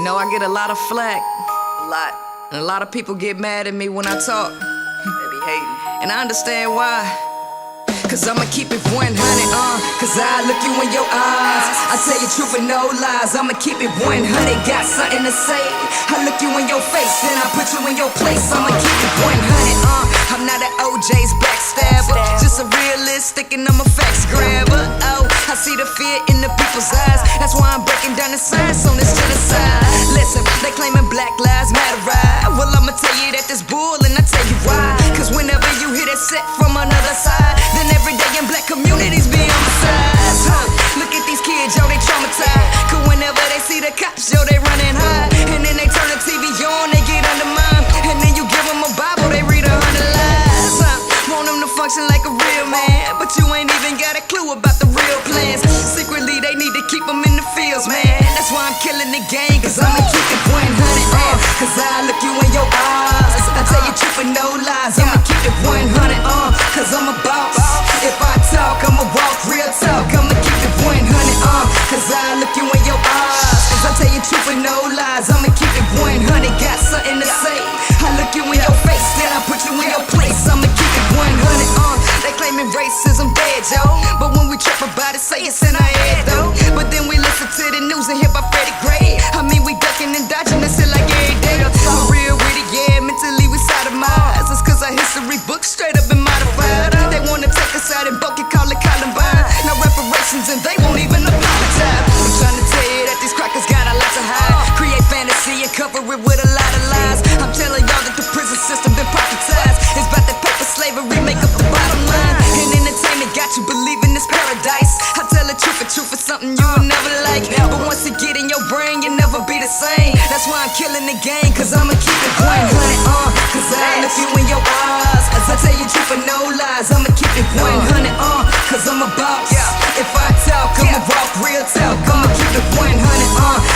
know, I get a lot of flack, and a lot of people get mad at me when I talk. They be hating, and I understand why. Cause I'ma keep it 100, cause I look you in your eyes. I tell you truth and no lies, I'ma keep it 100. Got something to say, I look you in your face, then I put you in your place. I'ma keep it 100, I'm not an OJ's backstabber, just a realist, thinking I'm a facts grabber. Oh, I see the fear in the people's eyes, that's why I'm breaking down the science on this genocide. Listen, they claiming Black Lives Matter, right? Well, I'ma tell you that this bull, and I tell you why. Cause whenever you hear that set from another side, then every day in black communities be homicides. Look at these kids, yo, they traumatized. Cause whenever they see the cops, yo, they running high. And then they turn the TV on, they get undermined. And then you give them a Bible, they read 100 lies. Want them to function like a real man, but you ain't even got a clue about the real plans. Secretly, they need to keep them in the fields, man. That's why I'm killing the game, cause I'ma keep it 100, cause I look you in your eyes. I tell you truth and no lies, I'ma keep it 100, cause I'm a boss. If I talk, I'ma walk real talk. I'ma keep it 100, cause I look you in your eyes. Cause I tell you truth and no lies, I'ma keep it 100. Got something to say, I look you in your face, then I put you in your place. I'ma keep it 100, they claiming racism dead, yo, but when we trip about it, say it's in our head, though. But then we listen to the news and hear about Freddie Gray. I mean, we ducking and dodging this shit like every day. I'm real with it, yeah, mentally we sodomized. It's cause our history books straight up been modified. They wanna take us out and book it, call it Columbine. No reparations and they won't even apologize. I'm trying to tell you that these crackers got a lot to hide. Create fantasy and cover it with a lot of lies. I'm telling y'all that the prison system been privatized. It's about that paper slavery, make up the bottom line. And entertainment got you believing this paradise. I tell the truth is something you will never like. But once it get in your brain, you'll never be the same. That's why I'm killing the game, cause I'ma keep it 100, cause I look you in your eyes. As I tell you truth and no lies, I'ma keep it 100, cause I'm a boss. If I talk, I'ma walk real talk. I'ma keep it 100,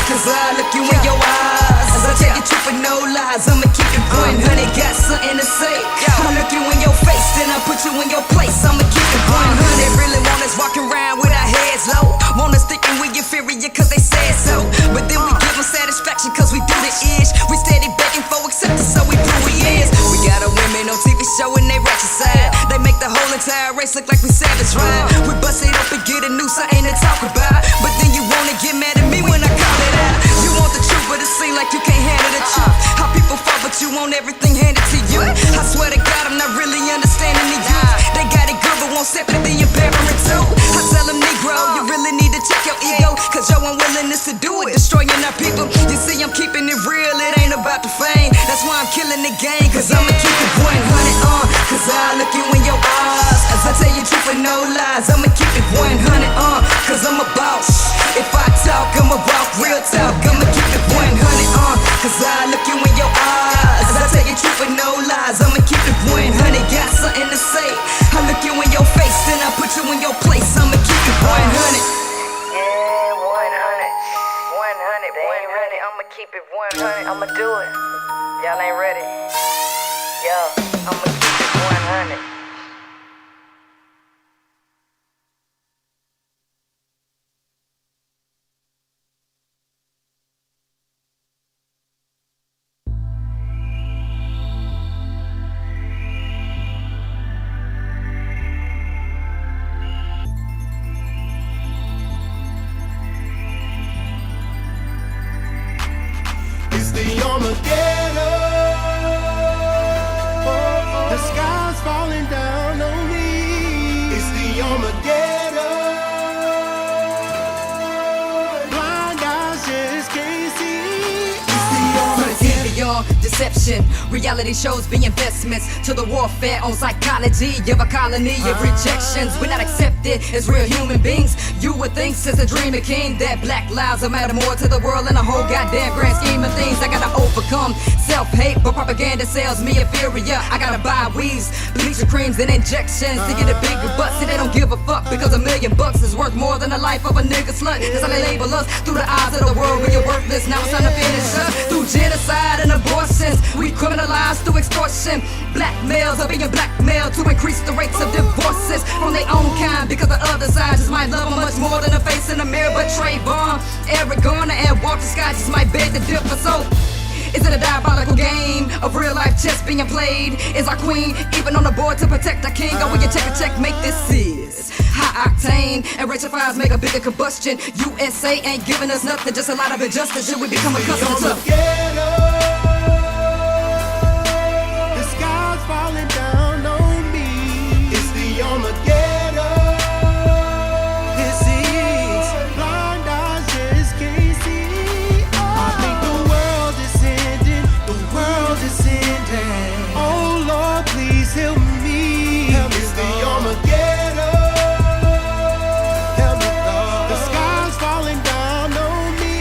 cause I look you in your eyes. As I tell you truth and no lies, I'ma keep it 100. Got something to say, I look you in your face, then I put you in your place. I'ma keep it 100. They really want us walking around with our heads low, want us thinking we inferior cause they said so. But then we give them satisfaction cause we do the ish. We steady begging for acceptance so we prove we is. We got our women on TV showing they ratchet side. They make the whole entire race look like we savage, right? We bust it up and get a noose, I ain't to talk about. But then you wanna get mad at me when I call it out. You want the truth but it seem like you can't handle the truth. How people fall but you want everything handed to you. I swear to God I'm not really understanding the youth. They got it good but won't sympathy and parent too. I tell them Negro, you really need to check your ego, cause your unwillingness to do it destroying our people. You see I'm keeping it real, it ain't about the fame. That's why I'm killing the game, cause I'ma keep it 100, cause I look you in your eyes. As I tell you truth and no lies, I'ma keep it 100, cause I'm a boss. If I talk, I'ma walk real talk. I'ma keep it 100, cause I look you in your eyes. As I tell you truth and no lies, I'ma keep it 100. Got something to say, I look you in your face, then I put you in your place. I'ma keep it 100. I'ma keep it 100, I'ma do it. Y'all ain't ready. Yo, I'ma keep it 100. It's the Armageddon. The sky's falling down on me. It's the Armageddon. Blind eyes just can't see. It's the Armageddon. Your deception, reality shows be investments to the warfare on psychology of a colony of rejections. We're not accepted as real human beings. You would think since a dreaming king that black lives matter more to the world than the whole goddamn grand scheme of things. I gotta overcome self-hate, but propaganda sells me inferior. I gotta buy weaves, bleach creams and injections to get a bigger butt. See, they don't give a fuck because $1 million is worth more than the life of a nigga slut. That's how they label us through the eyes of the world when you're worthless. Now it's time to finish us through genocide and abortion. abortions. We criminalized through extortion. Blackmails are being blackmailed to increase the rates of divorces from their own kind, because the other side just might love them much more than a face in the mirror. But Trayvon, Eric Garner, and Walter Scott just might beg to differ. So is it a diabolical game of real life chess being played? Is our queen even on the board to protect our king? Or will you take a checkmate? This is high octane, and racial fires make a bigger combustion. USA ain't giving us nothing, just a lot of injustice. Should we become accustomed to? The sky's falling down on me. It's the Armageddon. This is blind eyes just can't see. I think the world is ending. The world is ending. Oh Lord, please help me. Help me, the Armageddon. Help me, Lord. The sky's falling down on me.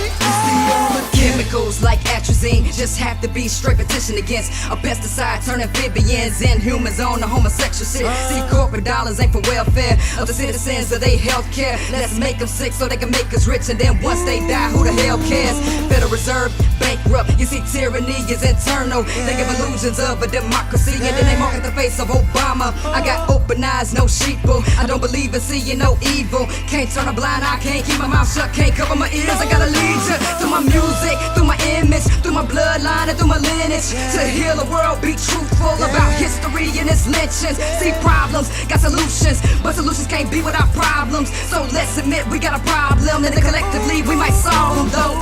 It's the Armageddon. Chemicals like atrazine just have to be straight petitioned against. A pesticide turn amphibians and humans on the homosexual shit. See, corporate dollars ain't for welfare of the citizens of their health care. Let's make them sick so they can make us rich, and then once they die, who the hell cares? Federal Reserve bankrupt. You see, tyranny is internal. They give illusions of a democracy, and then they market the face of Obama. I got open eyes, no sheeple. I don't believe in seeing no evil. Can't turn a blind eye, can't keep my mouth shut, can't cover my ears. I gotta lead you through my music, through my image, through my bloodline, and through my lineage. To heal the world, be truthful about history and its lynchings. See, problems got solutions, but solutions can't be without problems. So let's admit we got a problem, and then collectively we might solve them though.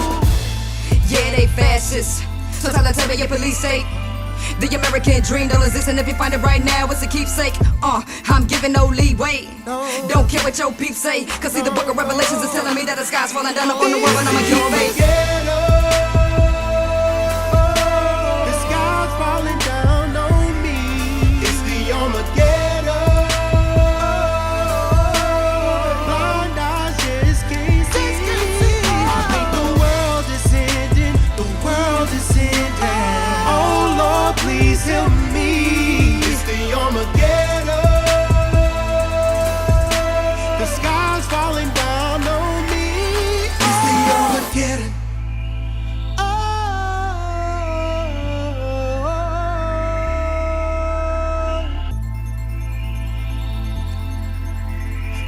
Yeah, they fascists. Sometimes I tell me your police say the American dream don't exist, and if you find it right now, it's a keepsake. I'm giving no leeway. Don't care what your peeps say, cause see, the book of Revelations is telling me that the sky's falling down upon the world, and I'ma keep faith. The sky's falling down on me. It's the Armageddon. Blind eyes just can't see. I think the world is ending. The world is ending. Oh Lord, please help me. It's the Armageddon. The sky's falling down on me. It's the Armageddon.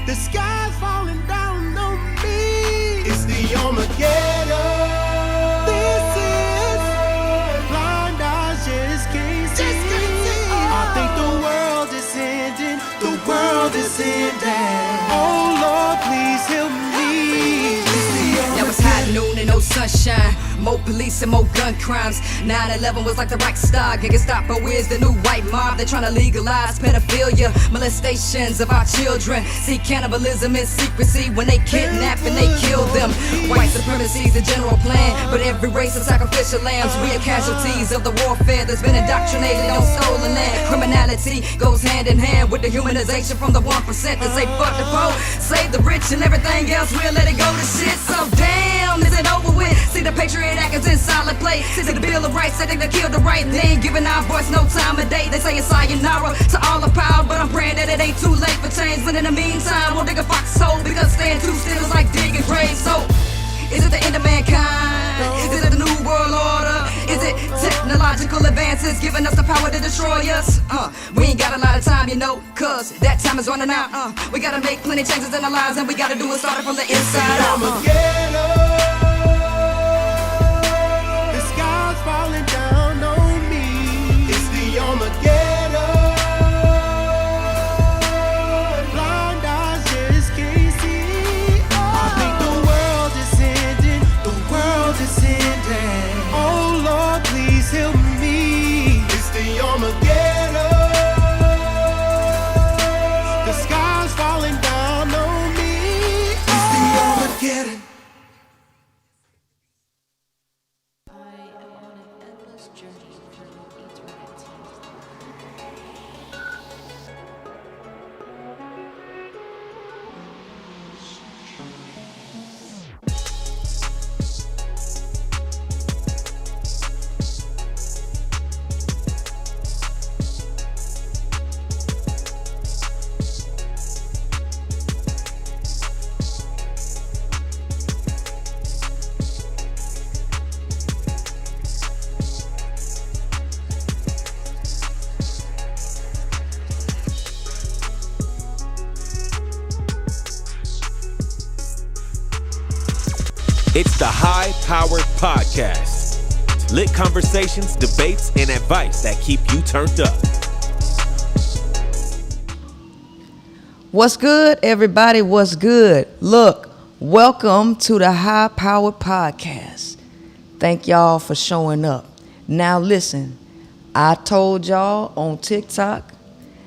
The sky's falling down on me. It's the Armageddon. This is blind eyes just can't see. I think the world is ending. The world is ending. Oh Lord, please help me. It's the Now it's high noon and no sunshine. More police and more gun crimes. 9/11 was like the Reichstag. Gestapo is the new white mob. They're trying to legalize pedophilia, molestations of our children. See, cannibalism is secrecy when they kidnap and they kill them. White supremacy is the general plan, but every race is sacrificial lambs. We are casualties of the warfare that's been indoctrinated on stolen land. Criminality goes hand in hand with the humanization from the 1% that say fuck the poor, save the rich, and everything else we'll let it go to shit. So damn, is it over with? See, the Patriot Act is in solid play. See, the Bill of Rights say they killed the right. They ain't giving our voice no time of day. They say it's sayonara to all the power, but I'm praying that it ain't too late for change. But in the meantime, we'll dig a foxhole, because staying too still is like digging graves. So is it the end of mankind? Is it the new world order? Is it technological advances giving us the power to destroy us? We ain't got a lot of time, you know, cause that time is running out. We gotta make plenty changes in our lives, and we gotta do it starting from the inside out. The sky's falling down on me. It's the Armageddon. Blind eyes just can't see. I think the world is ending. The world is ending. Oh Lord, please help me. It's the Armageddon. The sky's falling down on me. It's the Armageddon. I am on an endless journey through eternity. It's the High Powered Podcast. Lit conversations, debates, and advice that keep you turned up. What's good, everybody? What's good? Look, welcome to the High Powered Podcast. Thank y'all for showing up. Now listen, I told y'all on TikTok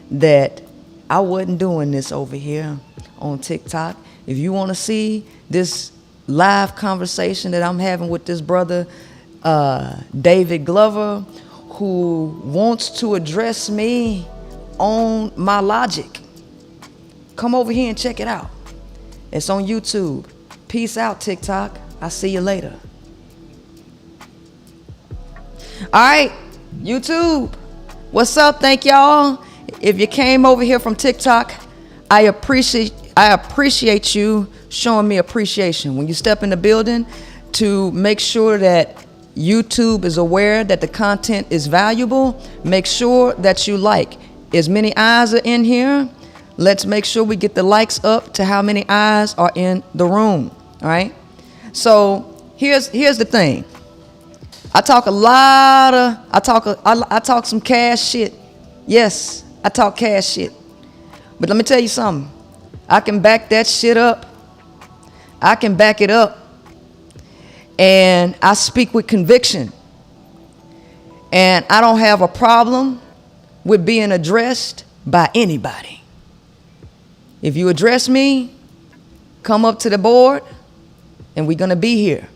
that I wasn't doing this over here on TikTok. If you want to see this live conversation that I'm having with this brother, David Glover, who wants to address me on my logic, come over here and check it out. It's on YouTube. Peace out, TikTok. I'll see you later. All right, YouTube. What's up? Thank y'all. If you came over here from TikTok, I appreciate you showing me appreciation. When you step in the building, to make sure that YouTube is aware that the content is valuable, make sure that you like. As many eyes are in here, let's make sure we get the likes up to how many eyes are in the room. All right. So here's the thing. I talk some cash shit. Yes, I talk cash shit. But let me tell you something. I can back that shit up. I can back it up. And I speak with conviction. And I don't have a problem with being addressed by anybody. If you address me, come up to the board and we're going to be here.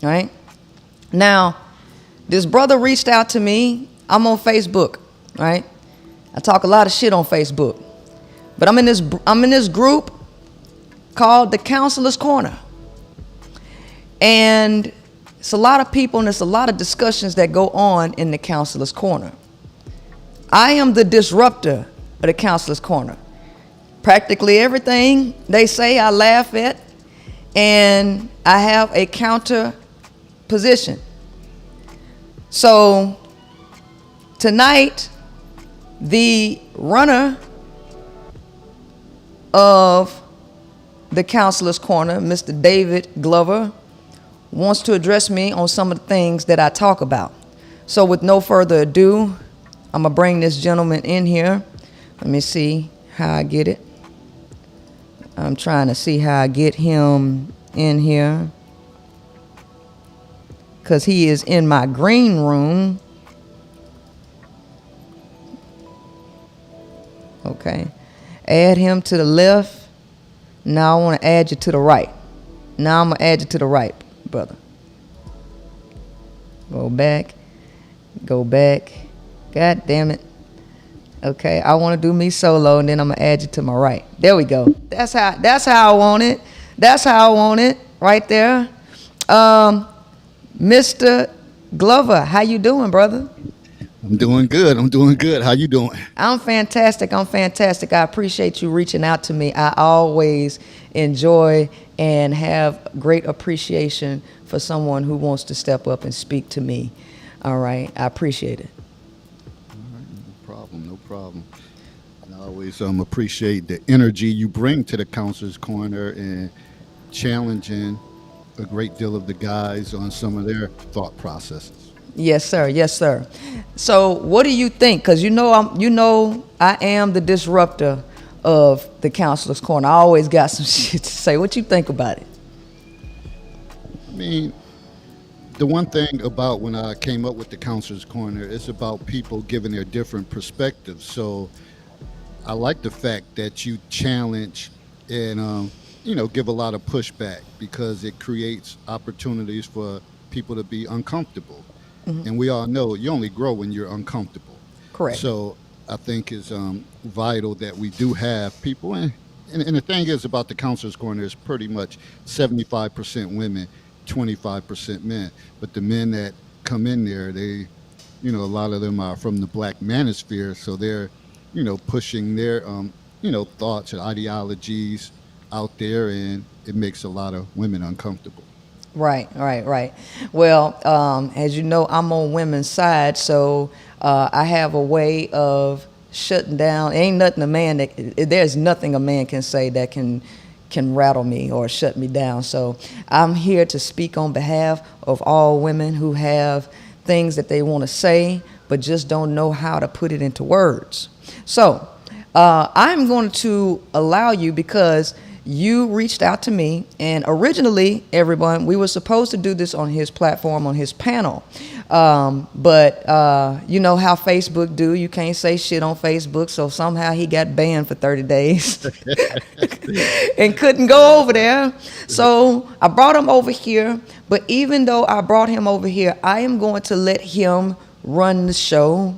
All right. Now, this brother reached out to me. I'm on Facebook. Right. I talk a lot of shit on Facebook. But I'm in this group called the Counselor's Corner. And it's a lot of people and it's a lot of discussions that go on in the Counselor's Corner. I am the disruptor of the Counselor's Corner. Practically everything they say I laugh at, and I have a counter position. So tonight, the runner of the Counselor's Corner, Mr. David Glover, wants to address me on some of the things that I talk about. So with no further ado, I'm going to bring this gentleman in here. Let me see how I get it. I'm trying to see how I get him in here, because he is in my green room. Okay. Add him to the left. Now I want to add you to the right. Now I'm going to add you to the right, brother. Go back. God damn it. Okay, I want to do me solo, and then I'm going to add you to my right. There we go. That's how I want it. That's how I want it, right there. Mr. Glover, how you doing, brother? I'm doing good. How you doing? I'm fantastic. I appreciate you reaching out to me. I always enjoy and have great appreciation for someone who wants to step up and speak to me. All right, I appreciate it. No problem. I always appreciate the energy you bring to the Counselor's Corner and challenging a great deal of the guys on some of their thought processes. Yes, sir. So, what do you think? Because I am the disruptor of the Counselor's Corner. I always got some shit to say. What you think about it? I mean, the one thing about when I came up with the Counselor's Corner, it's about people giving their different perspectives. So I like the fact that you challenge and, give a lot of pushback, because it creates opportunities for people to be uncomfortable. Mm-hmm. And we all know you only grow when you're uncomfortable. Correct. So I think it's vital that we do have people. And the thing is about the Counselor's Corner is pretty much 75% women, 25% men. But the men that come in there, they, a lot of them are from the black manosphere. So they're, pushing their, thoughts and ideologies out there, and it makes a lot of women uncomfortable. Right. Well, as you know, I'm on women's side, so I have a way of shutting down. There's nothing a man can say that can can rattle me or shut me down. So I'm here to speak on behalf of all women who have things that they want to say but just don't know how to put it into words. So I'm going to allow you, because you reached out to me, and originally, everyone, we were supposed to do this on his platform, on his panel. But you know how Facebook do. You can't say shit on Facebook, so somehow he got banned for 30 days and couldn't go over there. So I brought him over here, but even though I brought him over here, I am going to let him run the show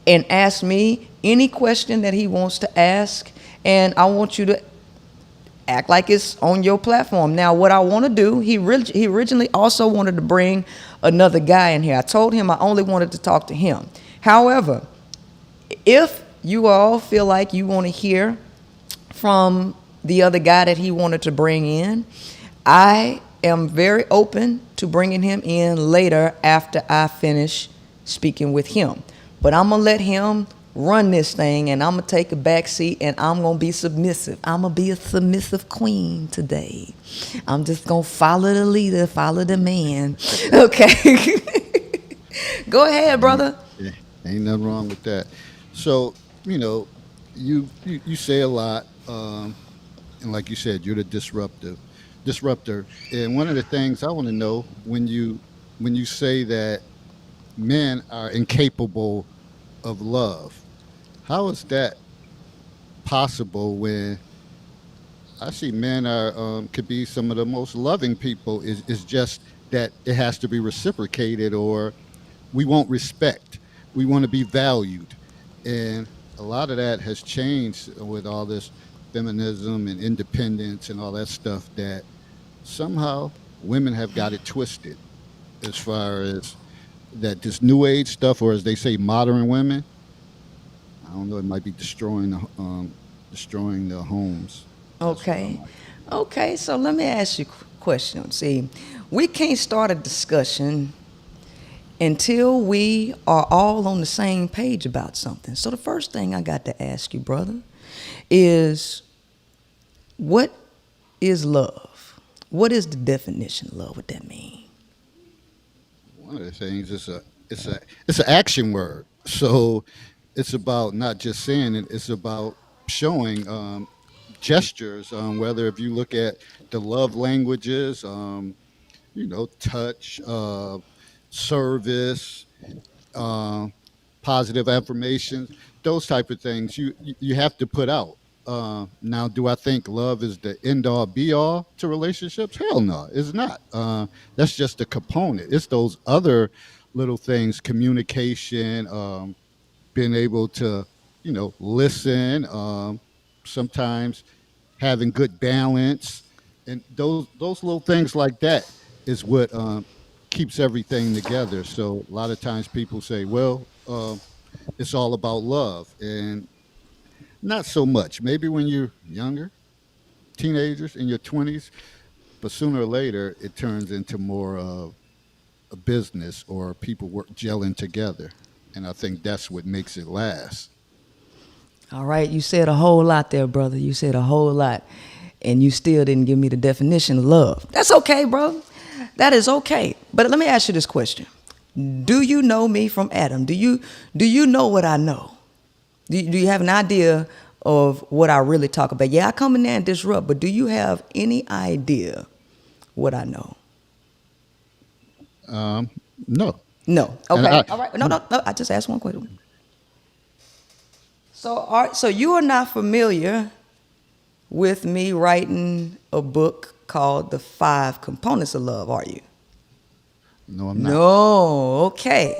and ask me any question that he wants to ask, and I want you to act like it's on your platform. Now, what I want to do, he originally also wanted to bring another guy in here. I told him I only wanted to talk to him. However, if you all feel like you want to hear from the other guy that he wanted to bring in, I am very open to bringing him in later after I finish speaking with him. But I'm going to let him run this thing, and I'm going to take a back seat, and I'm going to be submissive. I'm going to be a submissive queen today. I'm just going to follow the leader, follow the man. Okay. Go ahead, brother. Yeah, ain't nothing wrong with that. So, you say a lot, and like you said, you're the disruptor. And one of the things I want to know, when you say that men are incapable of love, how is that possible when I see men are could be some of the most loving people? Is just that it has to be reciprocated, or we want respect, we want to be valued, and a lot of that has changed with all this feminism and independence and all that stuff. That somehow women have got it twisted as far as that this new age stuff, or as they say, modern women. I don't know. It might be destroying the homes. That's what I Okay. might. Okay, so let me ask you a question. See, we can't start a discussion until we are all on the same page about something. So the first thing I got to ask you, brother, is what is love? What is the definition of love? What that mean? One of the things is it's an action word. So it's about not just saying it. It's about showing gestures. Whether if you look at the love languages, touch, service, uh, positive affirmations, those type of things you have to put out. Now, do I think love is the end all be all to relationships? Hell no, it's not. That's just a component. It's those other little things: communication, being able to, listen. Sometimes having good balance, and those little things like that is what keeps everything together. So a lot of times people say, well, it's all about love, and not so much. Maybe when you're younger, teenagers in your 20s, but sooner or later it turns into more of a business, or people work gelling together, and I think that's what makes it last. All right, you said a whole lot there, brother. You said a whole lot, and you still didn't give me the definition of love. That's okay, bro. That is okay. But let me ask you this question. Do you know me from Adam? Do you know what I know? Do you have an idea of what I really talk about? Yeah, I come in there and disrupt, but do you have any idea what I know? Um, no, No. and Okay. All right. No, no, no. I just asked one question. So you are not familiar with me writing a book called The Five Components of Love, are you? no, I'm not. No. Okay.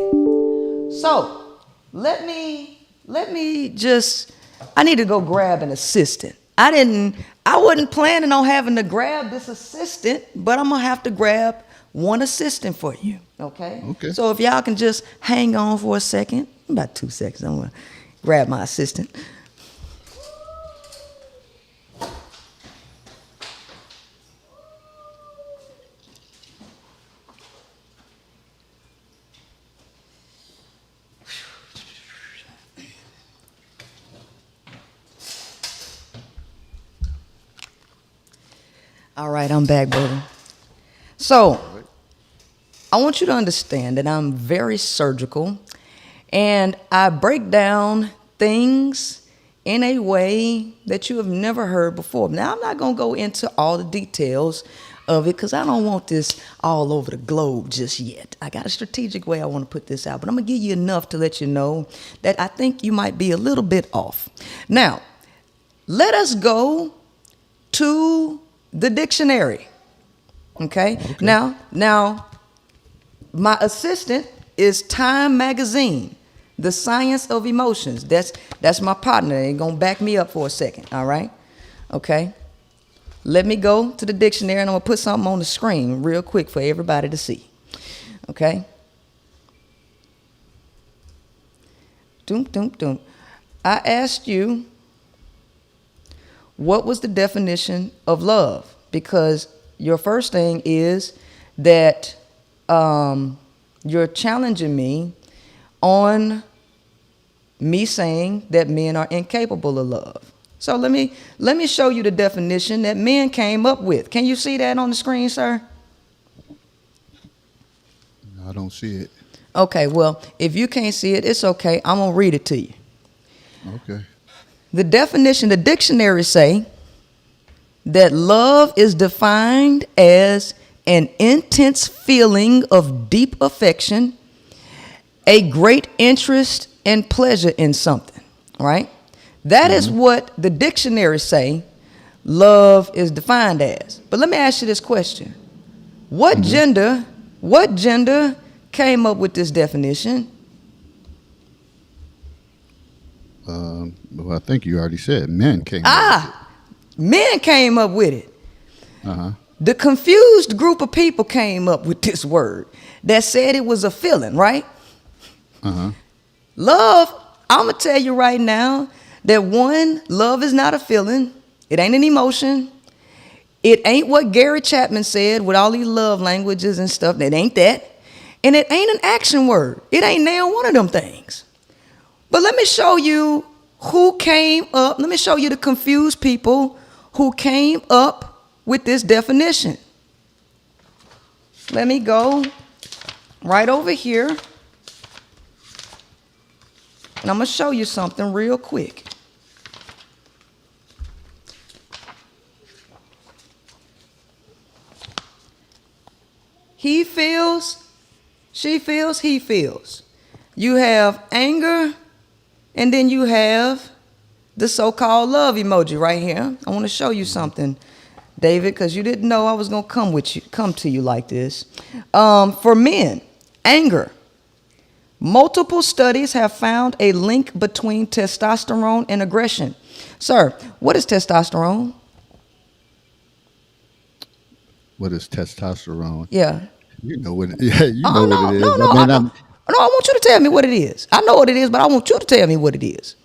So let me just, I need to go grab an assistant. I wasn't planning on having to grab this assistant, but I'm gonna have to grab one assistant for you. Okay? Okay. So if y'all can just hang on for a second, about 2 seconds, I'm gonna grab my assistant. All right, I'm back, brother. So, I want you to understand that I'm very surgical, and I break down things in a way that you have never heard before. Now, I'm not going to go into all the details of it because I don't want this all over the globe just yet. I got a strategic way I want to put this out, but I'm going to give you enough to let you know that I think you might be a little bit off. Now, let us go to the dictionary. Okay? Now, my assistant is Time Magazine, The Science of Emotions. That's my partner. They're going to back me up for a second, all right? Okay? Let me go to the dictionary, and I'm going to put something on the screen real quick for everybody to see. Okay? Doom, doom, doom. I asked you, what was the definition of love? Because your first thing is that you're challenging me on me saying that men are incapable of love. So let me show you the definition that men came up with. Can you see that on the screen, sir? I don't see it. Okay, well, if you can't see it, it's okay. I'm going to read it to you. Okay. The definition, the dictionary say that love is defined as an intense feeling of deep affection, a great interest and pleasure in something, right? That is what the dictionary say love is defined as. But let me ask you this question. What gender came up with this definition? Well, I think you already said men came up with it. Men came up with it. Uh-huh. The confused group of people came up with this word that said it was a feeling, right? Uh-huh. Love, I'm going to tell you right now that one, love is not a feeling. It ain't an emotion. It ain't what Gary Chapman said with all these love languages and stuff. It ain't that. And it ain't an action word. It ain't now one of them things. But let me show you who came up. Let me show you the confused people who came up with this definition. Let me go right over here. And I'm going to show you something real quick. He feels, she feels, he feels. You have anger, and then you have the so-called love emoji right here. I want to show you something, David, because you didn't know I was going to come to you like this. For men, anger. Multiple studies have found a link between testosterone and aggression. Sir, what is testosterone? What is testosterone? Yeah. You know what it, yeah, you know what it is. No, I want you to tell me what it is. I know what it is, but I want you to tell me what it is.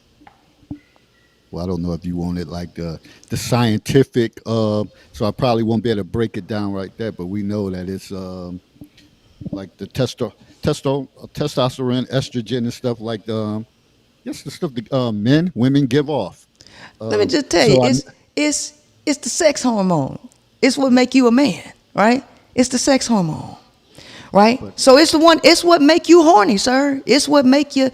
Well, I don't know if you want it like the scientific, so I probably won't be able to break it down right there, but we know that it's like the testosterone, estrogen and stuff like the stuff that women give off. Let me just tell you, it's the sex hormone. It's what make you a man, right? It's the sex hormone, right? So it's what make you horny, sir. It's what make your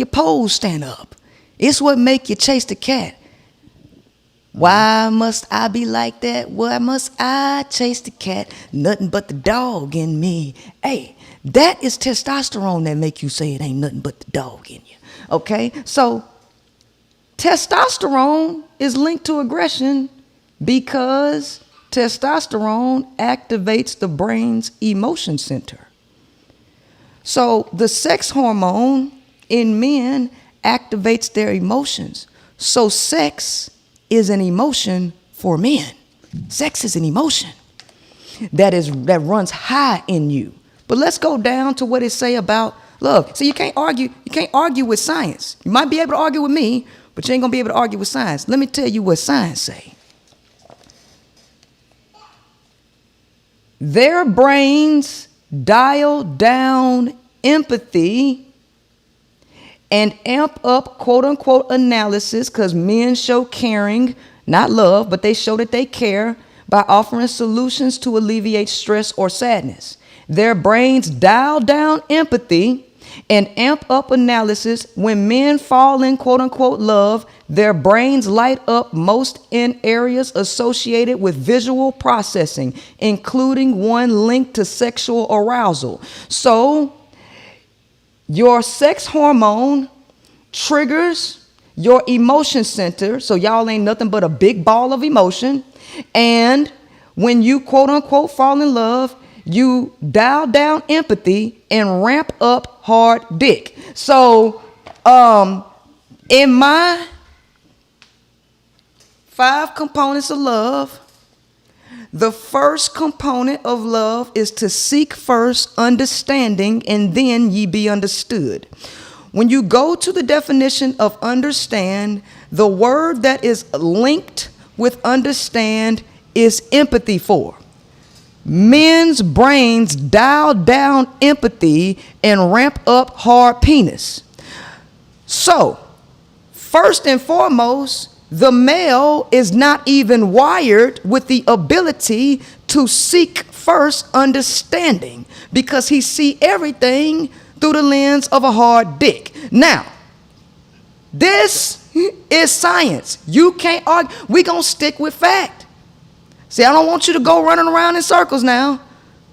pose stand up. It's what make you chase the cat. Why must I be like that? Why must I chase the cat? Nothing but the dog in me. Hey, that is testosterone that make you say it ain't nothing but the dog in you. Okay? So testosterone is linked to aggression because testosterone activates the brain's emotion center. So the sex hormone in men activates their emotions. So sex is an emotion for men. Sex is an emotion that runs high in you. But let's go down to what it say about love. So you can't argue with science. You might be able to argue with me, but you ain't gonna be able to argue with science. Let me tell you what science say. Their brains dial down empathy and amp up quote unquote analysis, because men show caring, not love, but they show that they care by offering solutions to alleviate stress or sadness. Their brains dial down empathy and amp up analysis. When men fall in quote unquote love, their brains light up most in areas associated with visual processing, including one linked to sexual arousal. So, your sex hormone triggers your emotion center. So, y'all ain't nothing but a big ball of emotion. And when you quote unquote fall in love, you dial down empathy and ramp up hard dick. So, in my 5 components of love, the first component of love is to seek first understanding, and then ye be understood. When you go to the definition of understand, the word that is linked with understand is empathy for. Men's brains dial down empathy and ramp up hard penis. So, first and foremost, the male is not even wired with the ability to seek first understanding because he see everything through the lens of a hard dick. Now, this is science. You can't argue. We gonna stick with fact. See, I don't want you to go running around in circles now.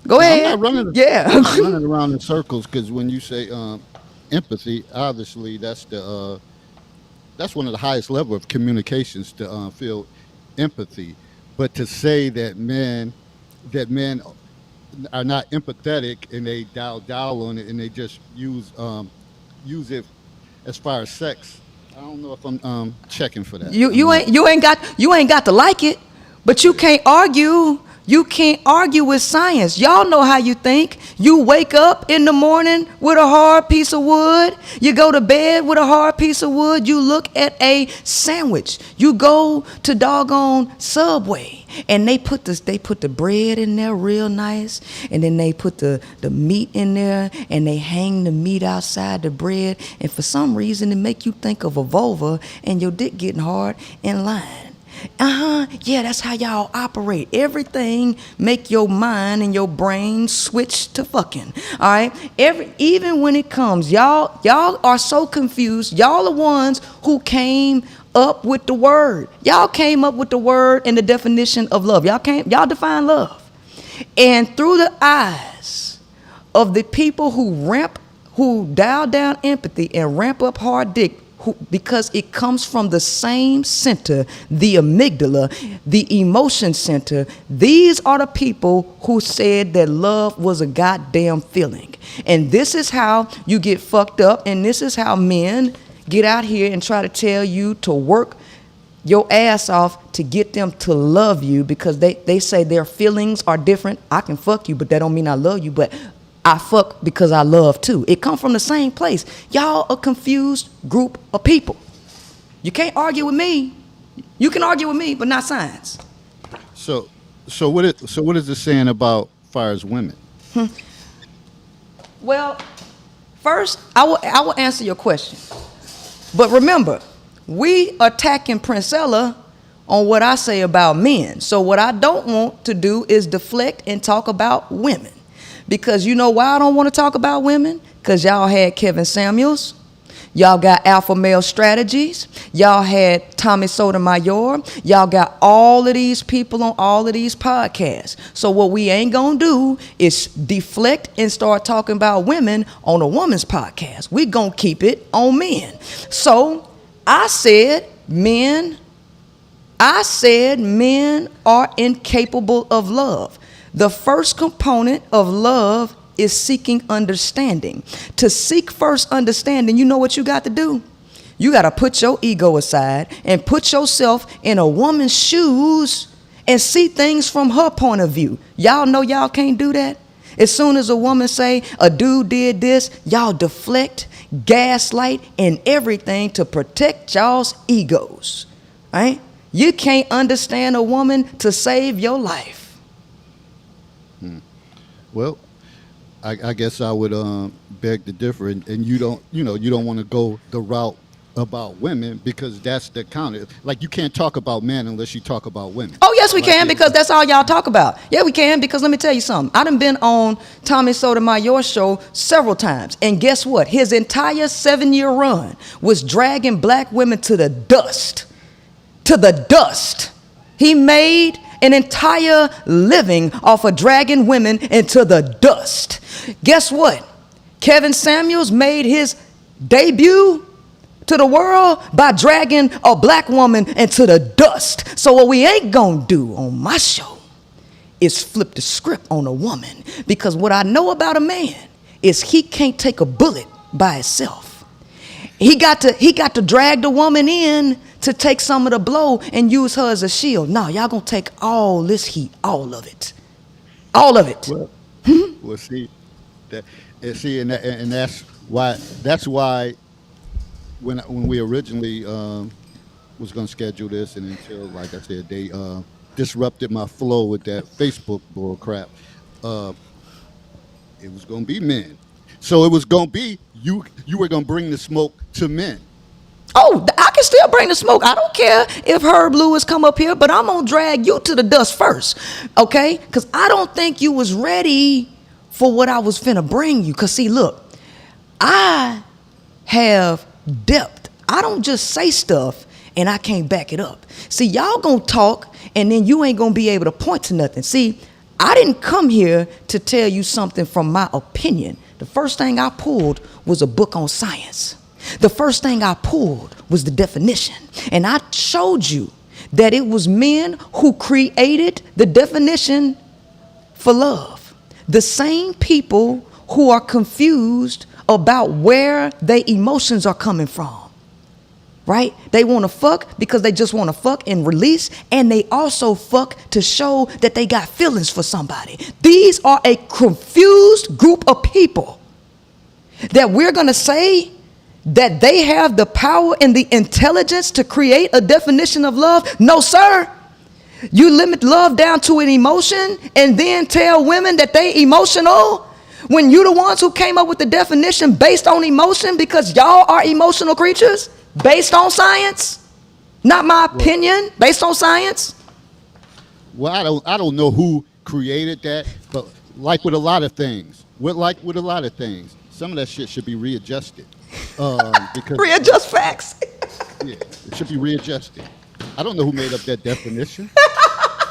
Go ahead. I'm not running. Yeah. I'm not running around in circles because when you say empathy, obviously that's one of the highest level of communications to feel empathy. But to say that men are not empathetic and they dial on it and they just use it as far as sex, I don't know if I'm checking for that. You ain't got to like it, but you can't argue. You can't argue with science. Y'all know how you think. You wake up in the morning with a hard piece of wood. You go to bed with a hard piece of wood. You look at a sandwich. You go to doggone Subway, and they put the bread in there real nice, and then they put the meat in there, and they hang the meat outside the bread, and for some reason it make you think of a vulva and your dick getting hard in line. Yeah, that's how y'all operate. Everything make your mind and your brain switch to fucking. All right? Even when it comes, y'all are so confused. Y'all are ones who came up with the word. Y'all came up with the word and the definition of love. Y'all define love. And through the eyes of the people who dial down empathy and ramp up hard dick, because it comes from the same center, the amygdala, the emotion center. These are the people who said that love was a goddamn feeling. And this is how you get fucked up, and this is how men get out here and try to tell you to work your ass off to get them to love you because they say their feelings are different. I can fuck you, but that don't mean I love you, but I fuck because I love too. It come from the same place. Y'all a confused group of people. You can't argue with me. You can argue with me, but not science. So what is it saying about fire as women? Well, first I will answer your question. But remember, we attacking Princella on what I say about men. So what I don't want to do is deflect and talk about women. Because you know why I don't want to talk about women? Because y'all had Kevin Samuels. Y'all got Alpha Male Strategies. Y'all had Tommy Sotomayor. Y'all got all of these people on all of these podcasts. So what we ain't going to do is deflect and start talking about women on a woman's podcast. We going to keep it on men. So I said men are incapable of love. The first component of love is seeking understanding. To seek first understanding, you know what you got to do? You got to put your ego aside and put yourself in a woman's shoes and see things from her point of view. Y'all know y'all can't do that? As soon as a woman say a dude did this, y'all deflect, gaslight, and everything to protect y'all's egos. Right? You can't understand a woman to save your life. Well, I guess I would beg to differ, and you don't want to go the route about women because that's the counter. Like you can't talk about men unless you talk about women. Oh, yes, we Like, can, because that's all y'all talk about. Yeah, we can, because let me tell you something. I done been on Tommy Sotomayor's show several times, and guess what? His entire 7-year run was dragging black women to the dust. To the dust. He made an entire living off of dragging women into the dust. Guess what? Kevin Samuels made his debut to the world by dragging a black woman into the dust. So what we ain't gonna do on my show is flip the script on a woman, because what I know about a man is he can't take a bullet by itself. He got to drag the woman in to take some of the blow and use her as a shield. No, y'all gonna take all this heat, all of it. Well, see, and that's why when we originally was going to schedule this, and until, like I said, they disrupted my flow with that Facebook bull crap, it was going to be men. So it was going to be you were going to bring the smoke to men. Oh, I can still bring the smoke. I don't care if Herb Lewis come up here, but I'm going to drag you to the dust first, okay? Because I don't think you was ready for what I was finna bring you. Because, see, look, I have depth. I don't just say stuff and I can't back it up. See, y'all gonna talk and then you ain't gonna be able to point to nothing. See, I didn't come here to tell you something from my opinion. The first thing I pulled was a book on science. The first thing I pulled was the definition. And I showed you that it was men who created the definition for love. The same people who are confused about where their emotions are coming from, right? They want to fuck because they just want to fuck and release, and they also fuck to show that they got feelings for somebody. These are a confused group of people that we're going to say that they have the power and the intelligence to create a definition of love. No, sir. You limit love down to an emotion and then tell women that they emotional when you the ones who came up with the definition based on emotion, because y'all are emotional creatures based on science. Not my opinion, based on science. Well, I don't know who created that, but like with a lot of things, some of that shit should be readjusted. Because Readjust facts. yeah, it should be readjusted. I don't know who made up that definition.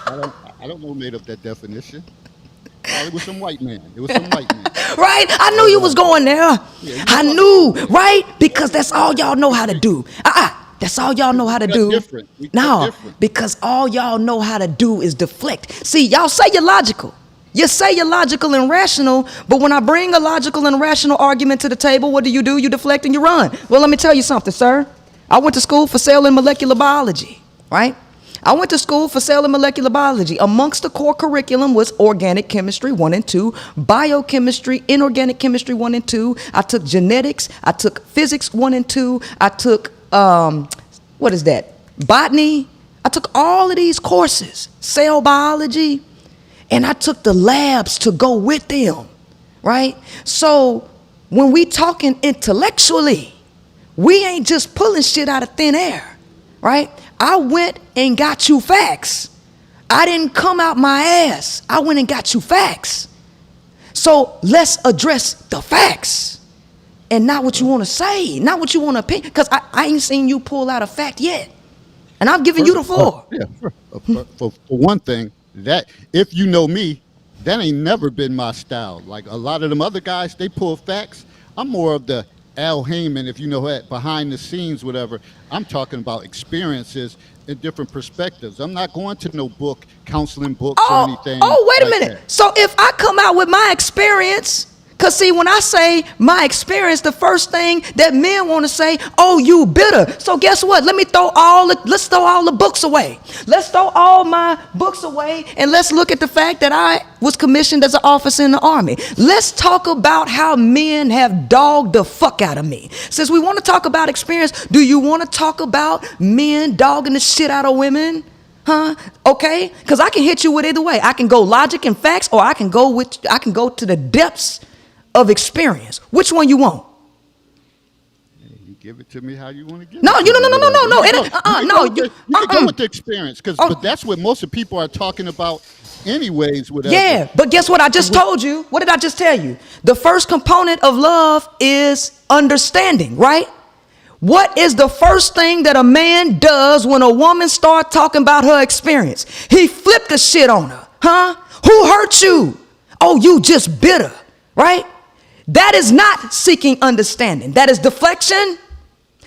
I don't know who made up that definition. It was some white man. Right? I knew you was going there. I knew, right? Because that's all y'all know how to do. That's all y'all know how to do. No, because all y'all know how to do is deflect. See, y'all say you're logical. You say you're logical and rational, but when I bring a logical and rational argument to the table, what do? You deflect and you run. Well, let me tell you something, sir. I went to school for cell and molecular biology, right? I went to school for cell and molecular biology. Amongst the core curriculum was organic chemistry 1 and 2, biochemistry, inorganic chemistry 1 and 2. I took genetics. I took physics 1 and 2. I took, botany. I took all of these courses, cell biology, and I took the labs to go with them, right? So when we talking intellectually, we ain't just pulling shit out of thin air, right? I went and got you facts. I didn't come out my ass. I went and got you facts. So let's address the facts and not what you want to say, not what you want to opinion, because I ain't seen you pull out a fact yet. And I'm giving you the floor. For one thing, that if you know me, that ain't never been my style. Like a lot of them other guys, they pull facts. I'm more of the Al Heyman, if you know that, behind the scenes, whatever. I'm talking about experiences and different perspectives. I'm not going to no book, counseling books or anything. Oh, wait a like minute. that. So if I come out with my experience, because see, when I say my experience, the first thing that men want to say, oh, you bitter. So guess what? Let's throw all the books away. Let's throw all my books away and let's look at the fact that I was commissioned as an officer in the Army. Let's talk about how men have dogged the fuck out of me. Since we want to talk about experience, do you want to talk about men dogging the shit out of women? Huh? Okay? Because I can hit you with either way. I can go logic and facts, or I can go to the depths of experience. Which one you want? Give it to me how you want to give No, it. you no. You can go with the experience but that's what most of people are talking about, anyways. Whatever. Yeah, but guess what I just told you? What did I just tell you? The first component of love is understanding, right? What is the first thing that a man does when a woman starts talking about her experience? He flipped the shit on her, huh? Who hurt you? Oh, you just bitter, right? That is not seeking understanding. That is deflection,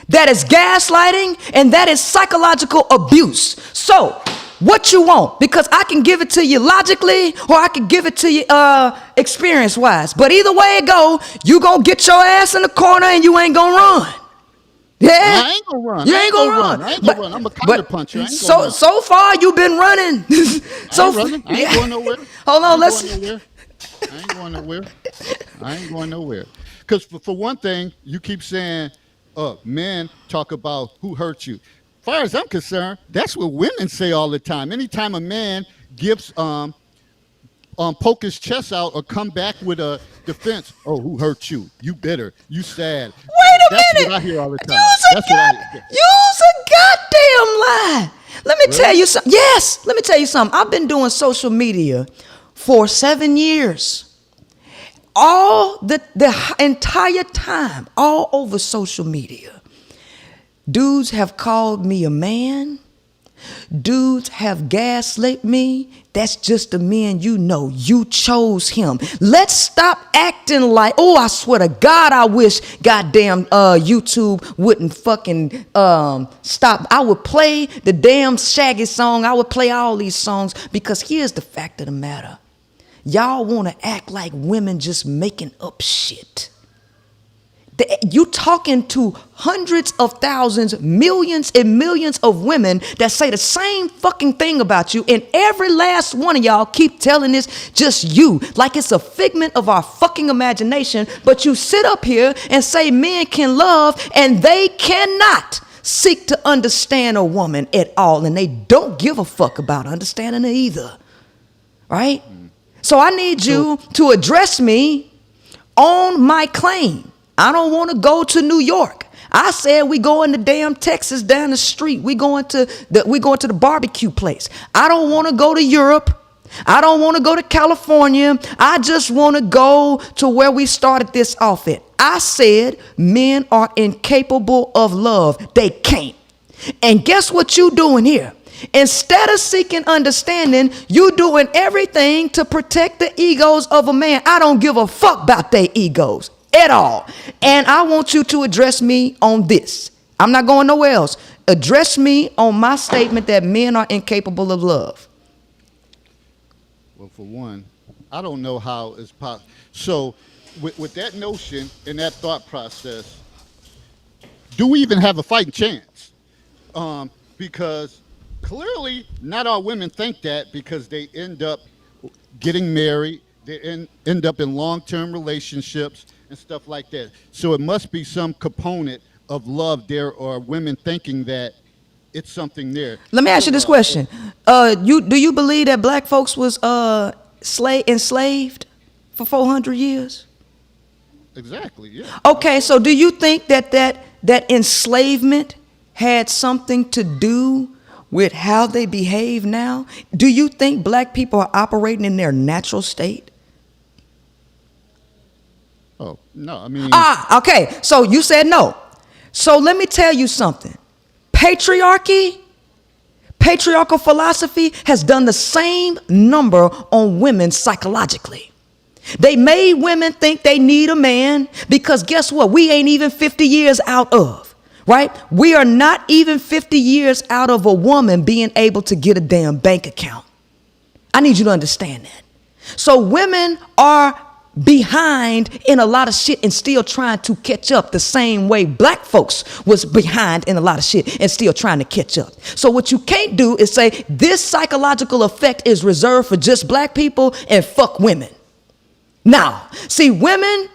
that is gaslighting, and that is psychological abuse. So, what you want? Because I can give it to you logically, or I can give it to you experience-wise. But either way it go, you gonna get your ass in the corner and you ain't gonna run. Yeah, I ain't gonna run. You ain't gonna run. I ain't gonna run. I'm a counter puncher. I ain't gonna run. So far you've been running. I ain't going nowhere. Hold on, I ain't going nowhere. Because for one thing, you keep saying, men talk about who hurt you. As far as I'm concerned, that's what women say all the time. Anytime a man gives poke his chest out or come back with a defense, oh, who hurt you? You bitter. You sad. Wait a minute. That's what I hear all the time. Use a goddamn lie. Let me tell you something. Yes, let me tell you something. I've been doing social media for 7 years. All the entire time, all over social media, dudes have called me a man. Dudes have gaslit me. That's just the man you know. You chose him. Let's stop acting like, oh, I swear to God, I wish goddamn YouTube wouldn't fucking stop. I would play the damn Shaggy song. I would play all these songs because here's the fact of the matter. Y'all want to act like women just making up shit. You talking to hundreds of thousands, millions and millions of women that say the same fucking thing about you, and every last one of y'all keep telling this just you, like it's a figment of our fucking imagination. But you sit up here and say men can love, and they cannot seek to understand a woman at all, and they don't give a fuck about understanding her either, right? So I need you to address me on my claim. I don't want to go to New York. I said we going to damn Texas down the street. We going to the barbecue place. I don't want to go to Europe. I don't want to go to California. I just want to go to where we started this off at. I said men are incapable of love. They can't. And guess what you doing here? Instead of seeking understanding, you doing everything to protect the egos of a man. I don't give a fuck about their egos at all. And I want you to address me on this. I'm not going nowhere else. Address me on my statement that men are incapable of love. Well, for one, I don't know how it's possible. So with that notion and that thought process, do we even have a fighting chance? Because clearly not all women think that, because they end up getting married. They end up in long-term relationships and stuff like that. So it must be some component of love there, or women thinking that it's something there. Let me ask you this question. Do you believe that black folks was enslaved for 400 years? Exactly, yeah. Okay, so do you think that enslavement had something to do with how they behave now? Do you think black people are operating in their natural state? Oh, no, I mean... Okay, so you said no. So let me tell you something. Patriarchy, patriarchal philosophy has done the same number on women psychologically. They made women think they need a man because guess what? We ain't even 50 years out of, right? We are not even 50 years out of a woman being able to get a damn bank account. I need you to understand that. So women are behind in a lot of shit and still trying to catch up the same way black folks was behind in a lot of shit and still trying to catch up. So what you can't do is say this psychological effect is reserved for just black people and fuck women. Now, see, women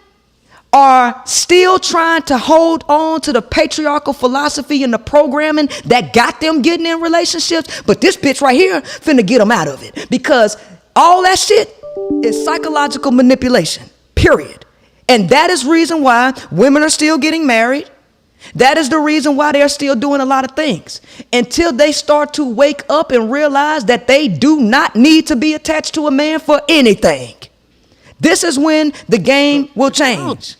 are still trying to hold on to the patriarchal philosophy and the programming that got them getting in relationships, but this bitch right here finna get them out of it, because all that shit is psychological manipulation, period. And that is reason why women are still getting married. That is the reason why they're still doing a lot of things until they start to wake up and realize that they do not need to be attached to a man for anything. This is when the game will change.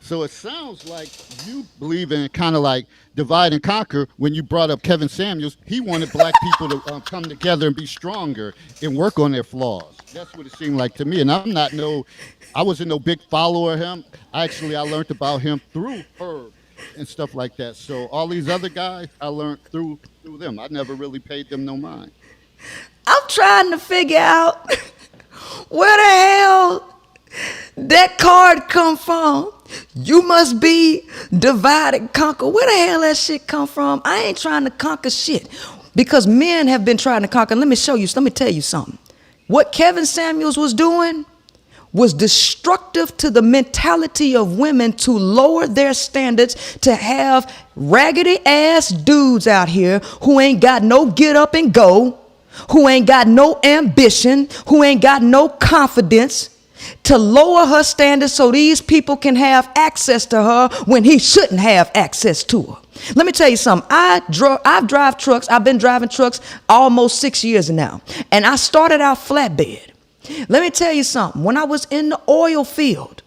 So it sounds like you believe in kind of like divide and conquer. When you brought up Kevin Samuels, he wanted black people to come together and be stronger and work on their flaws. That's what it seemed like to me. And I wasn't no big follower of him. I learned about him through Herb and stuff like that. So all these other guys, I learned through them. I never really paid them no mind. I'm trying to figure out where the hell that card come from. You must be divide and conquer. Where the hell that shit come from? I ain't trying to conquer shit because men have been trying to conquer. Let me tell you something. What Kevin Samuels was doing was destructive to the mentality of women to lower their standards, to have raggedy ass dudes out here who ain't got no get up and go, who ain't got no ambition, who ain't got no confidence, to lower her standards so these people can have access to her when he shouldn't have access to her. Let me tell you something. I've drive trucks. I've been driving trucks almost 6 years now. And I started out flatbed. Let me tell you something. When I was in the oil field,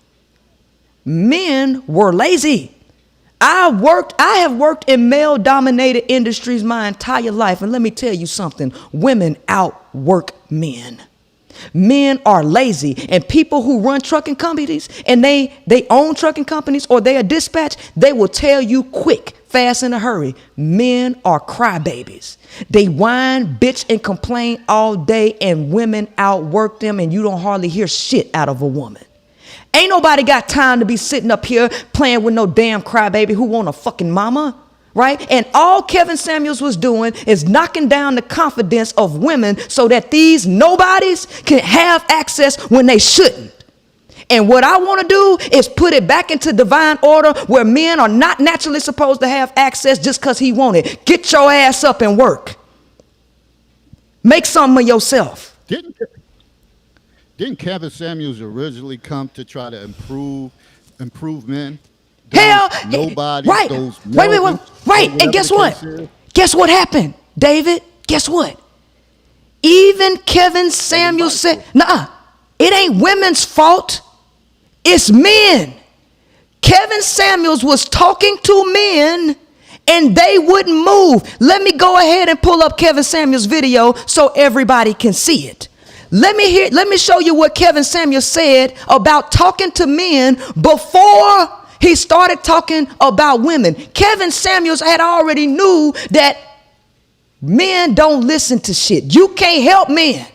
men were lazy. I have worked in male-dominated industries my entire life. And let me tell you something. Women outwork men. Men are lazy, and people who run trucking companies and they own trucking companies or they are dispatch, they will tell you quick, fast, in a hurry. Men are crybabies. They whine, bitch, and complain all day, and women outwork them, and you don't hardly hear shit out of a woman. Ain't nobody got time to be sitting up here playing with no damn crybaby who want a fucking mama. Right? And all Kevin Samuels was doing is knocking down the confidence of women so that these nobodies can have access when they shouldn't. And what I want to do is put it back into divine order where men are not naturally supposed to have access just because he wanted. Get your ass up and work. Make something of yourself. Didn't Kevin Samuels originally come to try to improve men? Hell, nobody. Right. Right. And guess what? Guess what happened, David? Guess what? Even Kevin Samuels said, nah, it ain't women's fault. It's men. Kevin Samuels was talking to men and they wouldn't move. Let me go ahead and pull up Kevin Samuels' video so everybody can see it. Let me show you what Kevin Samuels said about talking to men before he started talking about women. Kevin Samuels had already knew that men don't listen to shit. You can't help men,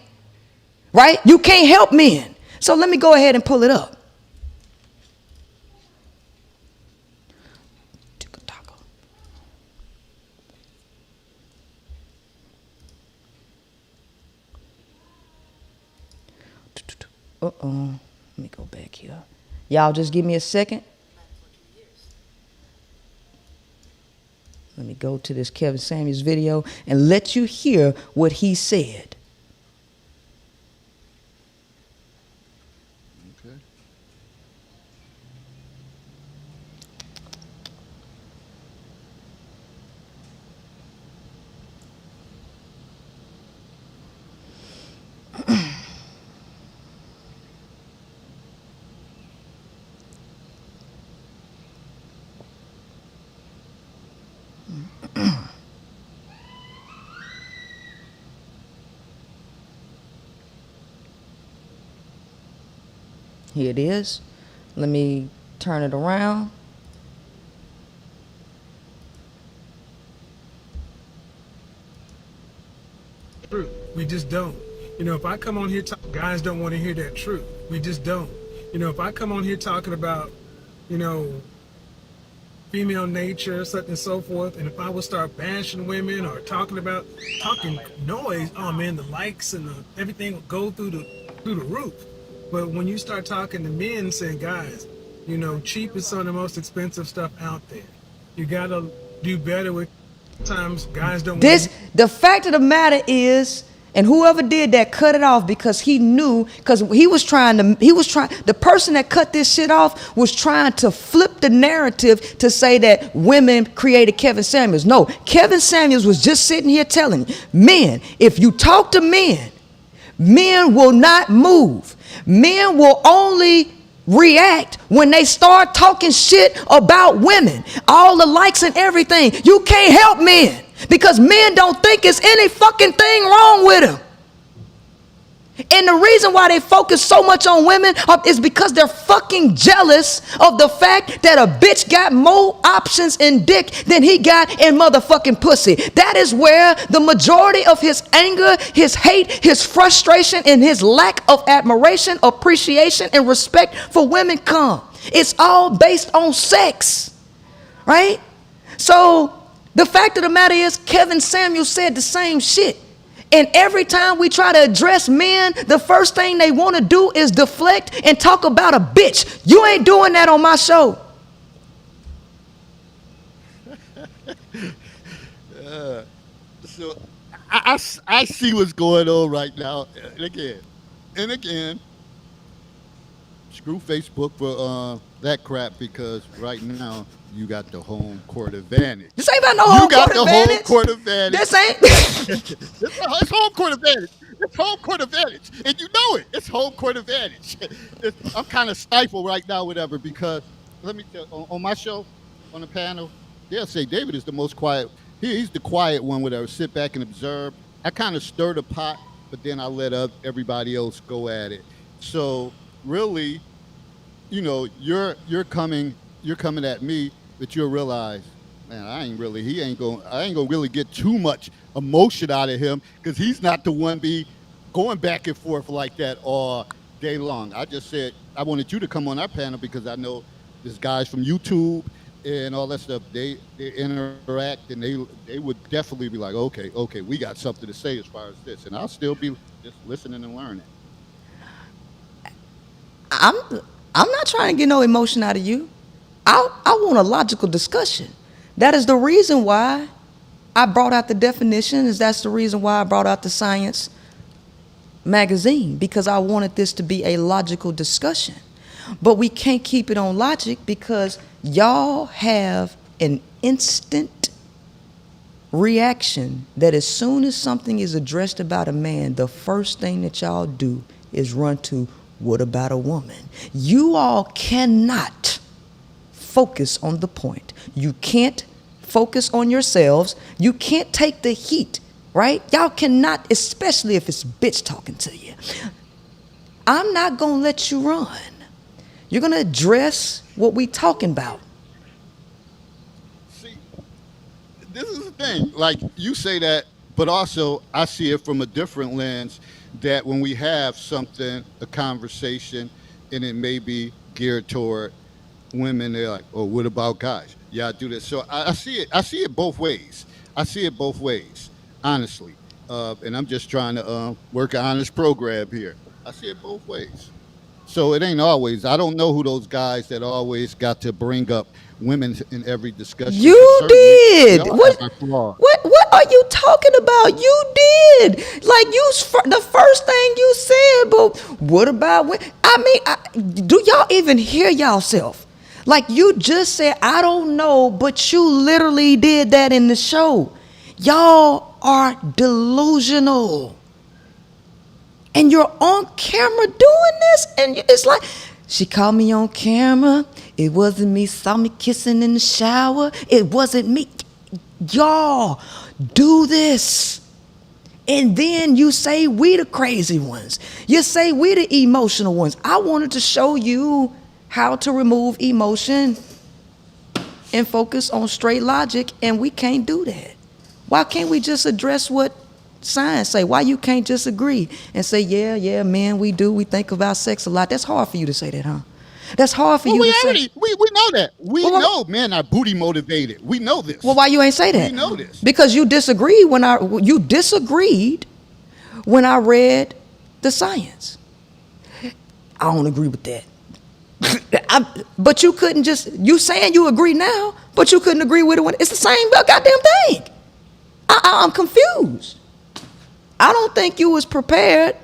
right? You can't help men. So let me go ahead and pull it up. Let me go back here. Y'all just give me a second. Let me go to this Kevin Samuels video and let you hear what he said. Okay. Here it is. Let me turn it around. Truth. We just don't. You know, if I come on here, guys don't want to hear that truth. We just don't. You know, if I come on here talking about, you know, female nature, such and so forth, and if I would start bashing women or talking noise, oh man, the likes and everything will go through the roof. But when you start talking to men, saying, guys, you know, cheap is some of the most expensive stuff out there. You gotta do better with times. Guys don't. The fact of the matter is, And whoever did that cut it off because he knew, because the person that cut this shit off was trying to flip the narrative to say that women created Kevin Samuels. No, Kevin Samuels was just sitting here telling you, men, if you talk to men, men will not move. Men will only react when they start talking shit about women. All the likes and everything. You can't help men because men don't think it's any fucking thing wrong with them. And the reason why they focus so much on women is because they're fucking jealous of the fact that a bitch got more options in dick than he got in motherfucking pussy. That is where the majority of his anger, his hate, his frustration, and his lack of admiration, appreciation, and respect for women come. It's all based on sex, right? So the fact of the matter is Kevin Samuels said the same shit. And every time we try to address men, the first thing they want to do is deflect and talk about a bitch. You ain't doing that on my show. So I see what's going on right now. And again, screw Facebook for that crap, because right now you got the home court advantage. This ain't about no home court advantage. You got the home court advantage. This ain't. It's home court advantage. It's home court advantage. And you know it. It's home court advantage. I'm kind of stifled right now, whatever, because let me tell you, on my show, on the panel, they'll say David is the most quiet. He's the quiet one, whatever. Sit back and observe. I kind of stir the pot, but then I let everybody else go at it. So really, you know, you're coming at me, but you'll realize, man, I ain't gonna really get too much emotion out of him, because he's not the one be going back and forth like that all day long. I just said I wanted you to come on our panel because I know there's guys from YouTube and all that stuff. They interact, and they would definitely be like, okay, we got something to say as far as this, and I'll still be just listening and learning. I'm not trying to get no emotion out of you. I want a logical discussion. That is the reason why I brought out the definitions. That's the reason why I brought out the Science magazine, because I wanted this to be a logical discussion. But we can't keep it on logic because y'all have an instant reaction that as soon as something is addressed about a man, the first thing that y'all do is run to, what about a woman? You all cannot focus on the point. You can't focus on yourselves. You can't take the heat, right? Y'all cannot, especially if it's bitch talking to you. I'm not going to let you run. You're going to address what we talking about. See, this is the thing. Like, you say that, but also I see it from a different lens, that when we have something, a conversation, and it may be geared toward women, they're like, oh, what about guys? Yeah, I do this. So I see it both ways. I see it both ways, honestly. And I'm just trying to work an honest program here. I see it both ways. So it ain't always. I don't know who those guys that always got to bring up women in every discussion. You did. What are you talking about? You did. Like, the first thing you said, but what about women? I mean, do y'all even hear yourself? Like, you just said, I don't know, but you literally did that in the show. Y'all are delusional. And you're on camera doing this, and it's like, she called me on camera. It wasn't me. Saw me kissing in the shower. It wasn't me. Y'all do this. And then you say we the crazy ones. You say we the emotional ones. I wanted to show you how to remove emotion and focus on straight logic, and we can't do that. Why can't we just address what science say? Why you can't just agree and say, yeah, man, we think about sex a lot? That's hard for you to say that, huh? That's hard for you to say. We know that. We know men are booty motivated. We know this. Well, why you ain't say that? We know this. Because you disagreed when I read the science. I don't agree with that. But you couldn't you saying you agree now, but you couldn't agree with it when it's the same goddamn thing. I'm confused. I don't think you was prepared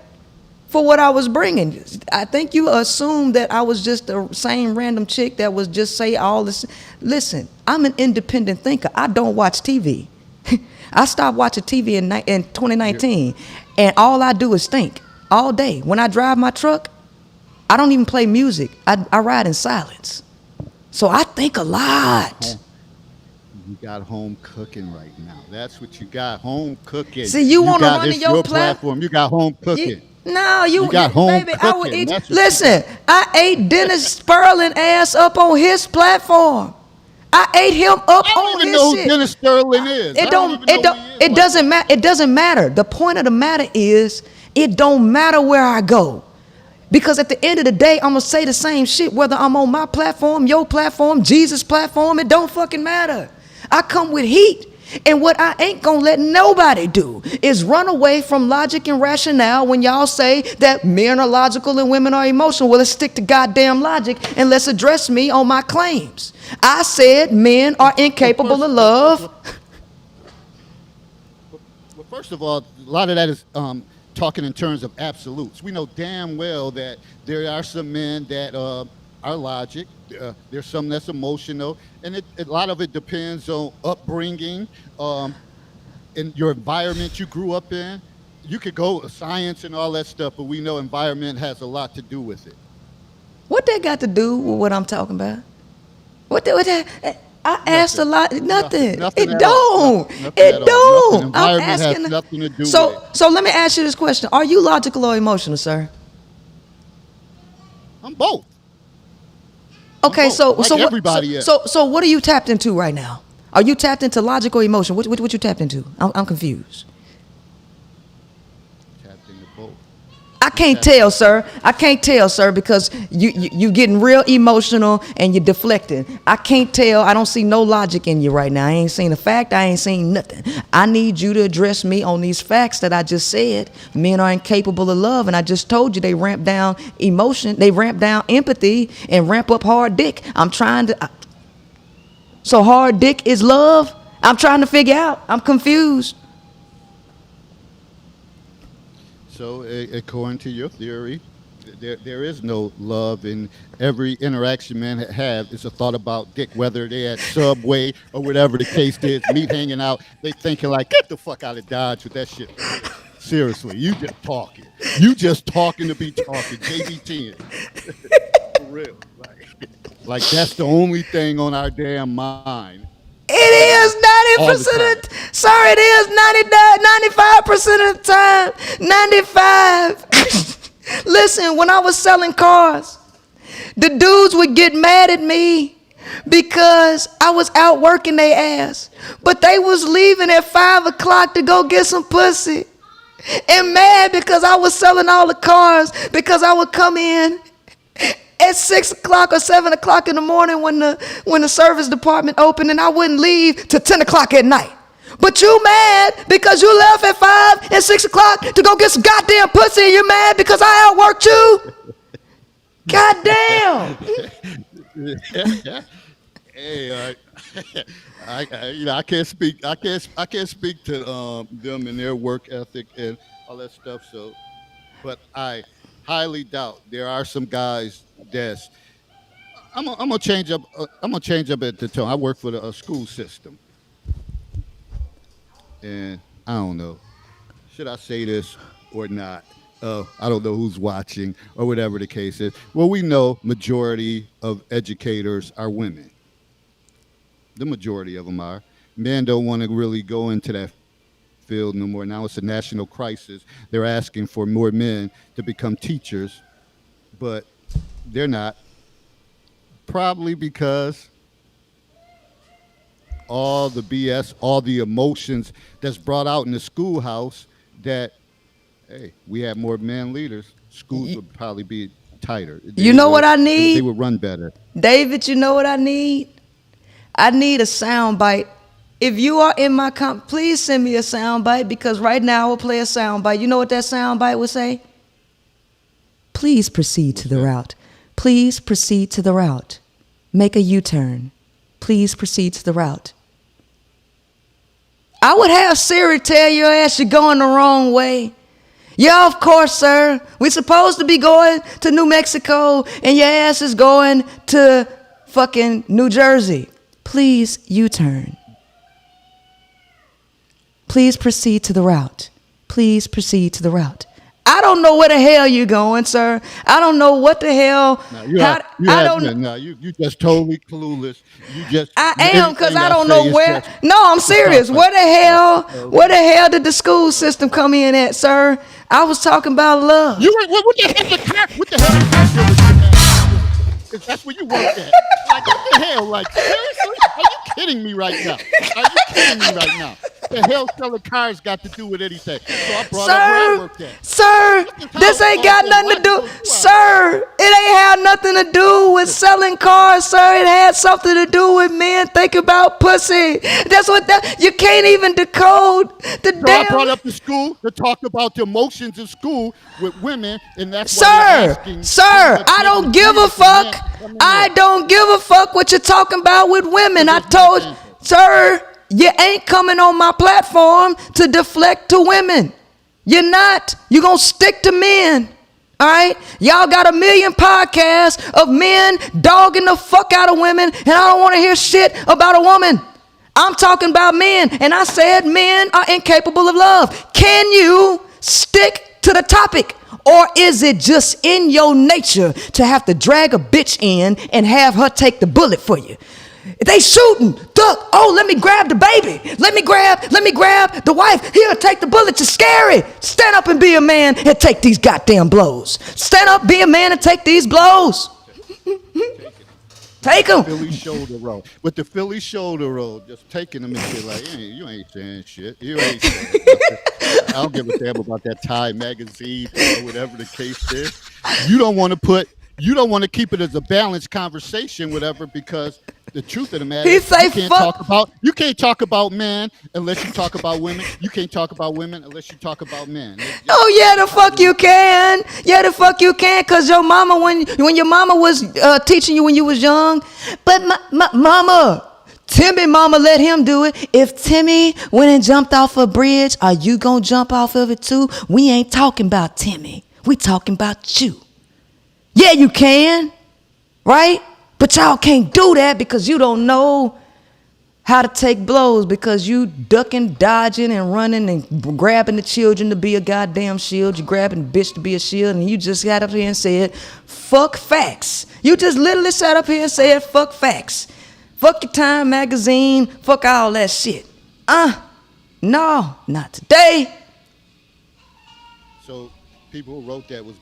for what I was bringing. I think you assumed that I was just the same random chick that was just say all this. Listen, I'm an independent thinker. I don't watch TV. I stopped watching TV in 2019, and all I do is think all day. When I drive my truck, I don't even play music. I ride in silence. So I think a lot. You got home cooking right now. That's what you got, home cooking. See, you want to run it's your platform. You got home cooking. You got home baby, cooking. I would eat. That's what Listen, I ate Dennis Sperling ass up on his platform. I ate him up I on don't even his know who shit. Dennis Sterling is. It doesn't matter. It doesn't matter. The point of the matter is, it don't matter where I go. Because at the end of the day, I'm going to say the same shit whether I'm on my platform, your platform, Jesus' platform. It don't fucking matter. I come with heat. And what I ain't going to let nobody do is run away from logic and rationale when y'all say that men are logical and women are emotional. Well, let's stick to goddamn logic and let's address me on my claims. I said men are incapable of love. Well, first of all, a lot of that is talking in terms of absolutes. We know damn well that there are some men that are logic. There's some that's emotional, and a lot of it depends on upbringing, in your environment you grew up in. You could go science and all that stuff, but we know environment has a lot to do with it. What that got to do with what I'm talking about? What that? I asked a lot. Nothing. Nothing It at don't. all. Nothing It at all. don't. Nothing. I'm Environment has asking. nothing to do with So, it. so let me ask you this question: are you logical or emotional, sir? I'm both. Okay, both, so like so everybody what, is. so what are you tapped into right now? Are you tapped into logic or emotion? What you tapped into? I'm confused. Tapped into both. I can't tell, sir. I can't tell, sir, because you getting real emotional and you're deflecting. I can't tell. I don't see no logic in you right now. I ain't seen a fact. I ain't seen nothing. I need you to address me on these facts that I just said. Men are incapable of love, and I just told you they ramp down emotion, they ramp down empathy, and ramp up hard dick. I'm trying to. So hard dick is love? I'm trying to figure out. I'm confused. So, according to your theory, there is no love in every interaction men have. It's a thought about dick, whether they at Subway or whatever the case is, meat hanging out. They thinking like, get the fuck out of Dodge with that shit. Seriously, you just talking. You just talking to be talking. JB10. For real. Like that's the only thing on our damn mind. It is 90% of sir, it is 95% of the time. 95. Listen, when I was selling cars, the dudes would get mad at me because I was out working their ass. But they was leaving at 5 o'clock to go get some pussy. And mad because I was selling all the cars, because I would come in at 6 o'clock or 7 o'clock in the morning when the service department opened, and I wouldn't leave till 10 o'clock at night. But you mad because you left at 5 and 6 o'clock to go get some goddamn pussy, and you're mad because I outworked you? Goddamn. Hey, I can't speak. I can't speak to them and their work ethic and all that stuff. So, but I highly doubt there are some guys that's. I'm gonna change up. I'm gonna change up at the tone. I work for the school system, and I don't know. Should I say this or not? I don't know who's watching or whatever the case is. Well, we know majority of educators are women. The majority of them are. Men don't want to really go into that field no more. Now it's a national crisis. They're asking for more men to become teachers, but they're not. Probably because all the BS, all the emotions that's brought out in the schoolhouse that, hey, we have more men leaders, schools would probably be tighter. You know what I need? They would run better. David, you know what I need? I need a sound bite. If you are in my please send me a sound bite, because right now I will play a sound bite. You know what that sound bite would say? Please proceed to the route. Please proceed to the route. Make a U-turn. Please proceed to the route. I would have Siri tell your ass you're going the wrong way. Yeah, of course, sir. We're supposed to be going to New Mexico, and your ass is going to fucking New Jersey. Please U-turn. Please proceed to the route. Please proceed to the route. I don't know where the hell you're going, sir. I don't know what the hell. You just totally clueless. I am, because I don't know where. No, I'm serious. Where the hell did the school system come in at, sir? I was talking about love. What the hell? That's where you work at. Like, what the hell? Like, seriously? Are you kidding me right now? The hell selling cars got to do with anything? So I brought up where I worked at. Sir, this ain't got nothing to do. Sir, it ain't had nothing to do with selling cars, sir. It had something to do with men thinking about pussy. That's what you can't even decode the So damn. I brought up the school to talk about the emotions in school with women, and that's why you're asking. Sir, I don't give a fuck. I don't give a fuck what you're talking about with women. I told you, sir, you ain't coming on my platform to deflect to women. You're not. You're going to stick to men. All right? Y'all got 1 million podcasts of men dogging the fuck out of women, and I don't want to hear shit about a woman. I'm talking about men, and I said men are incapable of love. Can you stick to the topic? Or is it just in your nature to have to drag a bitch in and have her take the bullet for you? They shooting, duck. Oh, let me grab the baby. Let me grab the wife. Here, take the bullet. You're scary. Stand up and be a man and take these goddamn blows. Stand up, be a man and take these blows. Take them. Philly shoulder roll. With the Philly shoulder roll, just taking them and shit like, hey, you ain't saying shit. You ain't saying nothing. I don't give a damn about that Time magazine or whatever the case is. You don't want to keep it as a balanced conversation, whatever, because the truth of the matter is you can't talk about men unless you talk about women. You can't talk about women unless you talk about men. Oh yeah, the fuck you can. Yeah, the fuck you can, cause your mama, when your mama was teaching you when you was young, but my mama, Timmy mama let him do it. If Timmy went and jumped off a bridge, are you gonna jump off of it too? We ain't talking about Timmy. We talking about you. Yeah, you can, right? But y'all can't do that because you don't know how to take blows, because you ducking, dodging, and running and grabbing the children to be a goddamn shield. You grabbing the bitch to be a shield, and you just got up here and said, fuck facts. You just literally sat up here and said, fuck facts. Fuck your Time magazine. Fuck all that shit. No, not today. So people who wrote that was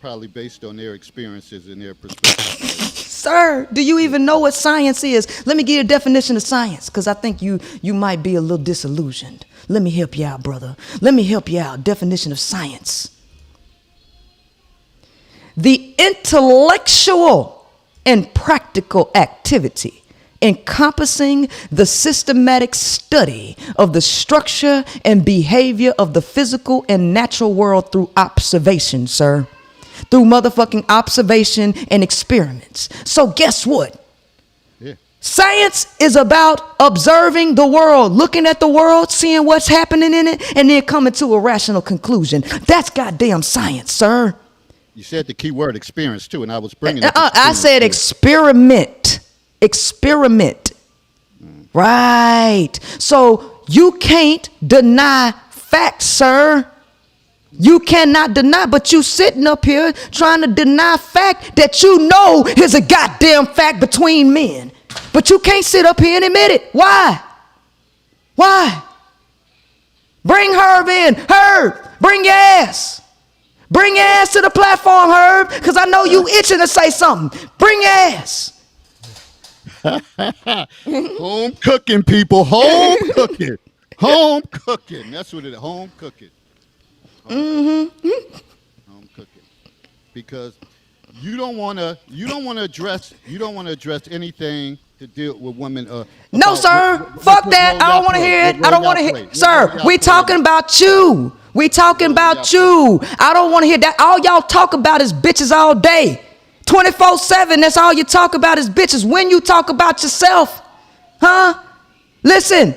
probably based on their experiences and their perspectives. Sir, do you even know what science is? Let me give you a definition of science, because I think you might be a little disillusioned. Let me help you out, brother. Let me help you out. Definition of science. The intellectual and practical activity encompassing the systematic study of the structure and behavior of the physical and natural world through observation, sir. Through motherfucking observation and experiments. So guess what? Yeah. Science is about observing the world, looking at the world, seeing what's happening in it, and then coming to a rational conclusion. That's goddamn science, sir. You said the key word experience too, and I was bringing it. I said experiment. Experiment. Right. So you can't deny facts, sir. You cannot deny, but you sitting up here trying to deny fact that you know is a goddamn fact between men. But you can't sit up here and admit it. Why? Why? Bring Herb in. Herb, bring your ass. Bring your ass to the platform, Herb, because I know you itching to say something. Bring your ass. Home cooking, people. Home cooking. Home cooking. That's what it is. Home cooking. Home cooking. Because you don't want to address anything to deal with women. No, sir. Fuck that. I don't want to hear it. I don't want to hear. Sir, we talking about you. We talking about you. I don't want to hear that. All y'all talk about is bitches all day. 24/7, that's all you talk about is bitches. When you talk about yourself, huh? Listen,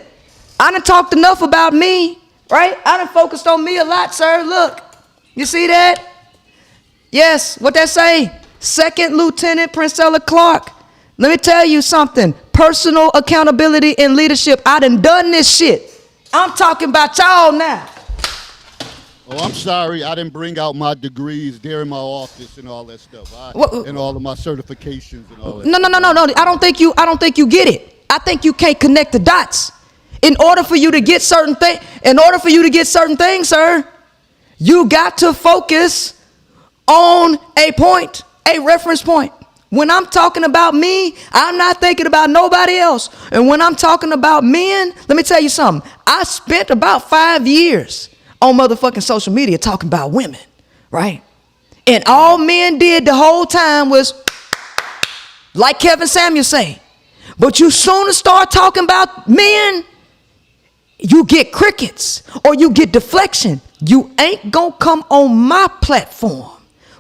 I done talked enough about me, right? I done focused on me a lot, sir. Look, you see that? Yes, what that say? Second Lieutenant Princella Clark. Let me tell you something. Personal accountability and leadership. I done this shit. I'm talking about y'all now. Oh, I'm sorry. I didn't bring out my degrees there in my office and all that stuff. And all of my certifications and all that. No. I don't think you get it. I think you can't connect the dots. In order for you to get certain things, sir, you got to focus on a point, a reference point. When I'm talking about me, I'm not thinking about nobody else. And when I'm talking about men, let me tell you something. I spent about 5 years on motherfucking social media talking about women, right? And all men did the whole time was, like Kevin Samuels say, but you sooner start talking about men, you get crickets or you get deflection. You ain't gonna come on my platform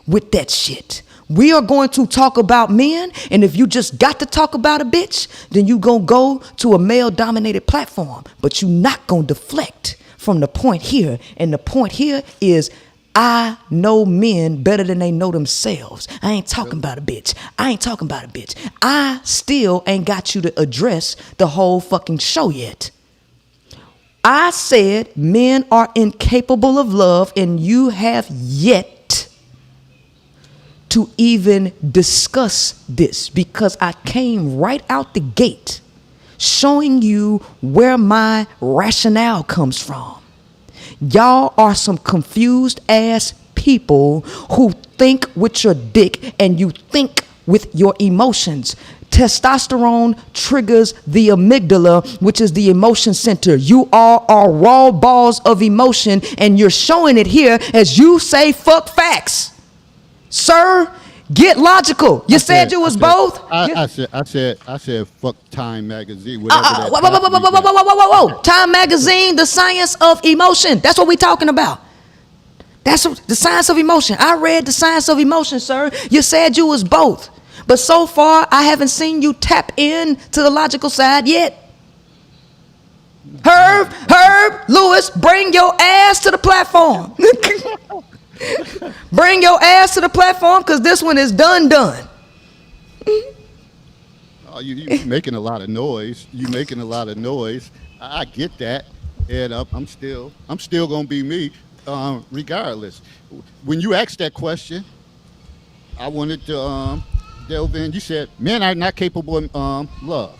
with that shit. We are going to talk about men, and if you just got to talk about a bitch, then you gonna go to a male-dominated platform, but you not gonna deflect from the point here. And the point here is I know men better than they know themselves. I ain't talking about a bitch. I still ain't got you to address the whole fucking show yet. I said men are incapable of love, and you have yet to even discuss this, because I came right out the gate showing you where my rationale comes from. Y'all are some confused ass people who think with your dick and you think with your emotions. Testosterone triggers the amygdala, which is the emotion center. You all are raw balls of emotion, and you're showing it here as you say fuck facts. Sir, get logical. You said you was both. I said fuck Time Magazine. Whatever Whoa. Time Magazine, the science of emotion. That's what we talking about. That's the science of emotion. I read the science of emotion, sir. You said you was both. But so far, I haven't seen you tap in to the logical side yet. Herb, Lewis, bring your ass to the platform. Bring your ass to the platform, because this one is done. Oh, you making a lot of noise. I get that, and I'm still gonna be me, regardless. When you asked that question, I wanted to delve in. You said men are not capable of love.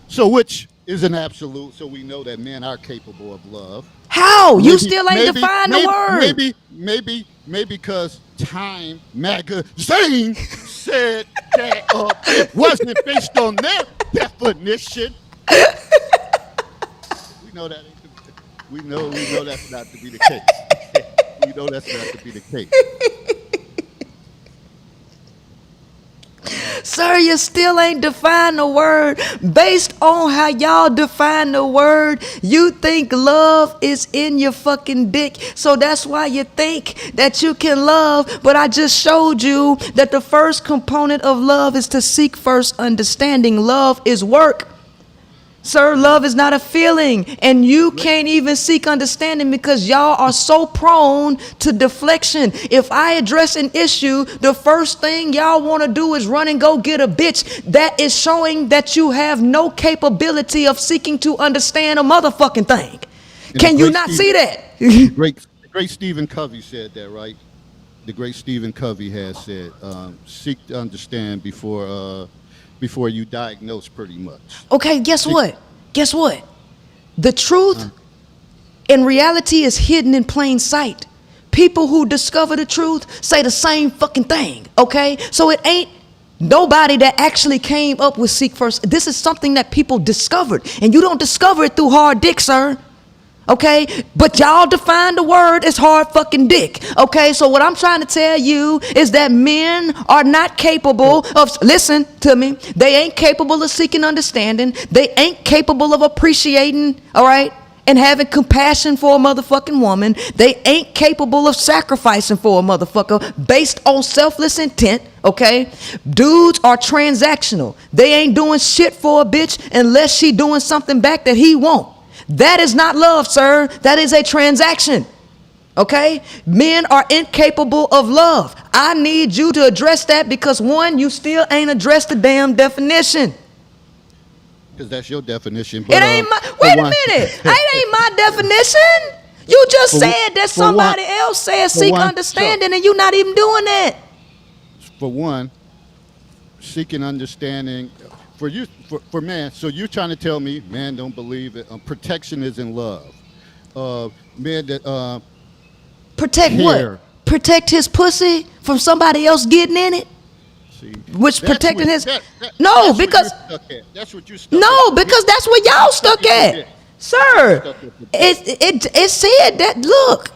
So which is an absolute? So we know that men are capable of love. How? You still ain't defined the word. Maybe because Time Magazine said that it wasn't based on their definition. We know that's not to be the case. Sir, you still ain't defined the word. Based on how y'all define the word, you think love is in your fucking dick. So that's why you think that you can love. But I just showed you that the first component of love is to seek first understanding. Love is work. Sir, love is not a feeling, and you can't even seek understanding because y'all are so prone to deflection. If I address an issue, the first thing y'all want to do is run and go get a bitch. That is showing that you have no capability of seeking to understand a motherfucking thing. Can you not see that? The great Stephen Covey said that, right? The great Stephen Covey has said, seek to understand before you diagnose, pretty much. Okay, guess what? The truth in reality is hidden in plain sight. People who discover the truth say the same fucking thing, okay? So it ain't nobody that actually came up with seek first. This is something that people discovered, and you don't discover it through hard dick, sir. Okay, but y'all define the word as hard fucking dick. Okay, so what I'm trying to tell you is that men are not capable of, listen to me, they ain't capable of seeking understanding. They ain't capable of appreciating, all right, and having compassion for a motherfucking woman. They ain't capable of sacrificing for a motherfucker based on selfless intent. Okay, dudes are transactional. They ain't doing shit for a bitch unless she doing something back that he won't. That is not love, sir. That is a transaction. Okay? Men are incapable of love. I need you to address that because, one, you still ain't addressed the damn definition. Because that's your definition. It ain't my, wait a minute. It ain't my definition. You just said that somebody else said seek understanding and you're not even doing that. For one, seeking understanding for you, for man. So you're trying to tell me man don't believe it. Protection is in love. Men that protect care. What? Protect his pussy from somebody else getting in it. See, which protecting his no, that's because that's what you stuck no at. Because that's what y'all stuck at, sir. It said that. Look,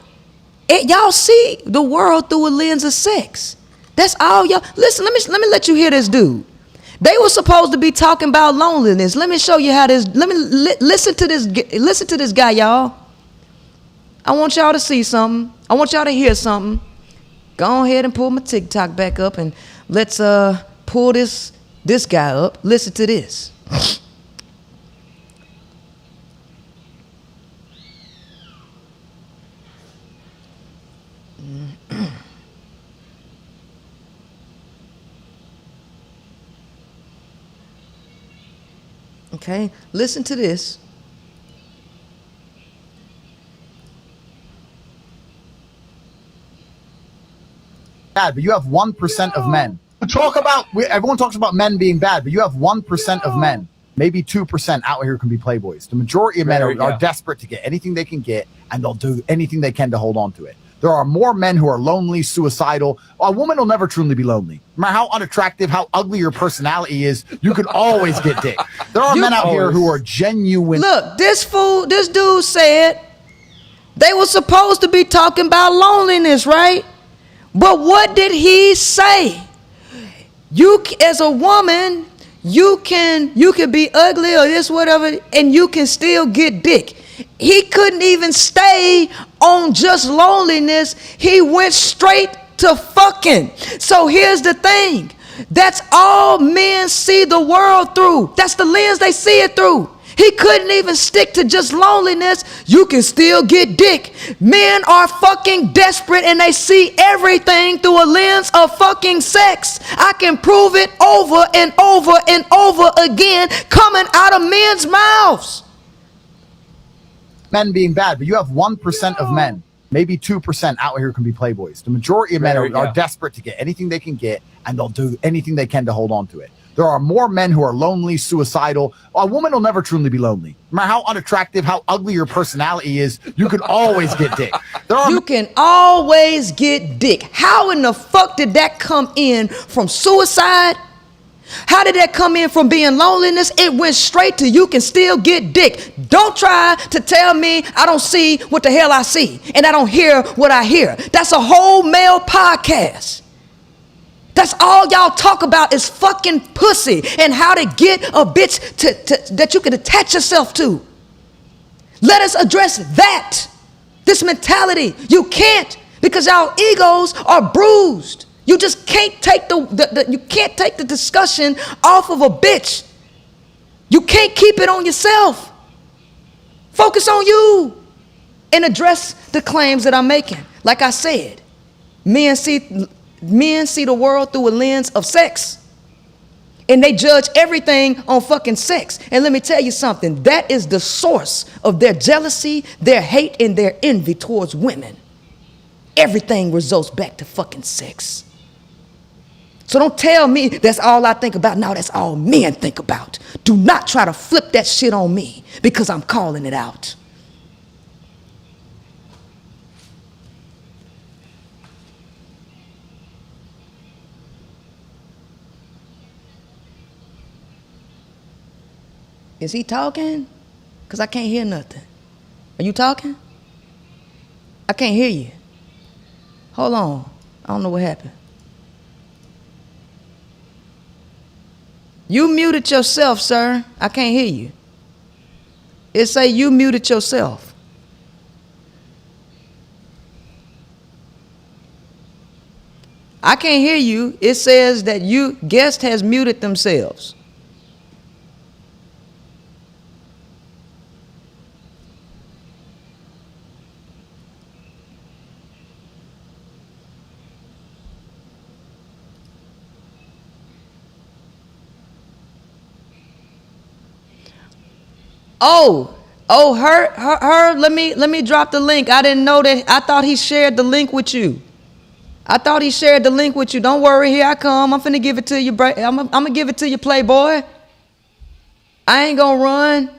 y'all see the world through a lens of sex. That's all y'all. Listen, let me let you hear this, dude. They were supposed to be talking about loneliness. Let me show you how this. Let me listen to this. Listen to this guy, y'all. I want y'all to see something. I want y'all to hear something. Go ahead and pull my TikTok back up and let's pull this guy up. Listen to this. Okay, listen to this. Bad, but you have 1% of men. Everyone talks about men being bad, but you have 1% of men, maybe 2% out here can be playboys. The majority of men are desperate to get anything they can get, and they'll do anything they can to hold on to it. There are more men who are lonely, suicidal. A woman will never truly be lonely. No matter how unattractive, how ugly your personality is, you can always get dick. There are men out here who are genuine. Look, this dude said they were supposed to be talking about loneliness, right? But what did he say? You, as a woman, you can be ugly or this, whatever, and you can still get dick. He couldn't even stay on just loneliness. He went straight to fucking. So here's the thing. That's all men see the world through. That's the lens they see it through. He couldn't even stick to just loneliness. You can still get dick. Men are fucking desperate and they see everything through a lens of fucking sex. I can prove it over and over and over again coming out of men's mouths. Men being bad, but you have 1% of men, maybe 2% out here can be playboys. The majority of men are desperate to get anything they can get, and they'll do anything they can to hold on to it. There are more men who are lonely, suicidal. A woman will never truly be lonely. No matter how unattractive, how ugly your personality is, you can always get dick. You can always get dick. How in the fuck did that come in from suicide? How did that come in from being loneliness? It went straight to you can still get dick. Don't try to tell me I don't see what the hell I see and I don't hear what I hear. That's a whole male podcast. That's all y'all talk about is fucking pussy and how to get a bitch that you can attach yourself to. Let us address that. This mentality. You can't because our egos are bruised. You just can't take you can't take the discussion off of a bitch. You can't keep it on yourself. Focus on you and address the claims that I'm making. Like I said, men see the world through a lens of sex. And they judge everything on fucking sex. And let me tell you something. That is the source of their jealousy, their hate, and their envy towards women. Everything results back to fucking sex. So don't tell me that's all I think about. No, that's all men think about. Do not try to flip that shit on me because I'm calling it out. Is he talking? Because I can't hear nothing. Are you talking? I can't hear you. Hold on. I don't know what happened. You muted yourself, sir. I can't hear you. It say you muted yourself. I can't hear you. It says that guest has muted themselves. Her. Let me drop the link. I didn't know that. I thought he shared the link with you. Don't worry, here I come. I'm finna give it to you, I'm gonna give it to you, Playboy. I ain't gonna run.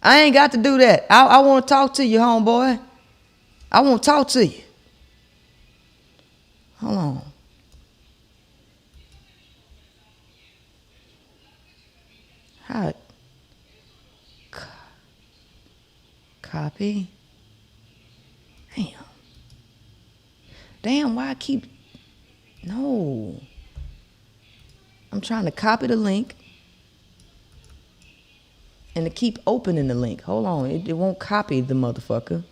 I ain't got to do that. I want to talk to you, homeboy. I want to talk to you. Hold on. How? Copy. Damn, why I keep... No. I'm trying to copy the link. And to keep opening the link. Hold on, it won't copy the motherfucker.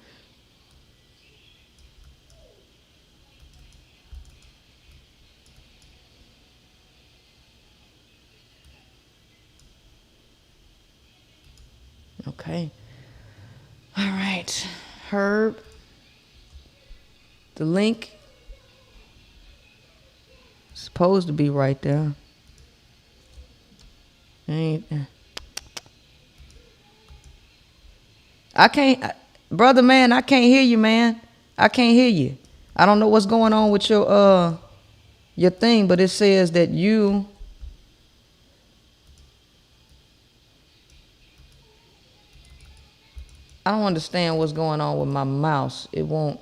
Okay. All right. Herb. The link is supposed to be right there. I can't, brother man, I can't hear you, man. I can't hear you. I don't know what's going on with your thing, but it says that you... I don't understand what's going on with my mouse. It won't...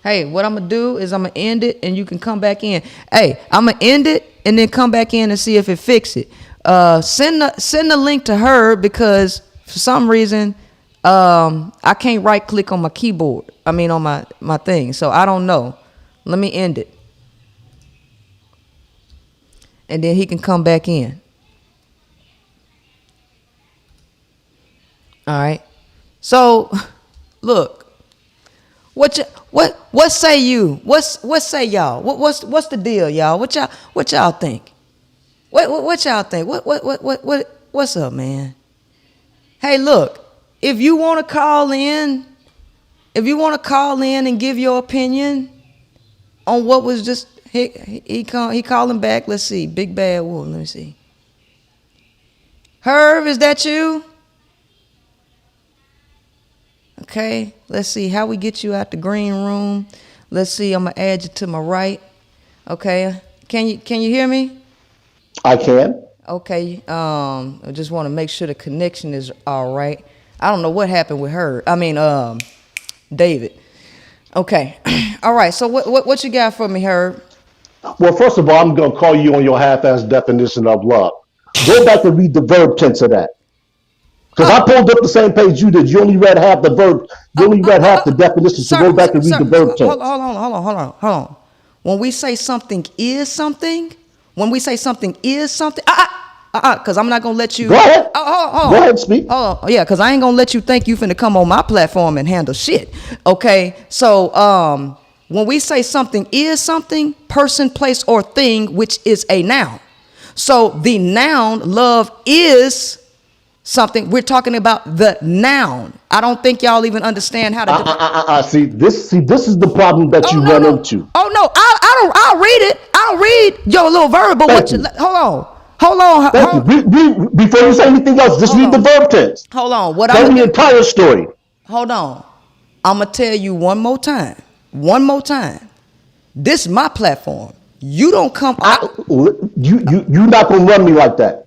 Hey, what I'm going to do is I'm going to end it and you can come back in. Hey, I'm going to end it and then come back in and see if it fix it. Send the link to her because for some reason I can't right click on my keyboard. I mean on my thing. So I don't know. Let me end it. And then he can come back in. All right. So look. What say you? What say y'all? What's the deal, y'all? What y'all think? What y'all think? What's up, man? Hey, look, if you want to call in and give your opinion on what was just he calling back. Let's see, Big Bad Wolf. Let me see. Herb, is that you? Okay, let's see how we get you out the green room. Let's see, I'm gonna add you to my right. Okay, can you hear me? I can. Okay, I just want to make sure the connection is all right. I don't know what happened with her. I mean, David. Okay, all right. So what you got for me, Herb? Well, first of all, I'm gonna call you on your half-ass definition of love. Go back and read the verb tense of that. Because I pulled up the same page you did. You only read half the verb. You only read half the definition. So go back and read the verb tense. Hold on. When we say something is something, because I'm not gonna let you. Go ahead. Hold Go ahead, speak. Oh yeah, because I ain't gonna let you think you finna come on my platform and handle shit. Okay, so when we say something is something, person, place, or thing, which is a noun. So the noun love is something. We're talking about the noun. I don't think y'all even understand how to. See, this is the problem that you run into. Oh no, I'll read it. I'll read your little verb. But hold on. Thank you. Before you say anything else, just read the verb tense. Hold on. Tell the entire story. Hold on. I'm gonna tell you one more time. This is my platform. You don't come. You're not gonna run me like that.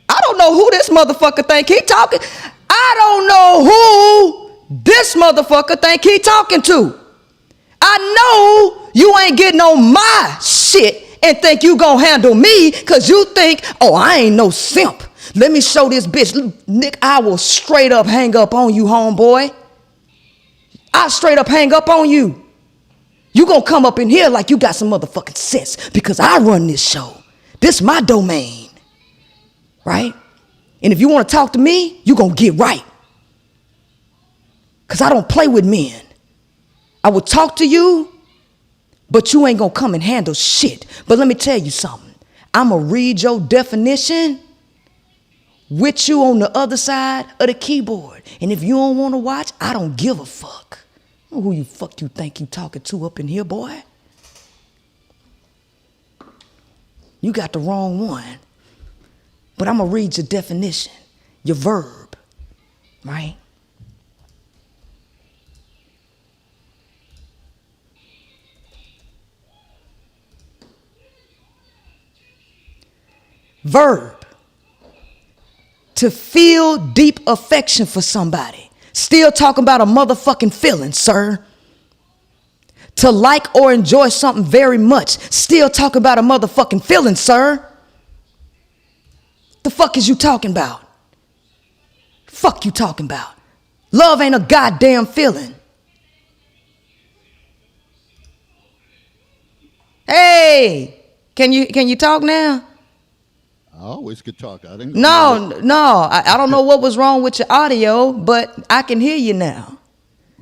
I don't know who this motherfucker think he talking. I don't know who this motherfucker think he talking to. I know you ain't getting on my shit and think you gonna handle me because you think, oh, I ain't no simp. Let me show this bitch. Nick, I will straight up hang up on you, homeboy. I'll straight up hang up on you. You gonna come up in here like you got some motherfucking sense because I run this show. This my domain. Right? And if you want to talk to me, you gonna get right. Because I don't play with men. I will talk to you, but you ain't gonna come and handle shit. But let me tell you something. I'm gonna read your definition with you on the other side of the keyboard. And if you don't want to watch, I don't give a fuck. Who you fuck you think you talking to up in here, boy? You got the wrong one. But I'm going to read your definition. your verb, right? Verb. To feel deep affection for somebody. Still talking about a motherfucking feeling, sir. To like or enjoy something very much. Still talking about a motherfucking feeling, sir. The fuck is you talking about? Fuck you talking about? Love ain't a goddamn feeling. Hey, can you talk now? I always could talk. I didn't. I don't know what was wrong with your audio, but I can hear you now.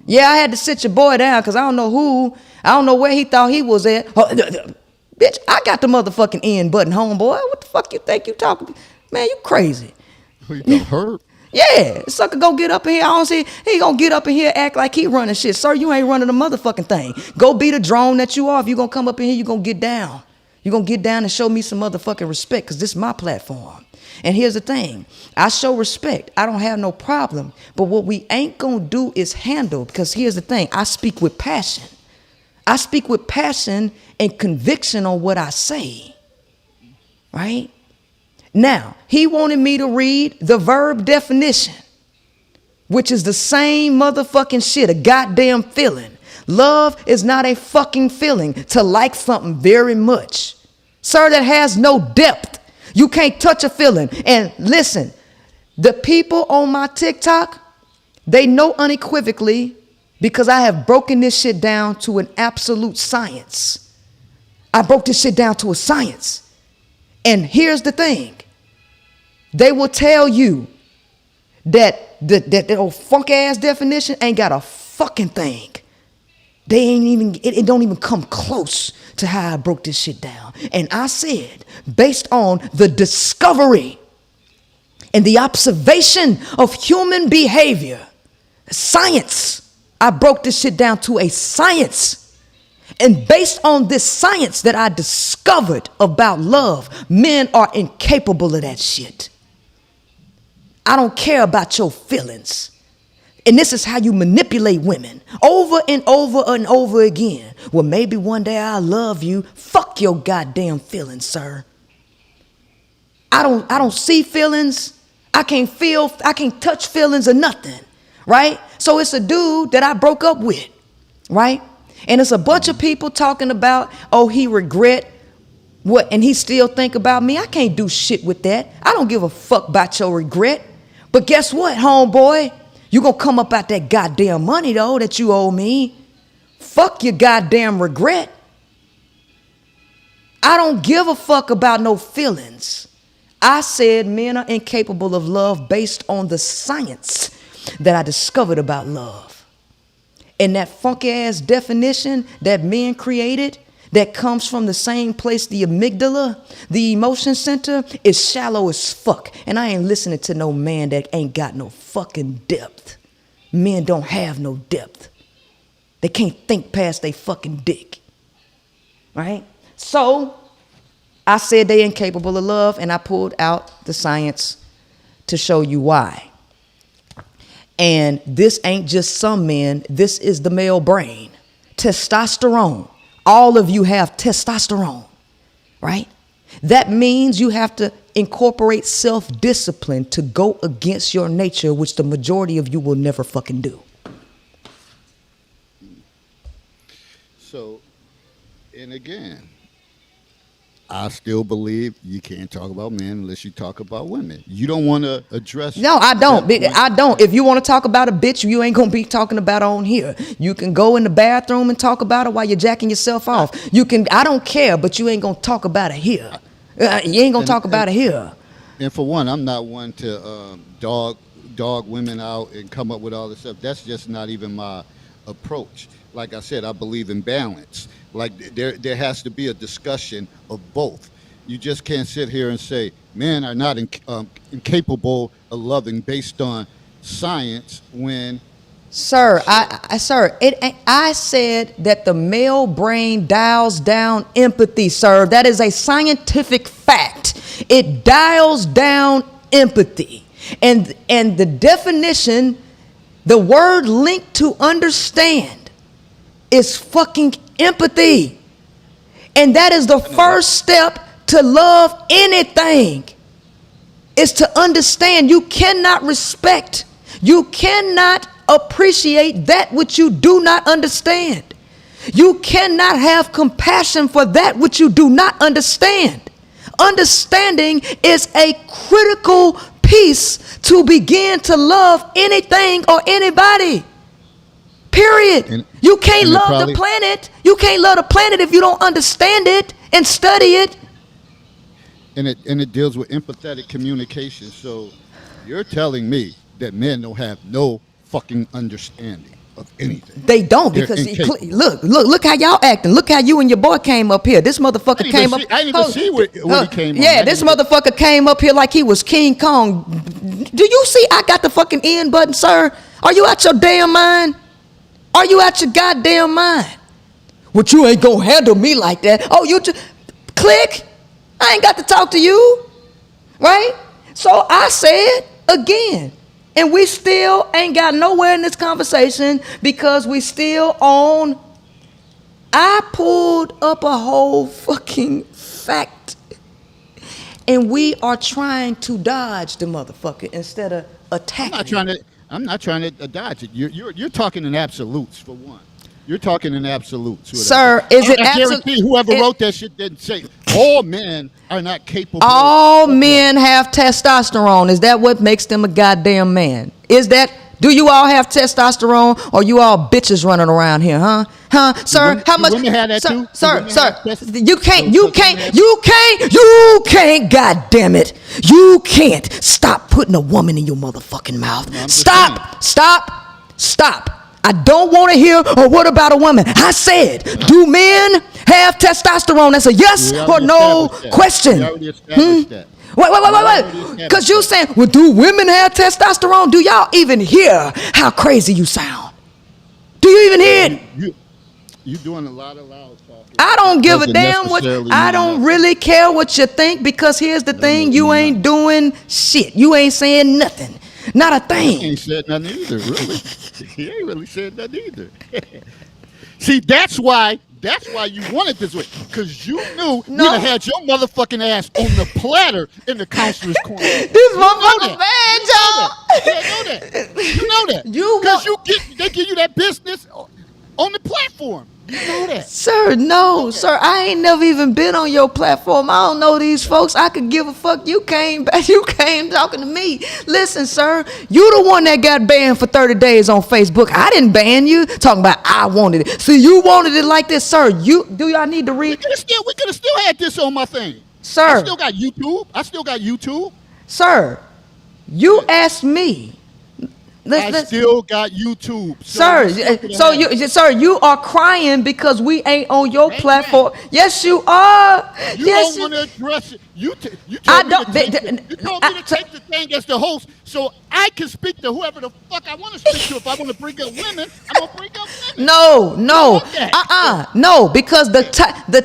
Yeah, I had to sit your boy down because I don't know where he thought he was at. Bitch, I got the motherfucking end button, homeboy. What the fuck you think you talking? Man, you crazy. Who you got hurt? Yeah, sucker go get up in here. I don't see he gonna get up in here act like he running shit. Sir, you ain't running the motherfucking thing. Go be the drone that you are. If you gonna come up in here, you gonna get down. You gonna get down and show me some motherfucking respect because this is my platform. And here's the thing. I show respect. I don't have no problem. But what we ain't gonna do is handle, because here's the thing. I speak with passion. I speak with passion and conviction on what I say. Right? Now, he wanted me to read the verb definition, which is the same motherfucking shit, a goddamn feeling. Love is not a fucking feeling to like something very much. Sir, that has no depth. You can't touch a feeling. And listen, the people on my TikTok, they know unequivocally because I have broken this shit down to an absolute science. I broke this shit down to a science. And here's the thing. They will tell you that that old funk ass definition ain't got a fucking thing. They ain't even, it don't even come close to how I broke this shit down. And I said, based on the discovery and the observation of human behavior, science, I broke this shit down to a science. And based on this science that I discovered about love, men are incapable of that shit. I don't care about your feelings. And this is how you manipulate women over and over and over again. Well, maybe one day I'll love you. Fuck your goddamn feelings, sir. I don't see feelings. I can't touch feelings or nothing, right? So it's a dude that I broke up with, right? And it's a bunch of people talking about, oh, he regret what, and he still think about me. I can't do shit with that. I don't give a fuck about your regret. But guess what, homeboy? You gonna come up out that goddamn money, though, that you owe me. Fuck your goddamn regret. I don't give a fuck about no feelings. I said men are incapable of love based on the science that I discovered about love. And that funky ass definition that men created that comes from the same place, the amygdala, the emotion center, is shallow as fuck. And I ain't listening to no man that ain't got no fucking depth. Men don't have no depth. They can't think past they fucking dick. Right? So I said they incapable of love, and I pulled out the science to show you why. And this ain't just some men. This is the male brain. Testosterone. All of you have testosterone, right? That means you have to incorporate self-discipline to go against your nature, which the majority of you will never fucking do. So, and again, I still believe you can't talk about men unless you talk about women. You don't want to address. No, I don't. I don't. If you want to talk about a bitch, you ain't going to be talking about her on here. You can go in the bathroom and talk about her while you're jacking yourself off. You can, I don't care, but you ain't going to talk about her here. You ain't going to talk about her here. And for one, I'm not one to dog women out and come up with all this stuff. That's just not even my approach. Like I said, I believe in balance. Like there has to be a discussion of both. You just can't sit here and say men are not incapable of loving based on science when. Sir, I said that the male brain dials down empathy, sir. That is a scientific fact. It dials down empathy. And the definition, the word linked to understand is fucking empathy. And that is the first step to love anything, is to understand. You cannot respect, you cannot appreciate that which you do not understand. You cannot have compassion for that which you do not understand. Understanding is a critical piece to begin to love anything or anybody. Period. You can't love the planet. You can't love the planet if you don't understand it and study it. And it deals with empathetic communication. So you're telling me that men don't have no fucking understanding of anything. They don't, because look how y'all acting. Look how you and your boy came up here. This motherfucker came up. I didn't even see what he came on. Yeah, this motherfucker came up here like he was King Kong. Do you see I got the fucking end button, sir? Are you out your damn mind? Are you out your goddamn mind? What, you ain't gonna handle me like that? Oh, you just click. I ain't got to talk to you, right? So I said again, and we still ain't got nowhere in this conversation because we still on. I pulled up a whole fucking fact, and we are trying to dodge the motherfucker instead of attacking. I'm not trying to dodge it. You're talking in absolutes, for one. You're talking in absolutes. Sir, is it I guarantee whoever wrote that shit didn't say all men are not capable. All men have testosterone. Is that what makes them a goddamn man? Is that, do you all have testosterone, or you all bitches running around here, huh? Huh, sir? How much? Women have that too? Sir, you can't, God damn it. You can't stop putting a woman in your motherfucking mouth. Stop. I don't want to hear, or what about a woman? I said, do men have testosterone? That's a yes or no question. We already established that. Wait. Because you saying, well, do women have testosterone? Do y'all even hear how crazy you sound? Do you even hear it? You're doing a lot of loud talking. I don't give a damn what, I don't really care what you think, because here's the thing, you ain't doing shit. You ain't saying nothing. Not a thing. He ain't said nothing either, really. He ain't really said nothing either. See, that's why you wanted this way, because you knew you'd have had your motherfucking ass on the platter in the counselor's corner. This motherfucker bad, y'all. You know that. Because they give you that business on the platform. You know that. Sir, no, sir. I ain't never even been on your platform. I don't know these folks. I could give a fuck. You came talking to me. Listen, sir, you the one that got banned for 30 days on Facebook. I didn't ban you. Talking about I wanted it. See, you wanted it like this, sir. Do y'all need to read? We could have still had this on my thing. Sir. I still got YouTube. Sir, you asked me. I still got YouTube, sir. You are crying because we ain't on your platform. Yes, you are. You don't want to address it. You told me to take the thing as the host, so I can speak to whoever the fuck I want to speak to. If I want to bring up women, I'm gonna bring up women. No, because the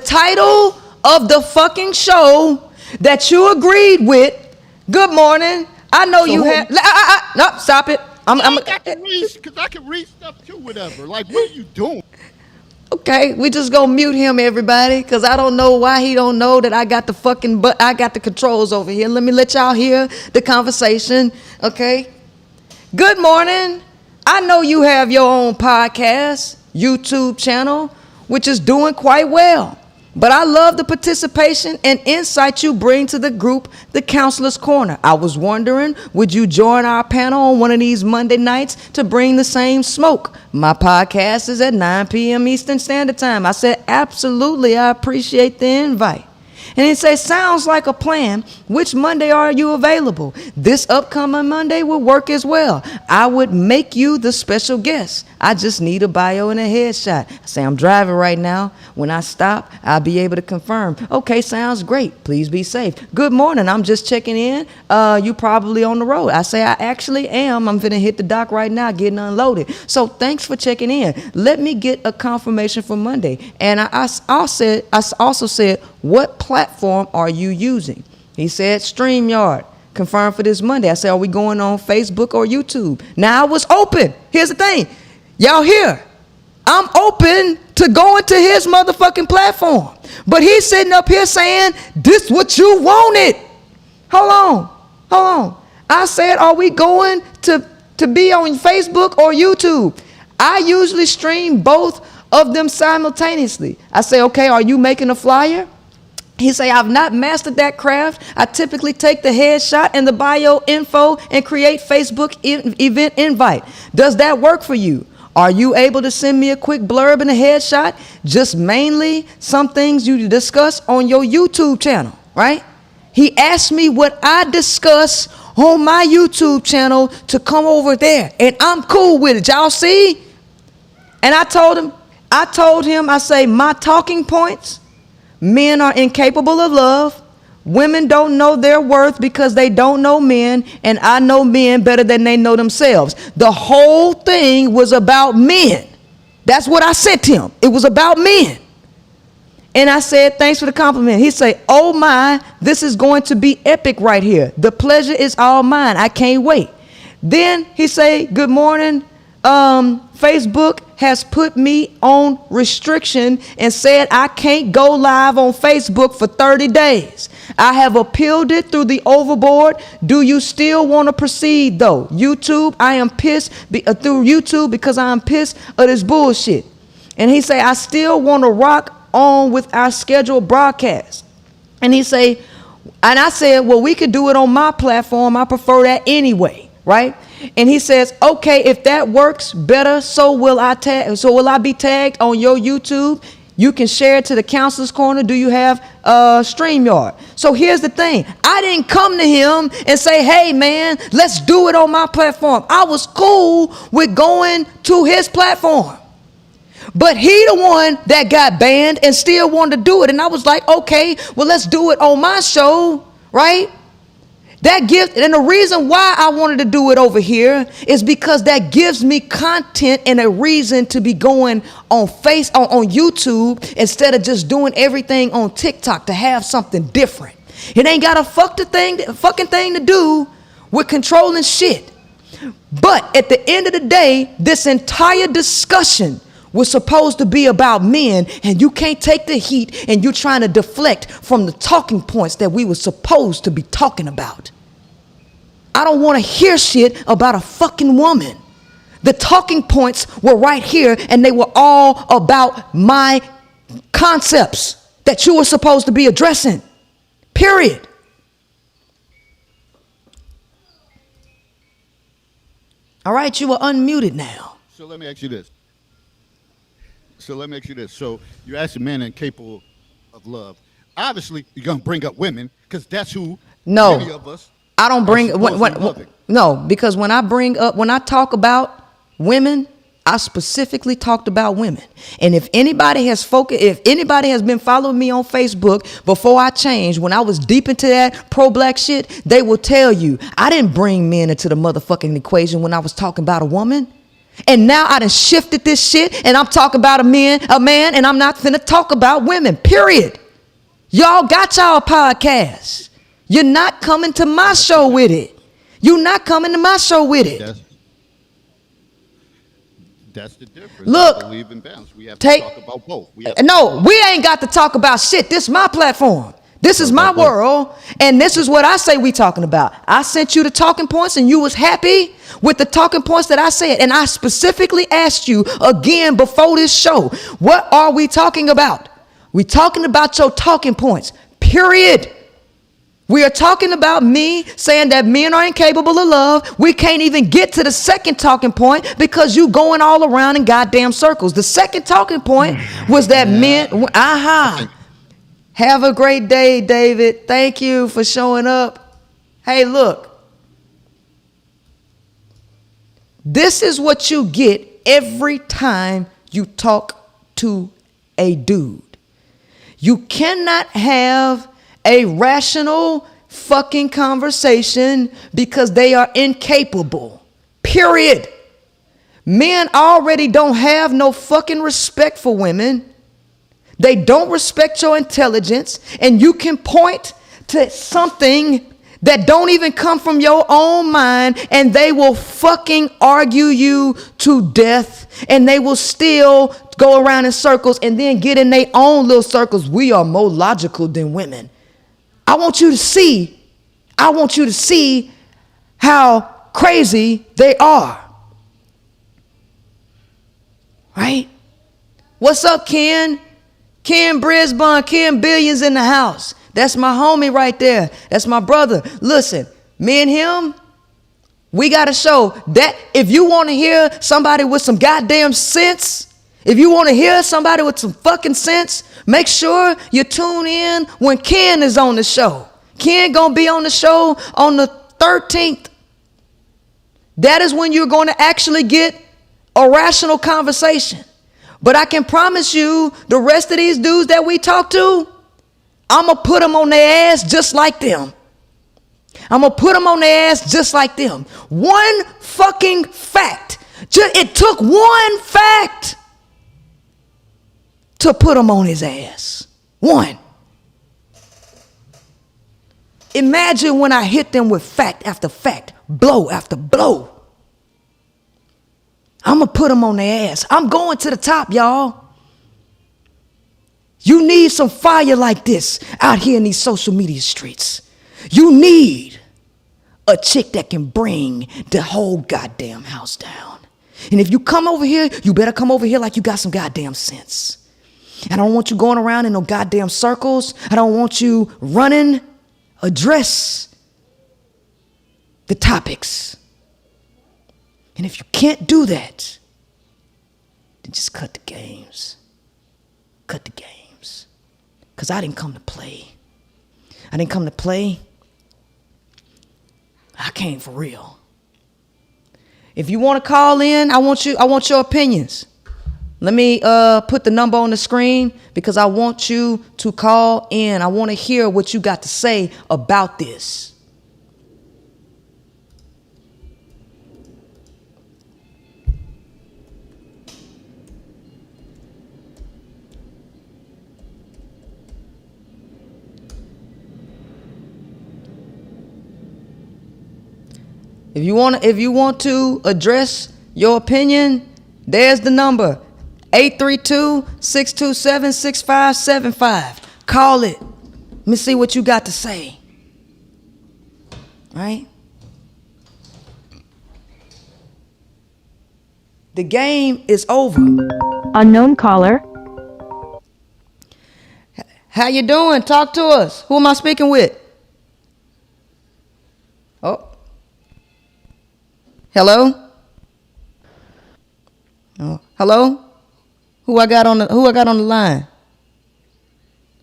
title of the fucking show that you agreed with. Good morning. I know you had. No, stop it. I got to read, because I can read stuff too, whatever. Like, what are you doing? Okay, we just gonna mute him, everybody, because I don't know why he don't know that I got the controls over here. Let me let y'all hear the conversation, okay? Good morning. I know you have your own podcast, YouTube channel, which is doing quite well. But I love the participation and insight you bring to the group, the Counselor's Corner. I was wondering, would you join our panel on one of these Monday nights to bring the same smoke? My podcast is at 9 p.m. Eastern Standard Time. I said, absolutely, I appreciate the invite. And he says, sounds like a plan. Which Monday are you available? This upcoming Monday will work as well. I would make you the special guest. I just need a bio and a headshot. I say, I'm driving right now. When I stop, I'll be able to confirm. Okay, sounds great. Please be safe. Good morning. I'm just checking in. You probably on the road. I say, I actually am. I'm finna hit the dock right now, getting unloaded. So thanks for checking in. Let me get a confirmation for Monday. And I also said, what platform are you using? He said, StreamYard. confirmed for this Monday. I said, are we going on Facebook or YouTube? Now I was open. Here's the thing. Y'all here. I'm open to going to his motherfucking platform. But he's sitting up here saying, this what you wanted. Hold on. I said, are we going to be on Facebook or YouTube? I usually stream both of them simultaneously. I say, okay, are you making a flyer? He say, I've not mastered that craft. I typically take the headshot and the bio info and create Facebook event invite. Does that work for you? Are you able to send me a quick blurb and a headshot? Just mainly some things you discuss on your YouTube channel, right? He asked me what I discuss on my YouTube channel to come over there. And I'm cool with it. Y'all see? And I told him, I say, my talking points, men are incapable of love. Women don't know their worth because they don't know men, and I know men better than they know themselves. The whole thing was about men. That's what I said to him. It was about men. And I said, thanks for the compliment. He said, oh my, this is going to be epic right here. The pleasure is all mine. I can't wait. Then he say, good morning. Facebook has put me on restriction and said I can't go live on Facebook for 30 days. I have appealed it through the overboard. Do you still want to proceed though? YouTube, I am pissed through YouTube because I am pissed of this bullshit. And he say, I still want to rock on with our scheduled broadcast. And he say, and I said, well, we could do it on my platform. I prefer that anyway, right? And he says, okay, if that works better, so will I be tagged on your YouTube? You can share it to the Counselor's Corner. Do you have StreamYard? So here's the thing. I didn't come to him and say, hey, man, let's do it on my platform. I was cool with going to his platform. But he the one that got banned and still wanted to do it. And I was like, okay, well, let's do it on my show, right? That gives, and the reason why I wanted to do it over here is because that gives me content and a reason to be going on YouTube instead of just doing everything on TikTok to have something different. It ain't got a fucking thing to do with controlling shit. But at the end of the day, this entire discussion was supposed to be about men, and you can't take the heat and you're trying to deflect from the talking points that we were supposed to be talking about. I don't want to hear shit about a fucking woman. The talking points were right here, and they were all about my concepts that you were supposed to be addressing. Period. All right, you are unmuted now. So let me ask you this. So you ask men incapable of love. Obviously, you're going to bring up women because that's who many of us I don't bring loving. No, because when I talk about women, I specifically talked about women. And if anybody has been following me on Facebook before I changed, when I was deep into that pro-black shit, they will tell you I didn't bring men into the motherfucking equation when I was talking about a woman. And now I done shifted this shit and I'm talking about a man, and I'm not finna talk about women, period. Y'all got y'all podcasts. You're not coming to my show with it. You're not coming to my show with it. That's the difference. Look, I believe in balance. We have to talk about both. We ain't got to talk about shit. This is my platform. This is my world, and this is what I say we talking about. I sent you the talking points, and you was happy with the talking points that I said. And I specifically asked you again before this show, what are we talking about? We talking about your talking points, period. We are talking about me saying that men are incapable of love. We can't even get to the second talking point because you going all around in goddamn circles. The second talking point was that men, Have a great day, David. Thank you for showing up. Hey, look. This is what you get every time you talk to a dude. You cannot have a rational fucking conversation because they are incapable. Period. Men already don't have no fucking respect for women. They don't respect your intelligence, and you can point to something that don't even come from your own mind, and they will fucking argue you to death, and they will still go around in circles and then get in their own little circles. We are more logical than women. I want you to see how crazy they are. Right? What's up, Ken? Ken Brisbane, Ken Billions in the house. That's my homie right there. That's my brother. Listen, me and him, we got to show that if you want to hear somebody with some goddamn sense, if you want to hear somebody with some fucking sense, make sure you tune in when Ken is on the show. Ken gonna be on the show on the 13th. That is when you're going to actually get a rational conversation. But I can promise you, the rest of these dudes that we talk to, I'm going to put them on their ass just like them. I'm going to put them on their ass just like them. One fucking fact. It took one fact to put him on his ass. One. Imagine when I hit them with fact after fact, blow after blow. I'm going to put them on their ass. I'm going to the top, y'all. You need some fire like this out here in these social media streets. You need a chick that can bring the whole goddamn house down. And if you come over here, you better come over here like you got some goddamn sense. I don't want you going around in no goddamn circles. I don't want you running. Address the topics. And if you can't do that, then just cut the games. Cut the games. Because I didn't come to play. I didn't come to play. I came for real. If you want to call in, I want your opinions. Let me put the number on the screen because I want you to call in. I want to hear what you got to say about this. If you want to address your opinion, there's the number. 832-627-6575. Call it. Let me see what you got to say. Right? The game is over. Unknown caller. How you doing? Talk to us. Who am I speaking with? Oh. Hello? Oh, hello? Who I got on the line?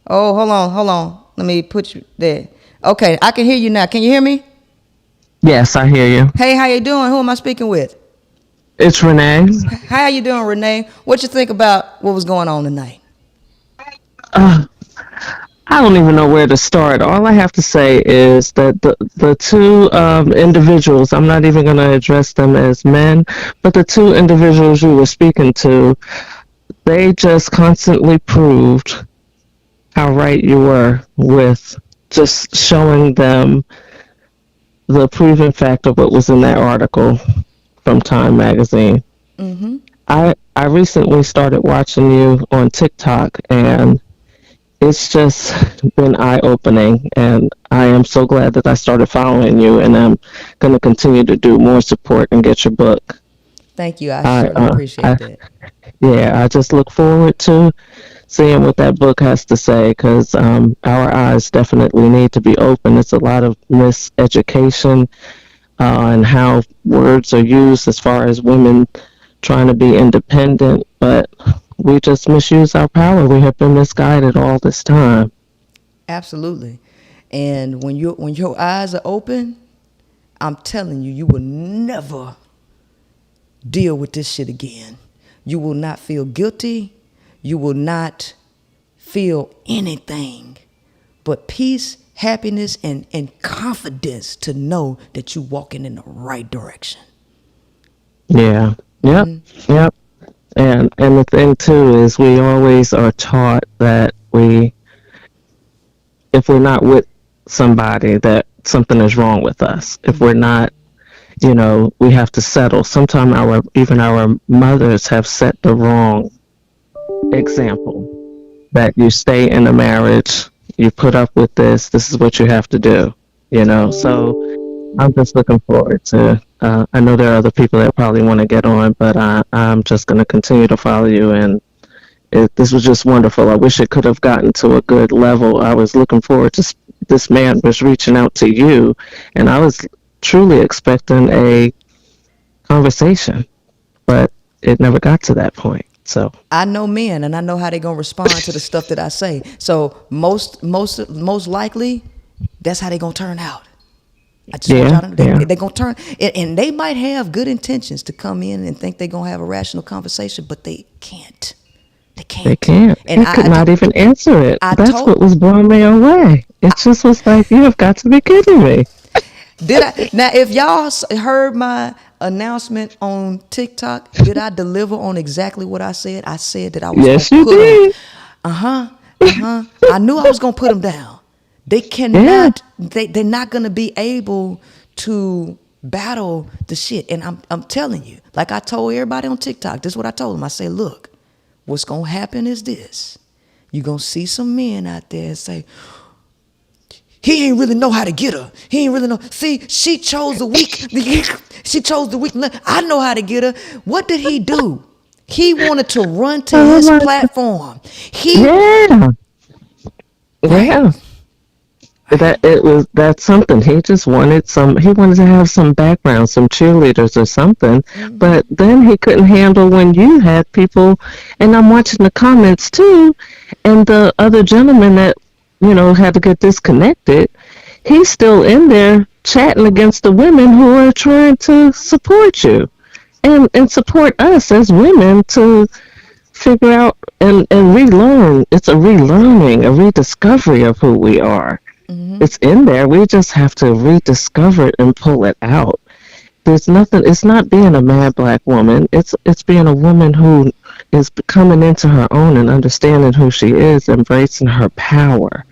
Oh, hold on. Let me put you there. Okay, I can hear you now. Can you hear me? Yes, I hear you. Hey, how you doing? Who am I speaking with? It's Renee. How you doing, Renee? What you think about what was going on tonight? I don't even know where to start. All I have to say is that the two individuals, I'm not even going to address them as men, but the two individuals you were speaking to, they just constantly proved how right you were with just showing them the proven fact of what was in that article from Time Magazine. Mm-hmm. I recently started watching you on TikTok, and it's just been eye-opening, and I am so glad that I started following you, and I'm going to continue to do more support and get your book. Thank you. I certainly appreciate that. Yeah, I just look forward to seeing what that book has to say, because our eyes definitely need to be open. It's a lot of miseducation and how words are used as far as women trying to be independent, but we just misuse our power. We have been misguided all this time. Absolutely. And when your eyes are open, I'm telling you, you will never deal with this shit again. You will not feel guilty. You will not feel anything but peace, happiness, and confidence to know that you're walking in the right direction. Yeah. Yep. Mm-hmm. Yep. And the thing too is we always are taught that if we're not with somebody, that something is wrong with us. If we're not, you know, we have to settle. Sometimes even our mothers have set the wrong example, that you stay in a marriage, you put up with this is what you have to do, you know. So I'm just looking forward to, I know there are other people that probably want to get on, but I'm just going to continue to follow you. And this was just wonderful. I wish it could have gotten to a good level. I was looking forward to, this man was reaching out to you, and I was truly expecting a conversation, but it never got to that point. So I know men, and I know how they're gonna respond to the stuff that I say. So most likely, that's how they're gonna turn out. I just want y'all to know they're gonna turn, and they might have good intentions to come in and think they're gonna have a rational conversation, but they can't. They can't. And I could not even answer it. That's what was blowing me away. It just was like, you have got to be kidding me. Did I? Now, if y'all heard my announcement on TikTok, did I deliver on exactly what I said? I said that I was yes, gonna you put did. them. I knew I was gonna put them down. They cannot. They're not gonna be able to battle the shit. And I'm telling you, like I told everybody on TikTok, this is what I told them. I said, look, what's gonna happen is this: you're gonna see some men out there and say, he ain't really know how to get her. He ain't really know. See, she chose the weak. She chose the weak. I know how to get her. What did he do? He wanted to run to his platform. That's something. He just wanted he wanted to have some background, some cheerleaders or something. Mm-hmm. But then he couldn't handle when you had people, and I'm watching the comments too, and the other gentleman that, you know, had to get disconnected, he's still in there chatting against the women who are trying to support you and support us as women to figure out and relearn. It's a relearning, a rediscovery of who we are. Mm-hmm. It's in there. We just have to rediscover it and pull it out. There's nothing, it's not being a mad black woman. It's being a woman who is coming into her own and understanding who she is, embracing her power.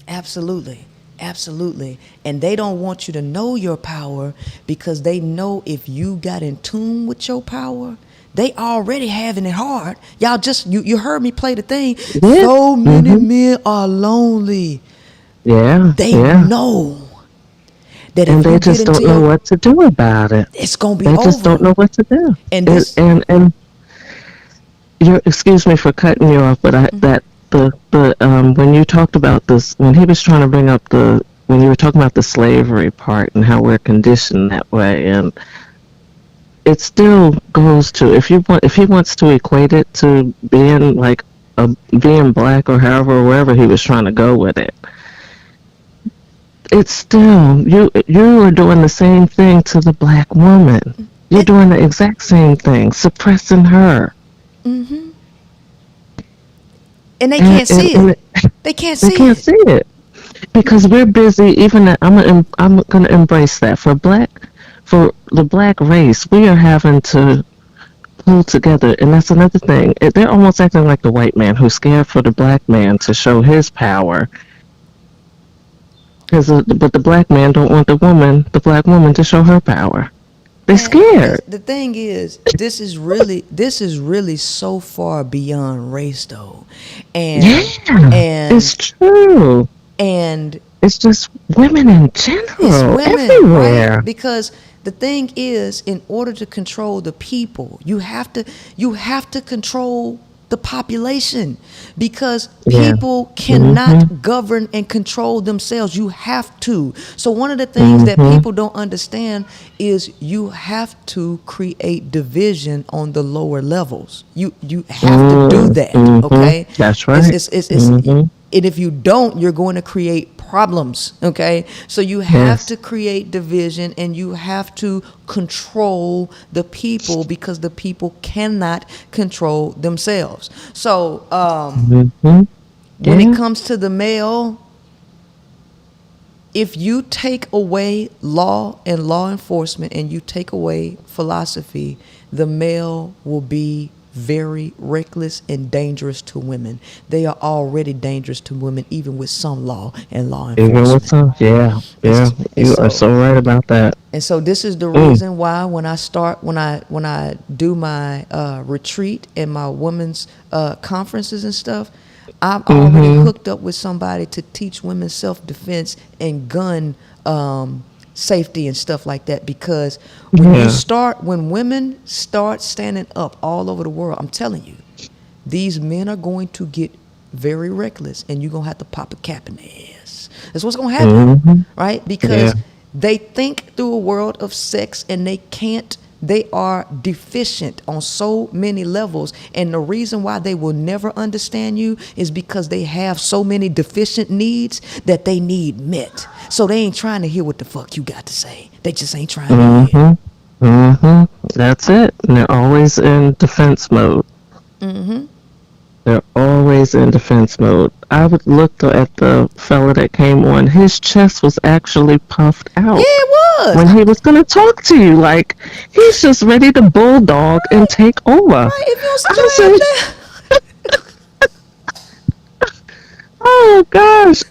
Absolutely. Absolutely. And they don't want you to know your power, because they know if you got in tune with your power, they already having it hard. Y'all just, you heard me play the thing. Yeah. So many men are lonely. Yeah. They know that and they just don't know what to do about it. It's gonna be over. They just don't know what to do. And you're, excuse me for cutting you off, but when you talked about this, when he was trying to bring up when you were talking about the slavery part and how we're conditioned that way, and it still goes to, if he wants to equate it to being like being black or however, wherever he was trying to go with it, it's still, you are doing the same thing to the black woman. You're doing the exact same thing, suppressing her. Mm-hmm. And they can't see it. They can't see it because we're busy. Even I'm gonna embrace that for the black race. We are having to pull together, and that's another thing. They're almost acting like the white man who's scared for the black man to show his power. But the black man don't want the black woman to show her power. They're scared. The thing is, this is really so far beyond race, though. And it's true. And it's just women in general. It's women, everywhere. Right? Because the thing is, in order to control the people, you have to control the population, because people cannot govern and control themselves. You have to. So one of the things that people don't understand is you have to create division on the lower levels. You have to do that. Okay, that's right. And if you don't, you're going to create problems. Okay, so you have to create division, and you have to control the people, because the people cannot control themselves. So when it comes to the male, if you take away law and law enforcement and you take away philosophy, the male will be very reckless and dangerous to women. They are already dangerous to women, even with some law and law Even with enforcement. some, yeah, yeah, And you are so right about that. And so this is the Mm. reason why when I do my retreat and my women's conferences and stuff, I'm already hooked up with somebody to teach women self-defense and gun safety and stuff like that. Because when women start standing up all over the world, I'm telling you, these men are going to get very reckless, and you're gonna have to pop a cap in their ass. That's what's gonna happen, right? Because they think through a world of sex, and they are deficient on so many levels. And the reason why they will never understand you is because they have so many deficient needs that they need met. So they ain't trying to hear what the fuck you got to say. They just ain't trying to hear. That's it. And they're always in defense mode. They're always in defense mode. I would look at the fella that came on. His chest was actually puffed out. Yeah, it was. When he was going to talk to you, like, he's just ready to bulldog and take over. Right, if you don't sit your ass down. Oh gosh,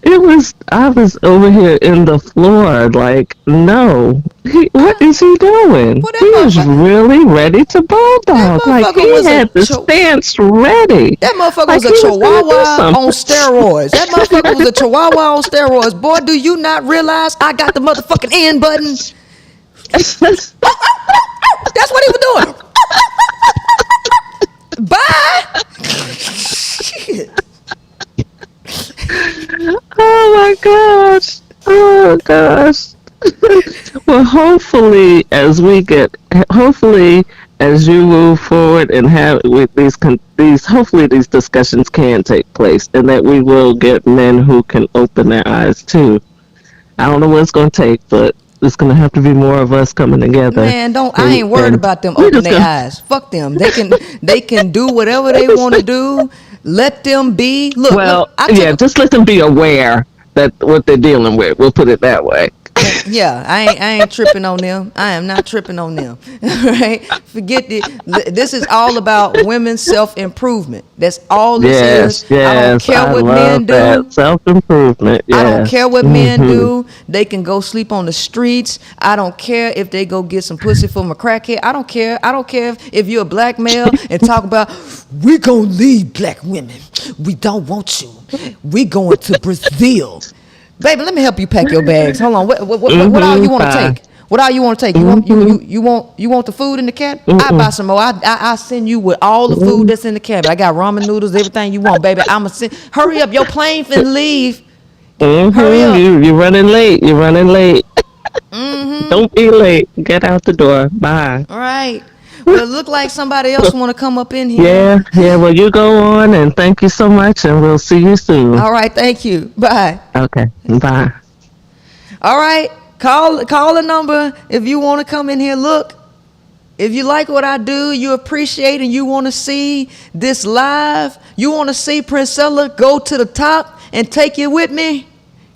I was over here in the floor, like, no, what is he doing? Well, that He is motherfucker- really ready to bulldog. Like, motherfucker he was a had the stance ready. That motherfucker Like was a he was gonna do chihuahua something. on steroids. That motherfucker was a chihuahua on steroids. Boy, do you not realize I got the motherfucking end button? That's what he was doing. Bye. Shit. Oh my gosh. Oh gosh. Well, hopefully as you move forward and have with hopefully these discussions can take place, and that we will get men who can open their eyes too. I don't know what it's going to take, but it's going to have to be more of us coming together. Man, I ain't worried about them opening their eyes. Fuck them. They can do whatever they want to do. Let them be. Look, just let them be aware that what they're dealing with. We'll put it that way. Yeah, I ain't tripping on them. I am not tripping on them. Right? Forget this is all about women's self-improvement. That's all this is. I don't care what men do. Self-improvement. Yes. I don't care what men do. They can go sleep on the streets. I don't care if they go get some pussy from a crackhead. I don't care. I don't care if you're a black male and talk about, we gonna leave black women. We don't want you. We going to Brazil. Baby, let me help you pack your bags. Hold on. What all you want to take? What all you want to take? You want the food in the cabinet? I buy some more. I send you with all the food that's in the cabinet. I got ramen noodles, everything you want, baby. I'ma send. Hurry up, your plane finna leave. Hurry up. You're running late. Don't be late. Get out the door. Bye. All right. Well, it look like somebody else want to come up in here. Yeah. Well, you go on, and thank you so much, and we'll see you soon. All right. Thank you. Bye. Okay. Bye. All right. Call the number if you want to come in here. Look, if you like what I do, you appreciate, and you want to see this live, you want to see Princella go to the top and take you with me,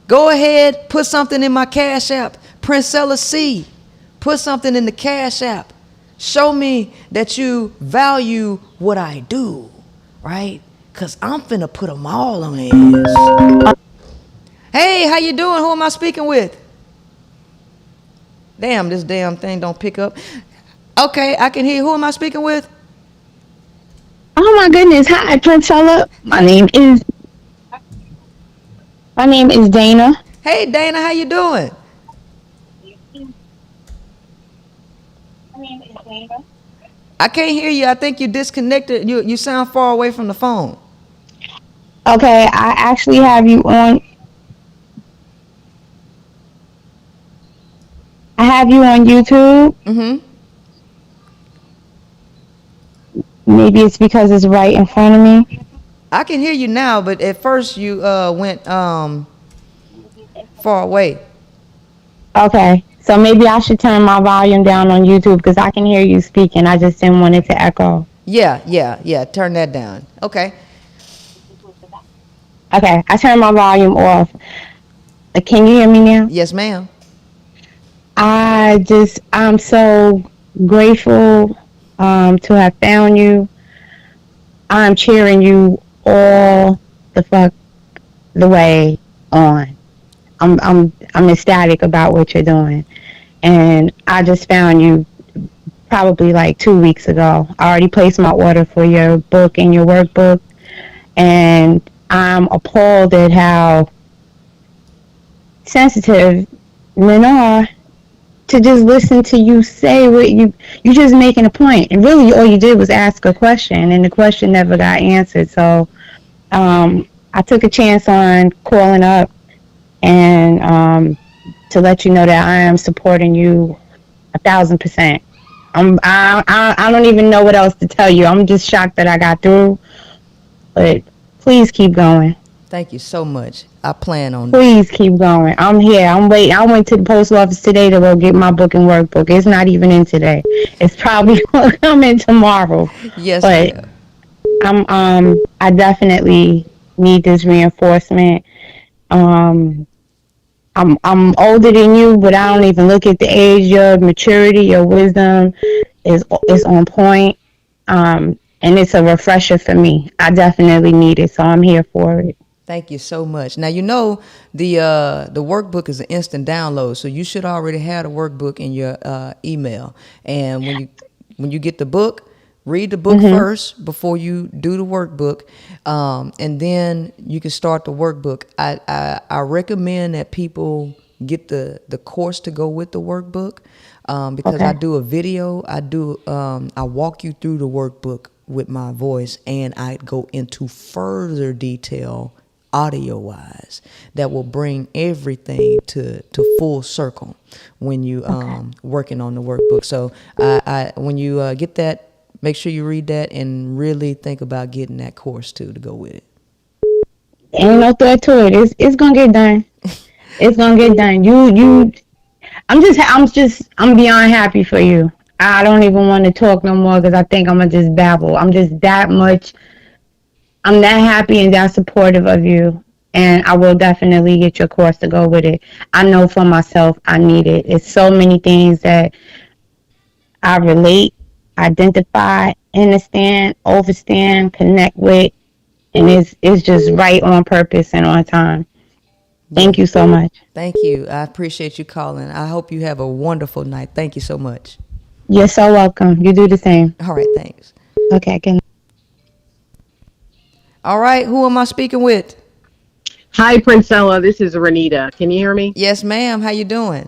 go ahead, put something in my Cash App. Princella C. Put something in the Cash App. Show me that you value what I do, right? Because I'm finna put them all on ass. Hey, how you doing? Who am I speaking with? Damn, this damn thing don't pick up. Okay, I can hear. Who am I speaking with? Oh my goodness. Hi, Princella. My name is Dana. Hey, Dana, how you doing? I can't hear you. I think you disconnected. You sound far away from the phone. Okay, I actually have you on. I have you on YouTube. Maybe it's because it's right in front of me. I can hear you now, but at first you went far away. Okay, so maybe I should turn my volume down on YouTube because I can hear you speaking. I just didn't want it to echo. Yeah. Turn that down. Okay. Okay, I turned my volume off. Can you hear me now? Yes, ma'am. I'm so grateful to have found you. I'm cheering you all the fuck the way on. I'm ecstatic about what you're doing. And I just found you probably like 2 weeks ago. I already placed my order for your book and your workbook, and I'm appalled at how sensitive men are to just listen to you say what you just making a point, and really all you did was ask a question, and the question never got answered. So I took a chance on calling up and to let you know that I am supporting you 1,000%. I don't even know what else to tell you. I'm just shocked that I got through, but please keep going. Thank you so much. I plan on. Please keep going. I'm here. I'm waiting. I went to the post office today to go get my book and workbook. It's not even in today. It's probably gonna come in tomorrow. Yes, But I definitely need this reinforcement. I'm older than you, but I don't even look at the age. Your maturity, your wisdom is on point. And it's a refresher for me. I definitely need it, so I'm here for it. Thank you so much. Now you know the workbook is an instant download, so you should already have the workbook in your email. And when you get the book, read the book first before you do the workbook, and then you can start the workbook. I recommend that people get the course to go with the workbook, because I do a video. I walk you through the workbook with my voice, and I go into further detail audio wise that will bring everything to full circle when you working on the workbook. So I when you get that, make sure you read that and really think about getting that course too to go with it. Ain't no threat to it. It's gonna get done. It's gonna get done. I'm beyond happy for you. I don't even want to talk no more because I think I'm gonna just babble. I'm that happy and that supportive of you, and I will definitely get your course to go with it. I know for myself I need it. It's so many things that I relate, identify, understand, overstand, connect with, and it's just right on purpose and on time. Thank you so much. Thank you. I appreciate you calling. I hope you have a wonderful night. Thank you so much. You're so welcome. You do the same. All right, thanks. Okay, good night. All right, who am I speaking with? Hi, Princella. This is Renita. Can you hear me? Yes, ma'am. How you doing?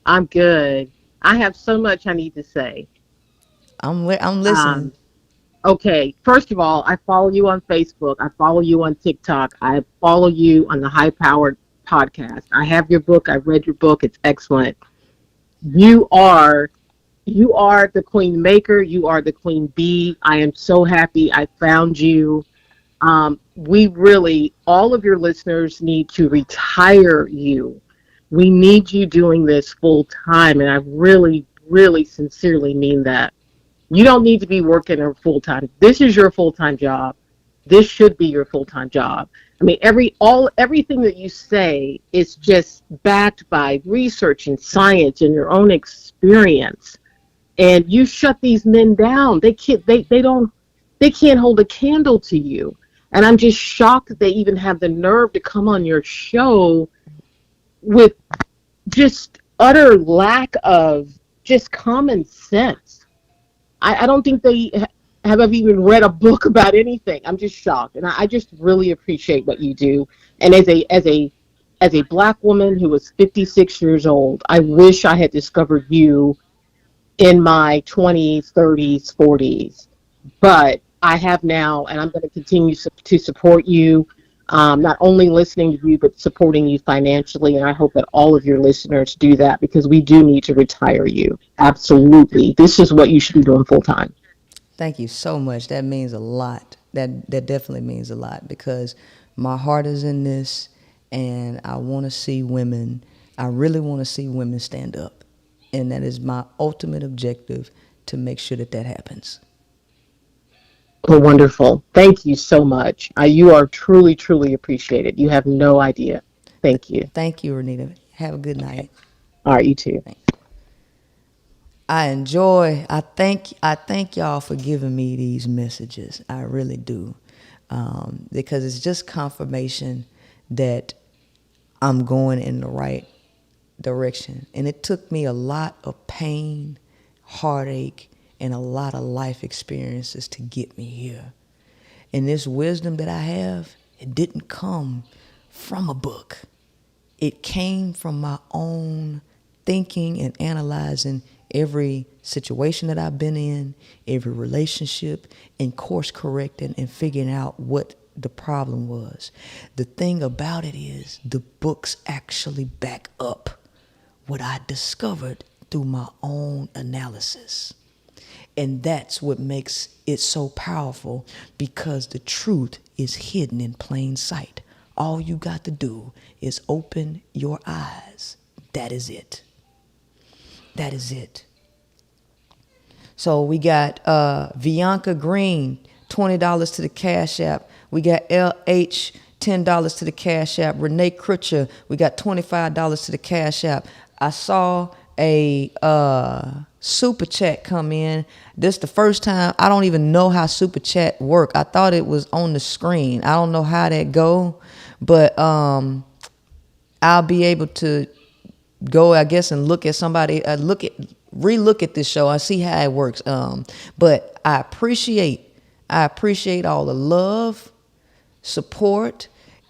I'm good. I have so much I need to say. I'm listening. Okay. First of all, I follow you on Facebook. I follow you on TikTok. I follow you on the High Powered podcast. I have your book. I've read your book. It's excellent. You are the queen maker. You are the queen bee. I am so happy I found you. We really, all of your listeners need to retire you. We need you doing this full time. And I really, really sincerely mean that. You don't need to be working a full time. This is your full-time job. This should be your full-time job. I mean, everything that you say is just backed by research and science and your own experience. And you shut these men down. They can't hold a candle to you. And I'm just shocked that they even have the nerve to come on your show with just utter lack of just common sense. I don't think they have ever even read a book about anything. I'm just shocked. And I just really appreciate what you do. And as a Black woman who was 56 years old, I wish I had discovered you in my 20s, 30s, 40s. But I have now, and I'm going to continue to support you, not only listening to you, but supporting you financially. And I hope that all of your listeners do that, because we do need to retire you. Absolutely. This is what you should be doing full time. Thank you so much. That means a lot. That definitely means a lot, because my heart is in this, and I want to see women. I really want to see women stand up. And that is my ultimate objective, to make sure that happens. Oh, wonderful. Thank you so much. You are truly, truly appreciated. You have no idea. Thank you. Thank you, Renita. Have a good night. All right, you too. Thanks. I thank y'all for giving me these messages. I really do. Because it's just confirmation that I'm going in the right direction. And it took me a lot of pain, heartache, and a lot of life experiences to get me here. And this wisdom that I have, it didn't come from a book. It came from my own thinking and analyzing every situation that I've been in, every relationship, and course correcting and figuring out what the problem was. The thing about it is the books actually back up what I discovered through my own analysis. And that's what makes it so powerful, because the truth is hidden in plain sight. All you got to do is open your eyes. That is it. That is it. So we got Bianca Green, $20 to the Cash App. We got LH, $10 to the Cash App. Renee Crutcher, we got $25 to the Cash App. I saw a super chat come in. This the first time. I don't even know how super chat work. I thought it was on the screen. I don't know how that go, but I'll be able to go, I guess, and look at somebody, relook at this show. I see how it works. But I appreciate all the love, support,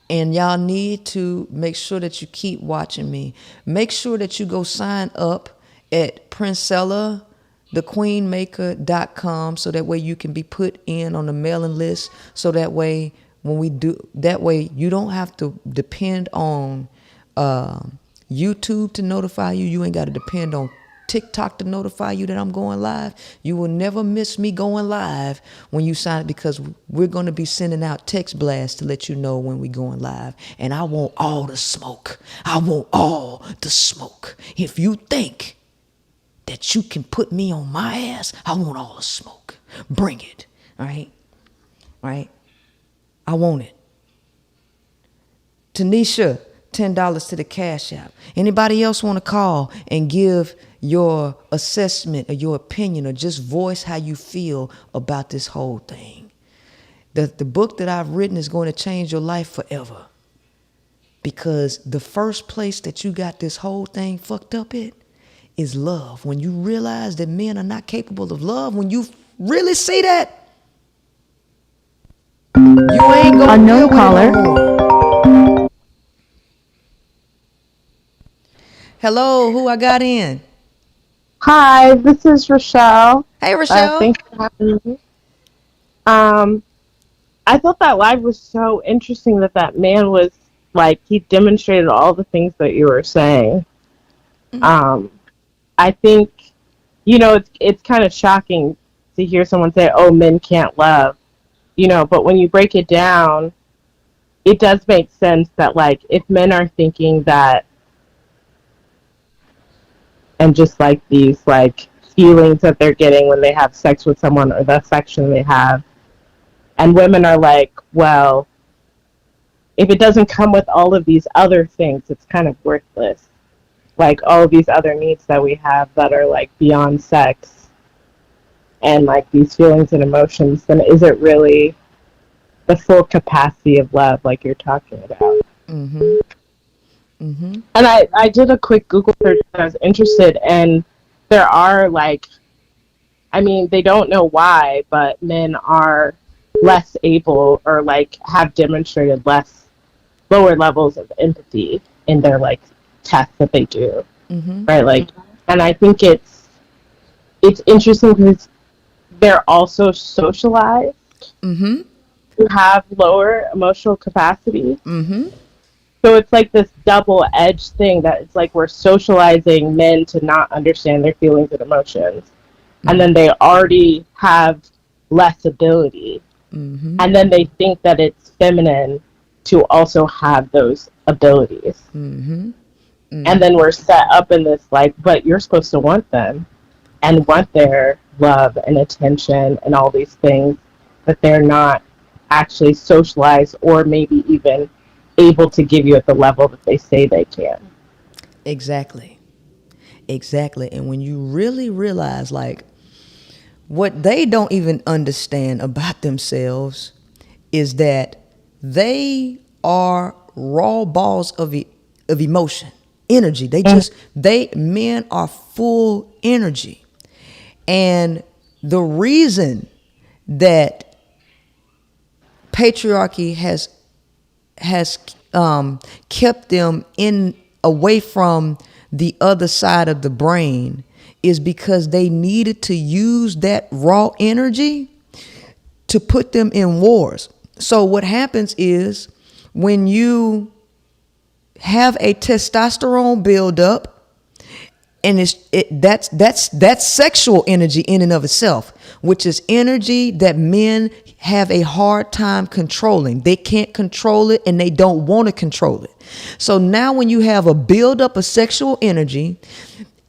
and y'all need to make sure that you keep watching me. Make sure that you go sign up at Princella, thequeenmaker.com, so that way you can be put in on the mailing list. So that way, when we do, that way you don't have to depend on YouTube to notify you. You ain't got to depend on TikTok to notify you that I'm going live. You will never miss me going live when you sign up, because we're going to be sending out text blasts to let you know when we're going live. And I want all the smoke. I want all the smoke. If you think that you can put me on my ass, I want all the smoke. Bring it. All right? All right? I want it. Tanisha, $10 to the Cash App. Anybody else want to call and give your assessment or your opinion, or just voice how you feel about this whole thing? The book that I've written is going to change your life forever, because the first place that you got this whole thing fucked up at is love. When you realize that men are not capable of love, when you really see that, you ain't gonna Unknown deal with it caller. no more. Hello, who I got in? Hi, this is Rochelle. Hey, Rochelle. Thanks for having me. I thought that live was so interesting that man was like, he demonstrated all the things that you were saying. I think, it's kind of shocking to hear someone say, oh, men can't love, but when you break it down, it does make sense that, like, if men are thinking that, and just like these like feelings that they're getting when they have sex with someone, or the affection they have, and women are like, well, if it doesn't come with all of these other things, it's kind of worthless. Like all of these other needs that we have that are like beyond sex, and like these feelings and emotions, then is it really the full capacity of love like you're talking about? And I did a quick Google search because I was interested, and there are like, I mean, they don't know why, but men are less able, or like have demonstrated lower levels of empathy in their like tests that they do, right? Like, and I think it's interesting because they're also socialized to have lower emotional capacity. So it's like this double-edged thing that it's like we're socializing men to not understand their feelings and emotions. And then they already have less ability. And then they think that it's feminine to also have those abilities. And then we're set up in this like, but you're supposed to want them and want their love and attention and all these things, that they're not actually socialized or maybe even able to give you at the level that they say they can. Exactly. Exactly. And when you really realize, like, what they don't even understand about themselves is that they are raw balls of emotion, energy. Men are full energy. And the reason that patriarchy has kept them away from the other side of the brain is because they needed to use that raw energy to put them in wars. So what happens is when you have a testosterone buildup, and that's sexual energy in and of itself, which is energy that men have a hard time controlling. They can't control it, and they don't want to control it. So now when you have a buildup of sexual energy,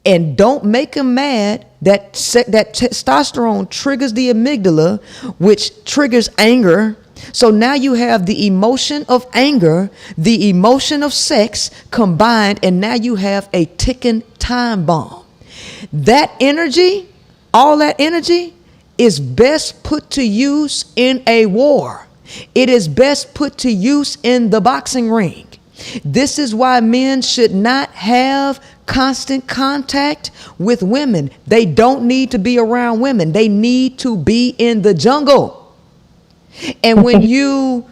and don't make them mad, that testosterone triggers the amygdala, which triggers anger. So now you have the emotion of anger, the emotion of sex combined, and now you have a ticking time bomb. That energy, all that energy, is best put to use in a war. It is best put to use in the boxing ring. This is why men should not have constant contact with women. They don't need to be around women. They need to be in the jungle. And when you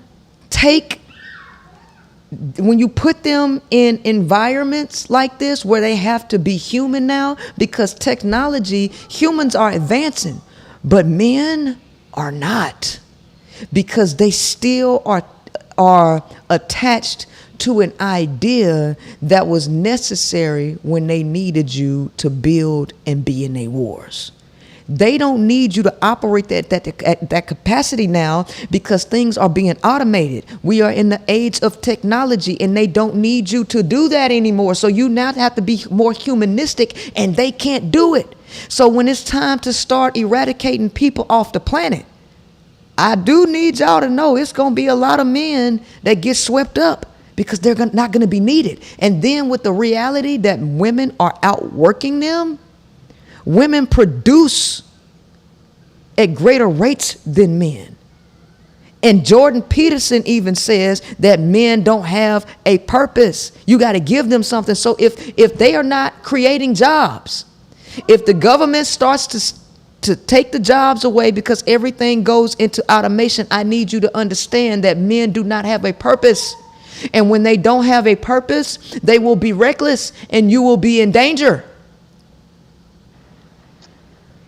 put them in environments like this where they have to be human now, because humans are advancing, but men are not, because they still are attached to an idea that was necessary when they needed you to build and be in their wars. They don't need you to operate at that capacity now, because things are being automated. We are in the age of technology, and they don't need you to do that anymore. So you now have to be more humanistic, and they can't do it. So when it's time to start eradicating people off the planet, I do need y'all to know it's going to be a lot of men that get swept up, because they're not going to be needed. And then with the reality that women are outworking them, women produce at greater rates than men. And Jordan Peterson even says that men don't have a purpose. You got to give them something. So if they are not creating jobs, if the government starts to take the jobs away because everything goes into automation, I need you to understand that men do not have a purpose. And when they don't have a purpose, they will be reckless, and you will be in danger.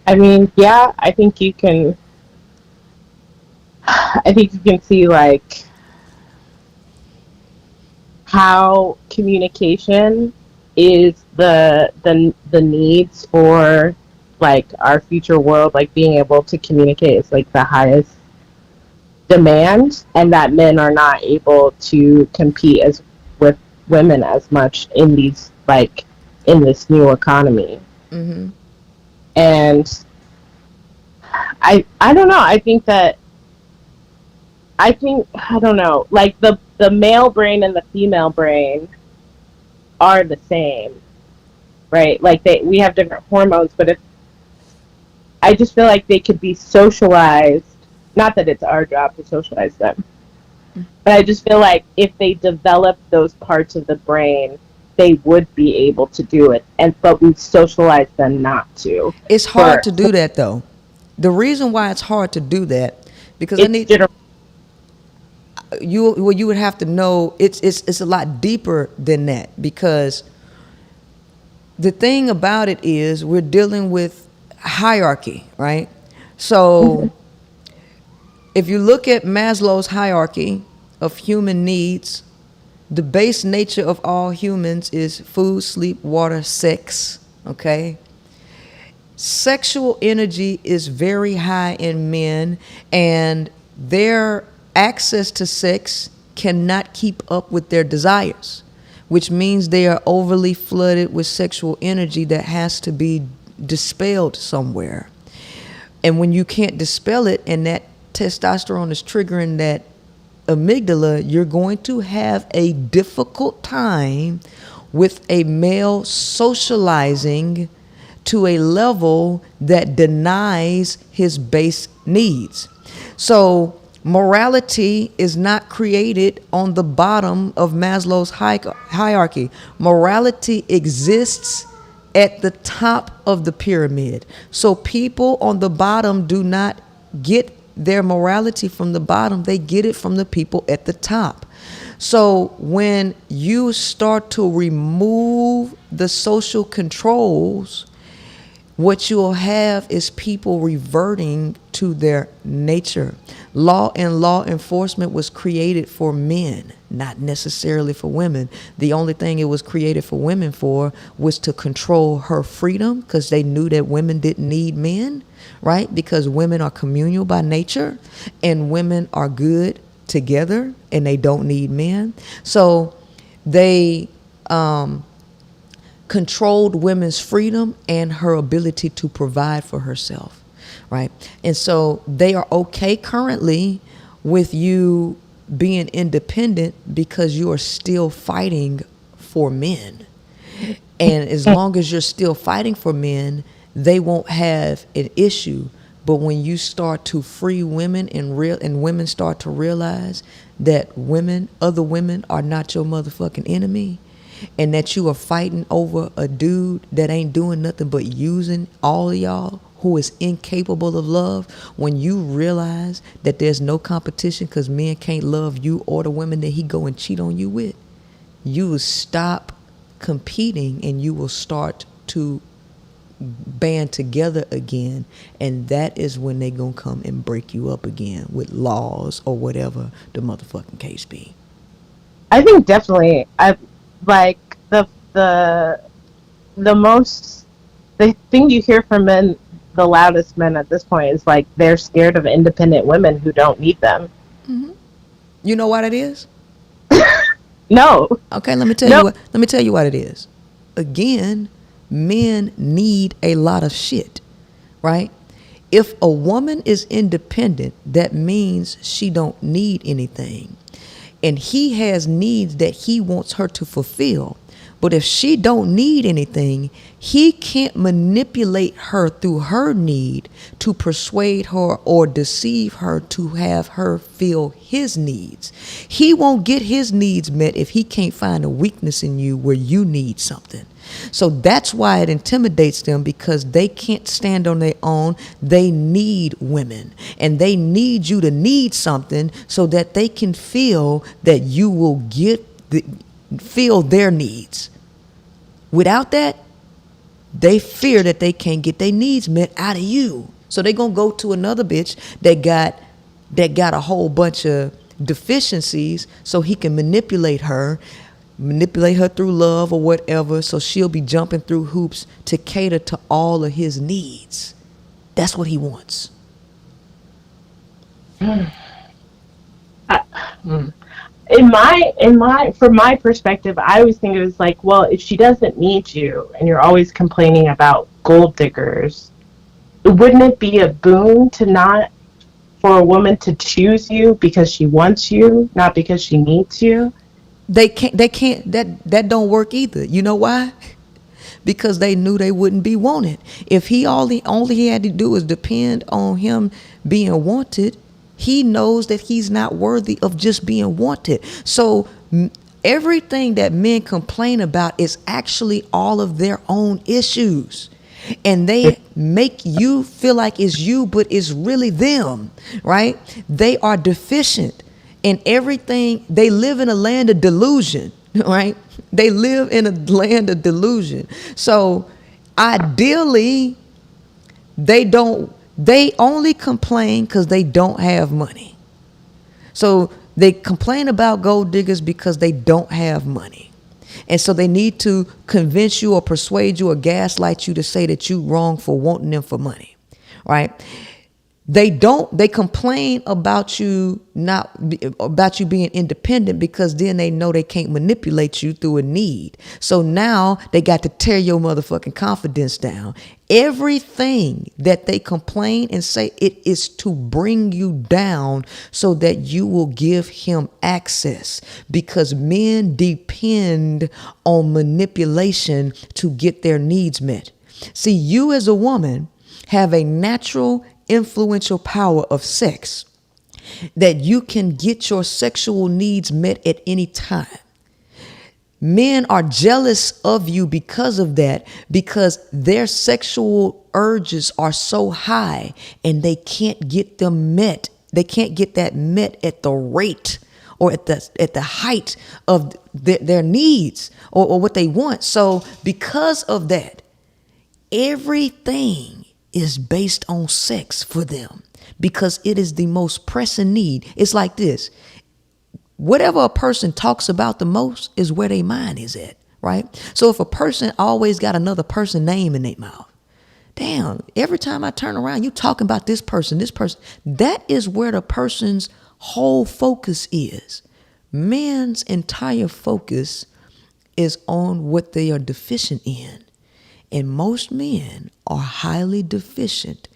I mean, yeah, I think you can see, like, how communication is the needs for, like, our future world, like being able to communicate is like the highest demand, and that men are not able to compete with women as much in this new economy. Mm-hmm. And I don't know. I don't know. Like the male brain and the female brain are the same, right? Like we have different hormones, but I just feel like they could be socialized. Not that it's our job to socialize them, but I just feel like if they develop those parts of the brain, they would be able to do it. But we socialize them not to. It's hard to do that, though. The reason why it's hard to do that, because you would have to know it's a lot deeper than that, because the thing about it is we're dealing with hierarchy, right? So if you look at Maslow's hierarchy of human needs, the base nature of all humans is food, sleep, water, sex, okay? Sexual energy is very high in men, and their access to sex cannot keep up with their desires, which means they are overly flooded with sexual energy that has to be dispelled somewhere. And when you can't dispel it, and that testosterone is triggering that amygdala, you're going to have a difficult time with a male socializing to a level that denies his base needs. So morality is not created on the bottom of Maslow's hierarchy. Morality exists at the top of the pyramid. So people on the bottom do not get their morality from the bottom, they get it from the people at the top. So when you start to remove the social controls, what you'll have is people reverting to their nature. Law and law enforcement was created for men, not necessarily for women. The only thing it was created for women for was to control her freedom, because they knew that women didn't need men, right? Because women are communal by nature and women are good together and they don't need men. So they controlled women's freedom and her ability to provide for herself, right? And so they are okay currently with you being independent because you are still fighting for men. And as long as you're still fighting for men, they won't have an issue. But when you start to free women and women start to realize that other women are not your motherfucking enemy, and that you are fighting over a dude that ain't doing nothing but using all of y'all, who is incapable of love, when you realize that there's no competition because men can't love you or the women that he go and cheat on you with, you will stop competing and you will start to band together again. And that is when they gonna come and break you up again with laws or whatever the motherfucking case be. I think definitely. I like the thing you hear from men, the loudest men at this point, is like they're scared of independent women who don't need them. Mm-hmm. You know what it is? No. Okay, let me tell you what. Let me tell you what it is. Again, men need a lot of shit, right? If a woman is independent, that means she don't need anything. And he has needs that he wants her to fulfill. But if she don't need anything, he can't manipulate her through her need to persuade her or deceive her to have her feel his needs. He won't get his needs met if he can't find a weakness in you where you need something. So that's why it intimidates them, because they can't stand on their own. They need women, and they need you to need something so that they can feel that you will feel their needs. Without that, they fear that they can't get their needs met out of you. So they're going to go to another bitch that got a whole bunch of deficiencies so he can manipulate her through love or whatever, so she'll be jumping through hoops to cater to all of his needs. That's what he wants. From my perspective, I always think it was like, well, if she doesn't need you and you're always complaining about gold diggers, wouldn't it be a boon for a woman to choose you because she wants you, not because she needs you? They can't, that don't work either. You know why? Because they knew they wouldn't be wanted. If only he had to do is depend on him being wanted, he knows that he's not worthy of just being wanted. So everything that men complain about is actually all of their own issues. And they make you feel like it's you, but it's really them, right? They are deficient in everything. They live in a land of delusion, right? They live in a land of delusion. So ideally, they only complain because they don't have money. So they complain about gold diggers because they don't have money. And so they need to convince you or persuade you or gaslight you to say that you're wrong for wanting them for money, right? They complain about you about you being independent, because then they know they can't manipulate you through a need. So now they got to tear your motherfucking confidence down. Everything that they complain and say, it is to bring you down so that you will give him access, because men depend on manipulation to get their needs met. See, you as a woman have a natural influential power of sex, that you can get your sexual needs met at any time. Men are jealous of you because of that, because their sexual urges are so high and they can't get them met. They can't get that met at the rate or at the height of their needs or what they want. So because of that, everything is based on sex for them, because it is the most pressing need. It's like this. Whatever a person talks about the most is where their mind is at, right? So if a person always got another person's name in their mouth, damn, every time I turn around, you talking about this person, that is where the person's whole focus is. Men's entire focus is on what they are deficient in. And most men are highly deficient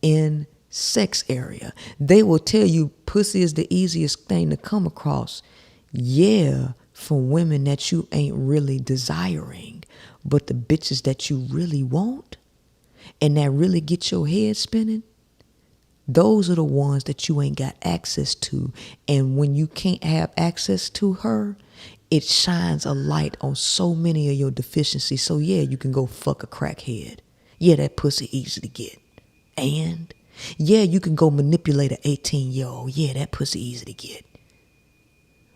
in sex area. They will tell you pussy is the easiest thing to come across. Yeah, from women that you ain't really desiring, but the bitches that you really want and that really get your head spinning, those are the ones that you ain't got access to. And when you can't have access to her, it shines a light on so many of your deficiencies. So yeah, you can go fuck a crackhead. Yeah, that pussy easy to get. And yeah, you can go manipulate an 18-year-old. Yeah, that pussy easy to get.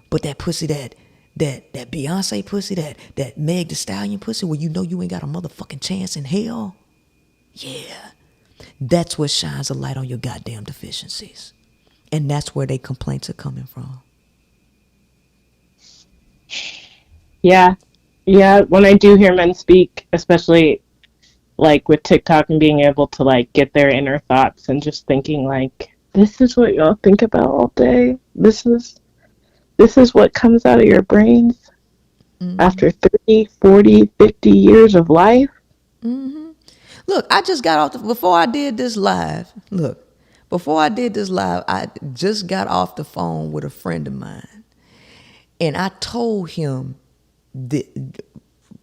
But that pussy, that Beyonce pussy, that Meg Thee Stallion pussy, where you know you ain't got a motherfucking chance in hell. Yeah, that's what shines a light on your goddamn deficiencies. And that's where they complaints are coming from. Yeah. Yeah. When I do hear men speak, especially like with TikTok and being able to like get their inner thoughts and just thinking like, this is what y'all think about all day. This is what comes out of your brains after 30, 40, 50 years of life. Mm-hmm. Look, I just got off before I did this live, I just got off the phone with a friend of mine. And I told him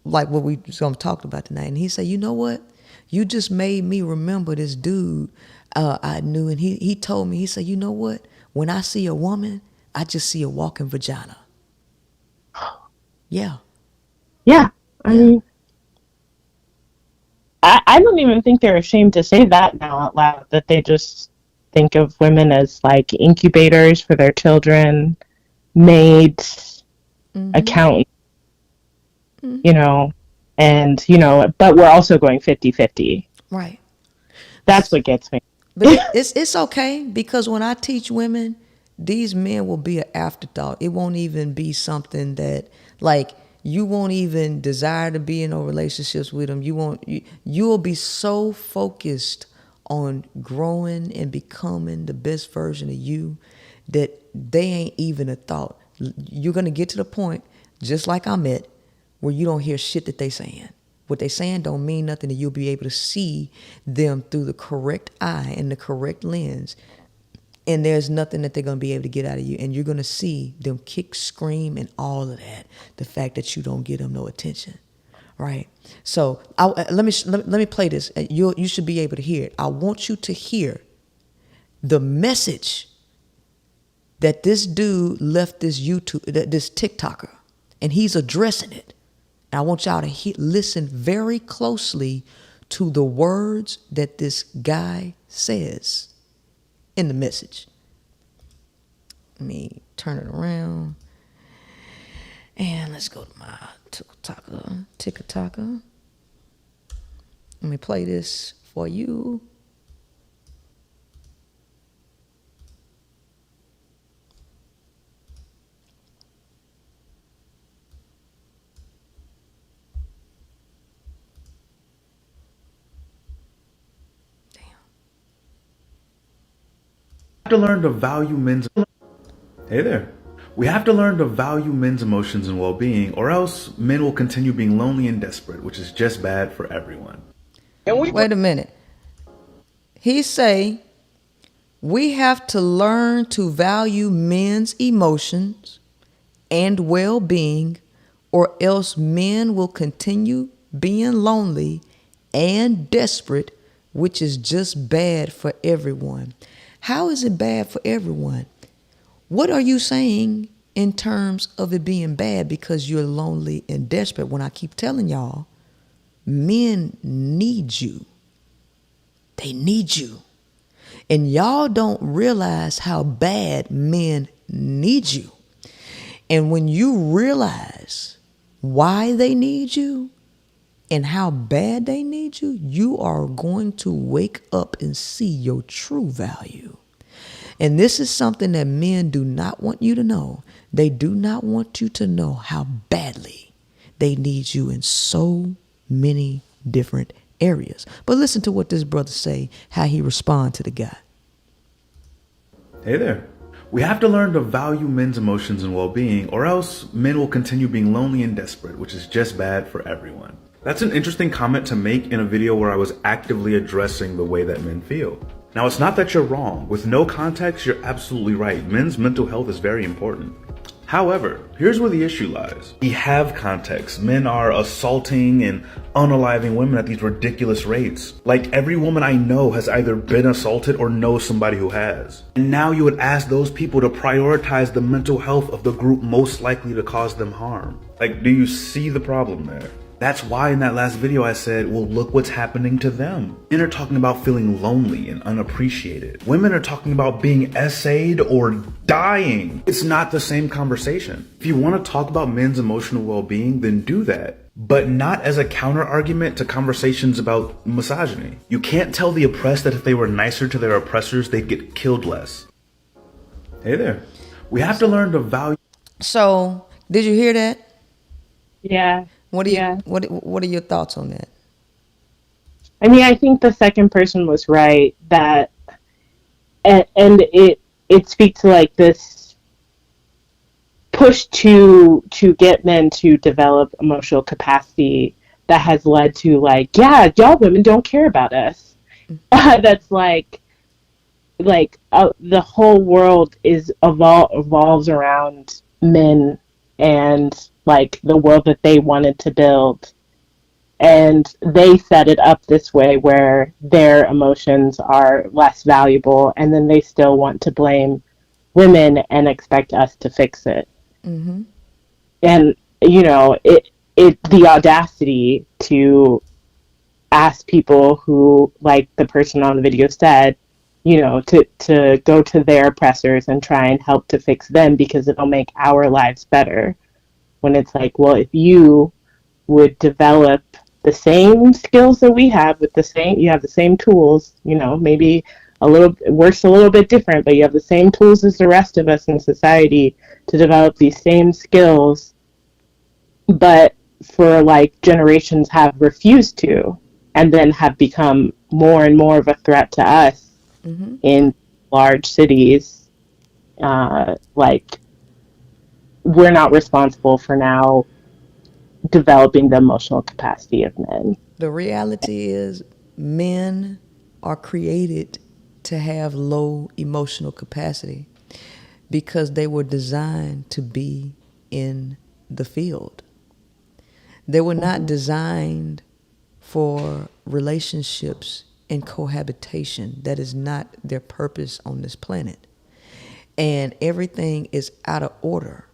like what we talked about tonight. And he said, you know what? You just made me remember this dude I knew. And he told me, he said, you know what? When I see a woman, I just see a walking vagina. Yeah. Yeah. I mean, I don't even think they're ashamed to say that now out loud, that they just think of women as like incubators for their children, maids, accountants, you know, and, you know, but we're also going 50-50. Right. That's what gets me. But it's okay, because when I teach women, these men will be an afterthought. It won't even be something that, like, you won't even desire to be in no relationships with them. You will be so focused on growing and becoming the best version of you that they ain't even a thought. You're going to get to the point, just like I'm at, where you don't hear shit that they saying. What they saying don't mean nothing, and you'll be able to see them through the correct eye and the correct lens. And there's nothing that they're going to be able to get out of you. And you're going to see them kick, scream, and all of that. The fact that you don't give them no attention. Right? So let me play this. You should be able to hear it. I want you to hear the message that this dude left this TikToker. And he's addressing it. And I want y'all to listen very closely to the words that this guy says in the message. Let me turn it around. And let's go to my TikTok. Let me play this for you. to learn to value men's. Hey there. We have to learn to value men's emotions and well-being, or else men will continue being lonely and desperate, which is just bad for everyone. Wait a minute. He say we have to learn to value men's emotions and well-being, or else men will continue being lonely and desperate, which is just bad for everyone. How is it bad for everyone? What are you saying in terms of it being bad because you're lonely and desperate, when I keep telling y'all, men need you. They need you. And y'all don't realize how bad men need you. And when you realize why they need you and how bad they need you, you are going to wake up and see your true value. And this is something that men do not want you to know. They do not want you to know how badly they need you in so many different areas. But listen to what this brother say, how he respond to the guy. Hey there. We have to learn to value men's emotions and well-being, or else men will continue being lonely and desperate, which is just bad for everyone. That's an interesting comment to make in a video where I was actively addressing the way that men feel. Now, it's not that you're wrong. With no context, you're absolutely right. Men's mental health is very important. However, here's where the issue lies. We have context. Men are assaulting and unaliving women at these ridiculous rates. Like, every woman I know has either been assaulted or knows somebody who has. And now you would ask those people to prioritize the mental health of the group most likely to cause them harm. Like, do you see the problem there? That's why in that last video I said, well, look what's happening to them. Men are talking about feeling lonely and unappreciated. Women are talking about being essayed or dying. It's not the same conversation. If you want to talk about men's emotional well-being, then do that. But not as a counter argument to conversations about misogyny. You can't tell the oppressed that if they were nicer to their oppressors, they'd get killed less. Hey there. We have to learn to value. So, did you hear that? Yeah. What are your thoughts on that? I mean, I think the second person was right, that and it speaks to like this push to get men to develop emotional capacity that has led to like, yeah, y'all women don't care about us. That's like the whole world evolves around men and like the world that they wanted to build, and they set it up this way where their emotions are less valuable, and then they still want to blame women and expect us to fix it. Mm-hmm. And you know, it the audacity to ask people who, like the person on the video said, you know, to go to their oppressors and try and help to fix them because it'll make our lives better. When it's like, well, if you would develop the same skills that we have you have the same tools, you know, maybe it works a little bit different, but you have the same tools as the rest of us in society to develop these same skills, but for like generations have refused to, and then have become more and more of a threat to us in large cities, like, we're not responsible for now developing the emotional capacity of men. The reality is men are created to have low emotional capacity because they were designed to be in the field. They were not designed for relationships and cohabitation. That is not their purpose on this planet. And everything is out of order.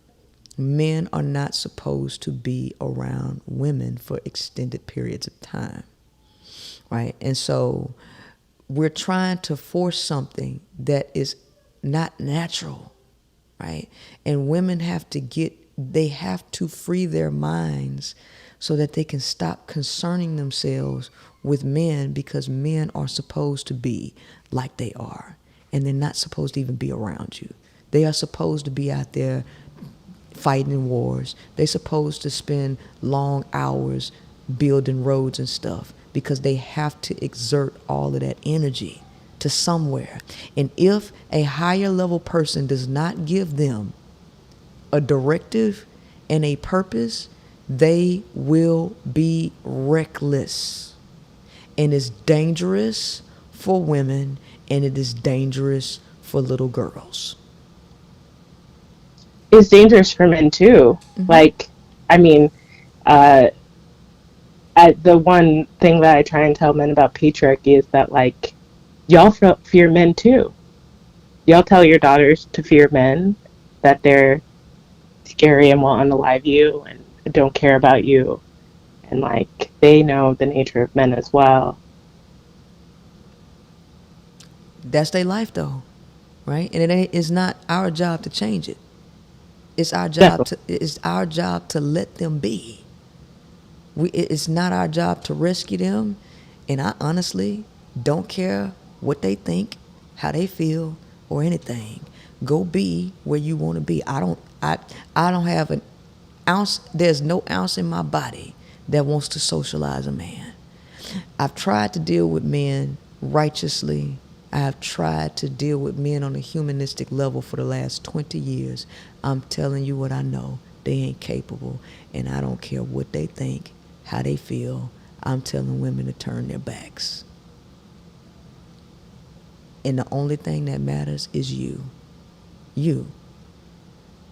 Men are not supposed to be around women for extended periods of time, right? And so we're trying to force something that is not natural, right? And women have to free their minds so that they can stop concerning themselves with men, because men are supposed to be like they are, and they're not supposed to even be around you. They are supposed to be out there fighting in wars. They're supposed to spend long hours building roads and stuff because they have to exert all of that energy to somewhere. And if a higher level person does not give them a directive and a purpose, they will be reckless. And it's dangerous for women, and it is dangerous for little girls. It's dangerous for men too. Like, I mean, the one thing that I try and tell men about patriarchy is that, like, y'all fear men too. Y'all tell your daughters to fear men, that they're scary and will unalive you and don't care about you. And, like, they know the nature of men as well. That's their life, though, right? And it's not our job to change it. It's our job to let them be. It's not our job to rescue them. And I honestly don't care what they think, how they feel, or anything. Go be where you want to be. I don't have an ounce. There's no ounce in my body that wants to socialize a man. I've tried to deal with men righteously. I have tried to deal with men on a humanistic level for the last 20 years. I'm telling you what I know. They ain't capable. And I don't care what they think, how they feel. I'm telling women to turn their backs. And the only thing that matters is you. You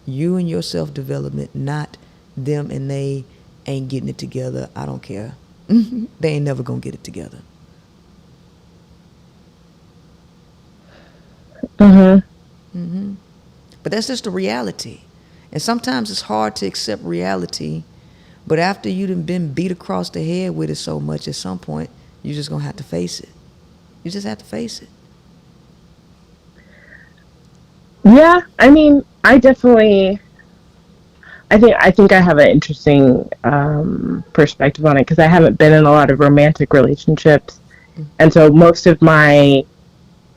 and your self-development, not them and they ain't getting it together. I don't care. They ain't never gonna get it together. But that's just the reality. And sometimes it's hard to accept reality, but after you've been beat across the head with it so much, at some point, you're just gonna have to face it. You just have to face it. Yeah, I mean, I think I have an interesting perspective on it, because I haven't been in a lot of romantic relationships, and so most of my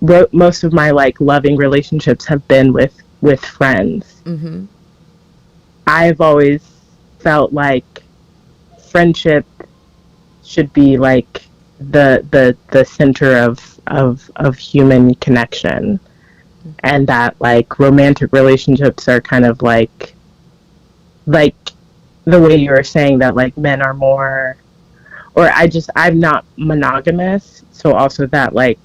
like loving relationships have been with friends. I've always felt like friendship should be like the center of human connection, and that like romantic relationships are kind of like the way you were saying that like men are more, or I'm not monogamous, so also that like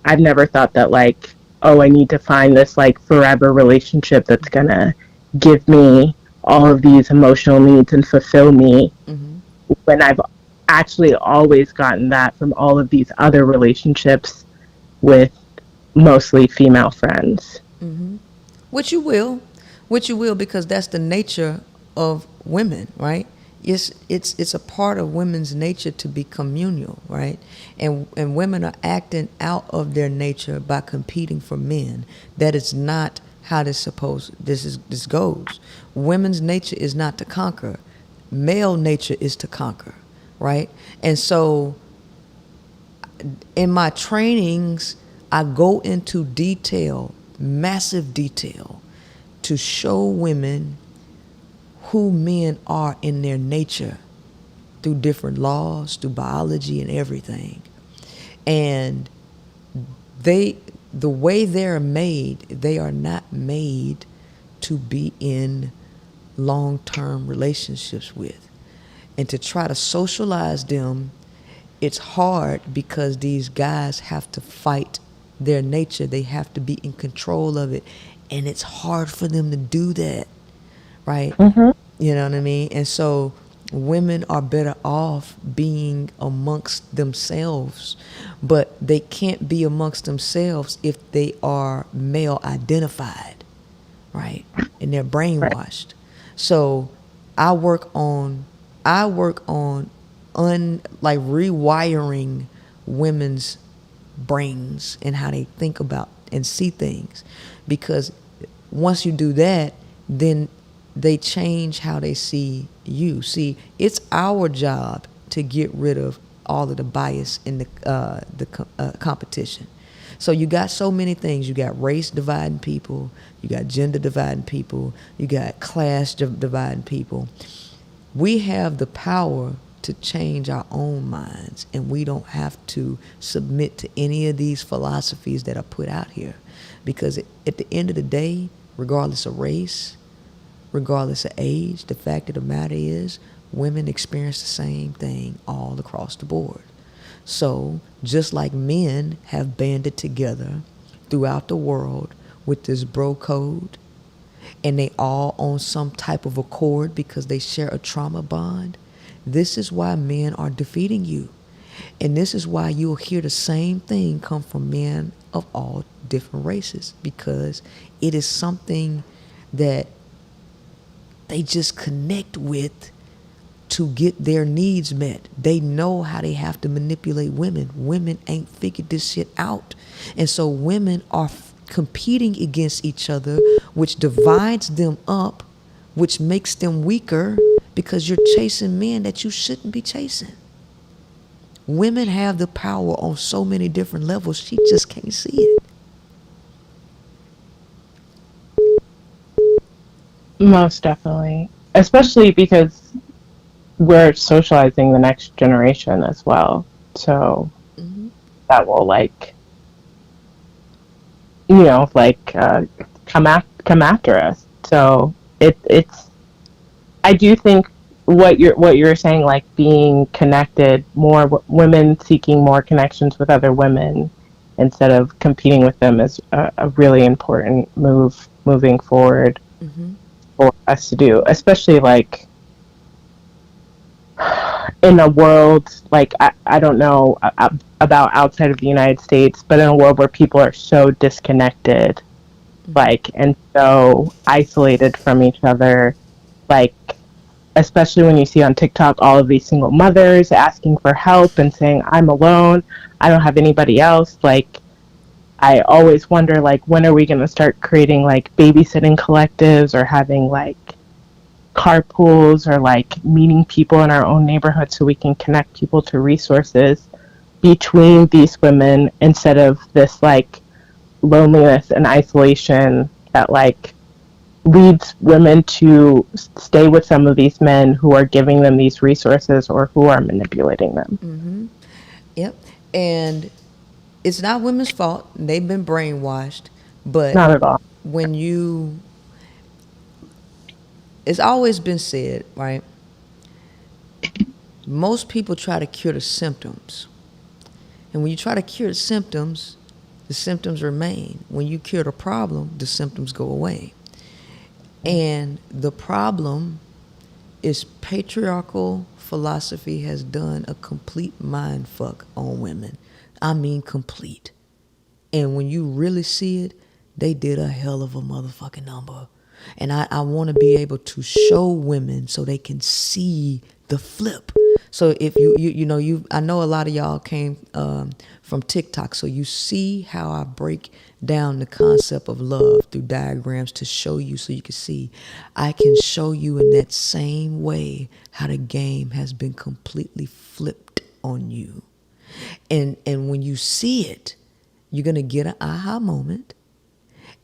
I've never thought that like, oh, I need to find this like forever relationship that's gonna give me all of these emotional needs and fulfill me, when I've actually always gotten that from all of these other relationships with mostly female friends. Which you will, because that's the nature of women, right? It's a part of women's nature to be communal, right? And women are acting out of their nature by competing for men. That is not how this goes. Women's nature is not to conquer. Male nature is to conquer, right? And so in my trainings, I go into detail, massive detail, to show women who men are in their nature through different laws, through biology and everything. And the way they're made, they are not made to be in long-term relationships with. And to try to socialize them, it's hard because these guys have to fight their nature. They have to be in control of it. And it's hard for them to do that, right? You know what I mean? And so women are better off being amongst themselves, but they can't be amongst themselves if they are male identified, right? And they're brainwashed. So I work on rewiring women's brains and how they think about and see things, because once you do that, then they change how they see you. See, it's our job to get rid of all of the bias in the competition. So you got so many things. You got race dividing people. You got gender dividing people. You got class dividing people. We have the power to change our own minds, and we don't have to submit to any of these philosophies that are put out here. Because at the end of the day, regardless of race, regardless of age, the fact of the matter is women experience the same thing all across the board. So just like men have banded together throughout the world with this bro code, and they all on some type of accord because they share a trauma bond, this is why men are defeating you. And this is why you'll hear the same thing come from men of all different races, because it is something that they just connect with to get their needs met. They know how they have to manipulate women. Women ain't figured this shit out. And so women are competing against each other, which divides them up, which makes them weaker, because you're chasing men that you shouldn't be chasing. Women have the power on so many different levels. She just can't see it. Most definitely. Especially because we're socializing the next generation as well. So that will come after us. So it's I do think what you're saying, like being connected, more women seeking more connections with other women instead of competing with them, is a really important move moving forward for us to do, especially like in a world like I don't know about outside of the United States, but in a world where people are so disconnected, like, and so isolated from each other, like, especially when you see on TikTok all of these single mothers asking for help and saying, I'm alone, I don't have anybody else. Like, I always wonder, like, when are we going to start creating like babysitting collectives, or having like carpools, or like meeting people in our own neighborhood so we can connect people to resources between these women, instead of this like loneliness and isolation that like leads women to stay with some of these men who are giving them these resources or who are manipulating them. Yep. And it's not women's fault. They've been brainwashed. But not at all. It's always been said, right? Most people try to cure the symptoms. And when you try to cure the symptoms remain. When you cure the problem, the symptoms go away. And the problem is patriarchal philosophy has done a complete mind fuck on women. I mean complete. And when you really see it, they did a hell of a motherfucking number. And I want to be able to show women so they can see the flip. So if I know a lot of y'all came from TikTok, so you see how I break down the concept of love through diagrams to show you, so you can see. I can show you in that same way how the game has been completely flipped on you. And when you see it, you're going to get an aha moment,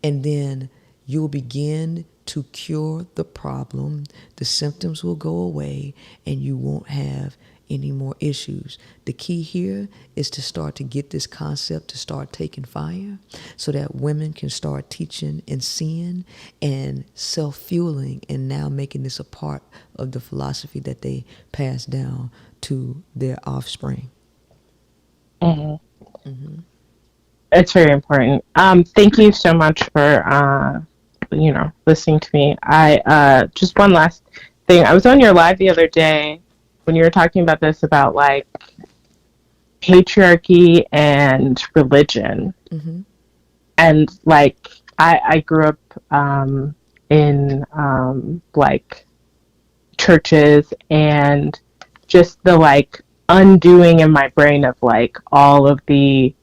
and then you'll begin to cure the problem. The symptoms will go away, and you won't have any more issues. The key here is to start to get this concept to start taking fire, so that women can start teaching and seeing and self-fueling, and now making this a part of the philosophy that they pass down to their offspring. It's very important. Thank you so much for listening to me. I just one last thing. I was on your live the other day when you were talking about this, about like patriarchy and religion. And like I grew up in like churches, and just the like undoing in my brain of like all of the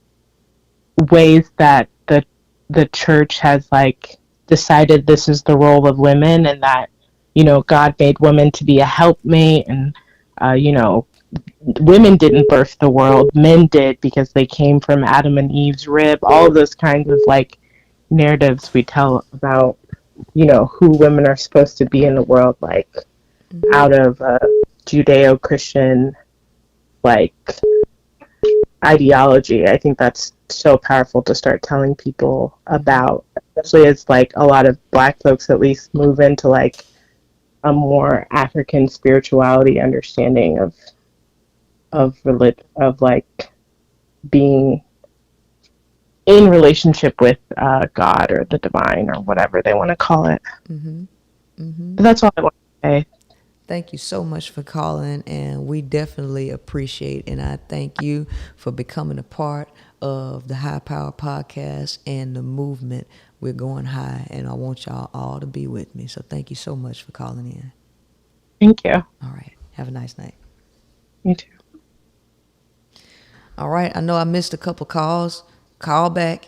ways that the church has like decided this is the role of women, and that God made women to be a helpmate, and women didn't birth the world, men did, because they came from Adam and Eve's rib. All of those kinds of like narratives we tell about who women are supposed to be in the world, like out of Judeo-Christian like ideology. I think that's so powerful to start telling people about, especially as like a lot of Black folks at least move into like a more African spirituality understanding of religion, of like being in relationship with God or the divine or whatever they want to call it. But that's all I want to say. Thank you so much for calling, and we definitely appreciate, and I thank you for becoming a part of the High Power Podcast and the movement. We're going high, and I want y'all all to be with me. So thank you so much for calling in. Thank you. All right. Have a nice night. You too. All right. I know I missed a couple calls. Call back.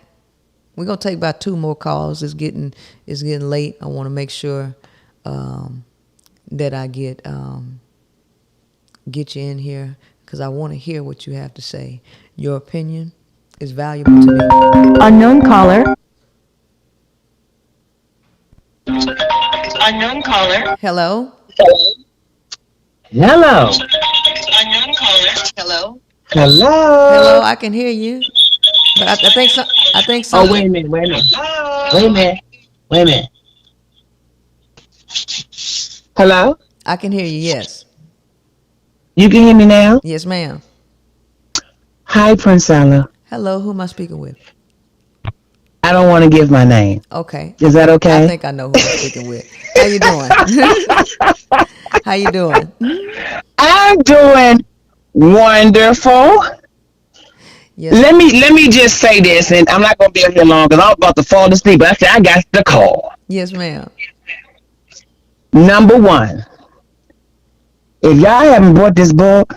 We're going to take about 2 more calls. It's getting late. I want to make sure that I get you in here because I want to hear what you have to say. Your opinion is valuable to me. Unknown caller. Unknown caller. Hello. Hello. Unknown caller. Hello. Hello. Hello. I can hear you, but I think so. I think so. Oh, wait a minute. Wait a minute. Wait a minute. Wait a minute. Hello. I can hear you. Yes. You can hear me now? Yes, ma'am. Hi, Princella. Hello. Who am I speaking with? I don't want to give my name. Okay. Is that okay? I think I know who I'm speaking with. How you doing? How you doing? I'm doing wonderful. Yes. Let me just say this, and I'm not going to be up here long because I'm about to fall asleep. But I said I got the call. Yes, ma'am. Number 1, if y'all haven't bought this book,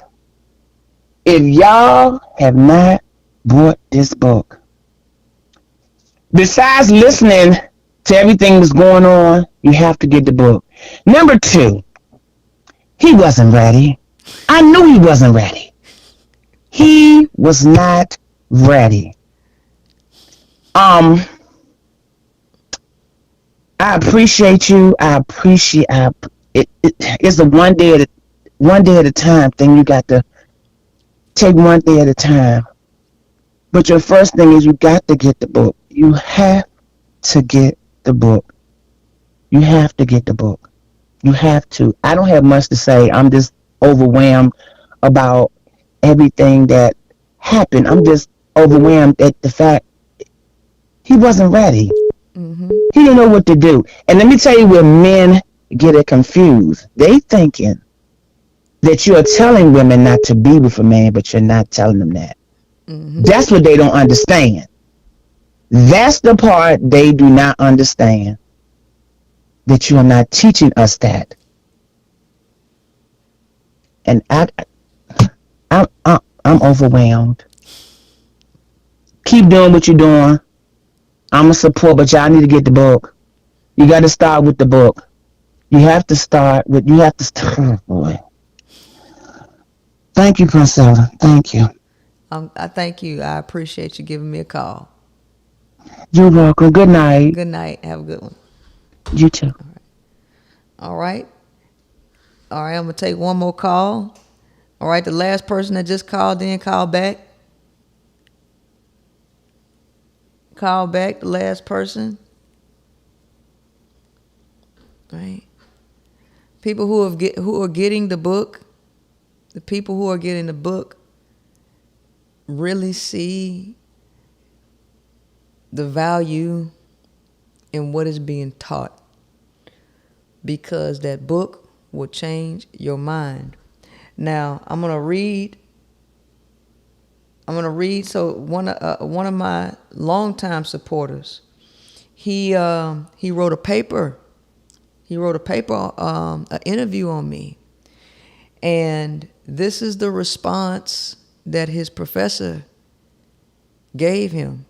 if y'all have not bought this book, besides listening to everything that's going on, you have to get the book. Number 2, he wasn't ready. I knew he wasn't ready. He was not ready. I appreciate you. I appreciate it. It's a one day at a time thing. You got to take one day at a time. But your first thing is you got to get the book. You have to get the book. You have to get the book. You have to. I don't have much to say. I'm just overwhelmed about everything that happened. I'm just overwhelmed at the fact he wasn't ready. He didn't know what to do. And let me tell you where men get it confused. They thinking that you are telling women not to be with a man, but you're not telling them that. That's what they don't understand. That's the part they do not understand. That you are not teaching us that. And I'm overwhelmed. Keep doing what you're doing. I'm a support, but y'all need to get the book. You got to start with the book. You have to start. Oh boy. Thank you, Princella. Thank you. I thank you. I appreciate you giving me a call. You're welcome. Good night. Good night. Have a good one. You too. All right. All right. I'm going to take one more call. All right. The last person that just called in, call back. Call back. The last person. All right. People who are getting the book, the people who are getting the book really see the value in what is being taught, because that book will change your mind. Now, I'm gonna read. So one of my longtime supporters, he wrote a paper. He wrote a paper, an interview on me, and this is the response that his professor gave him.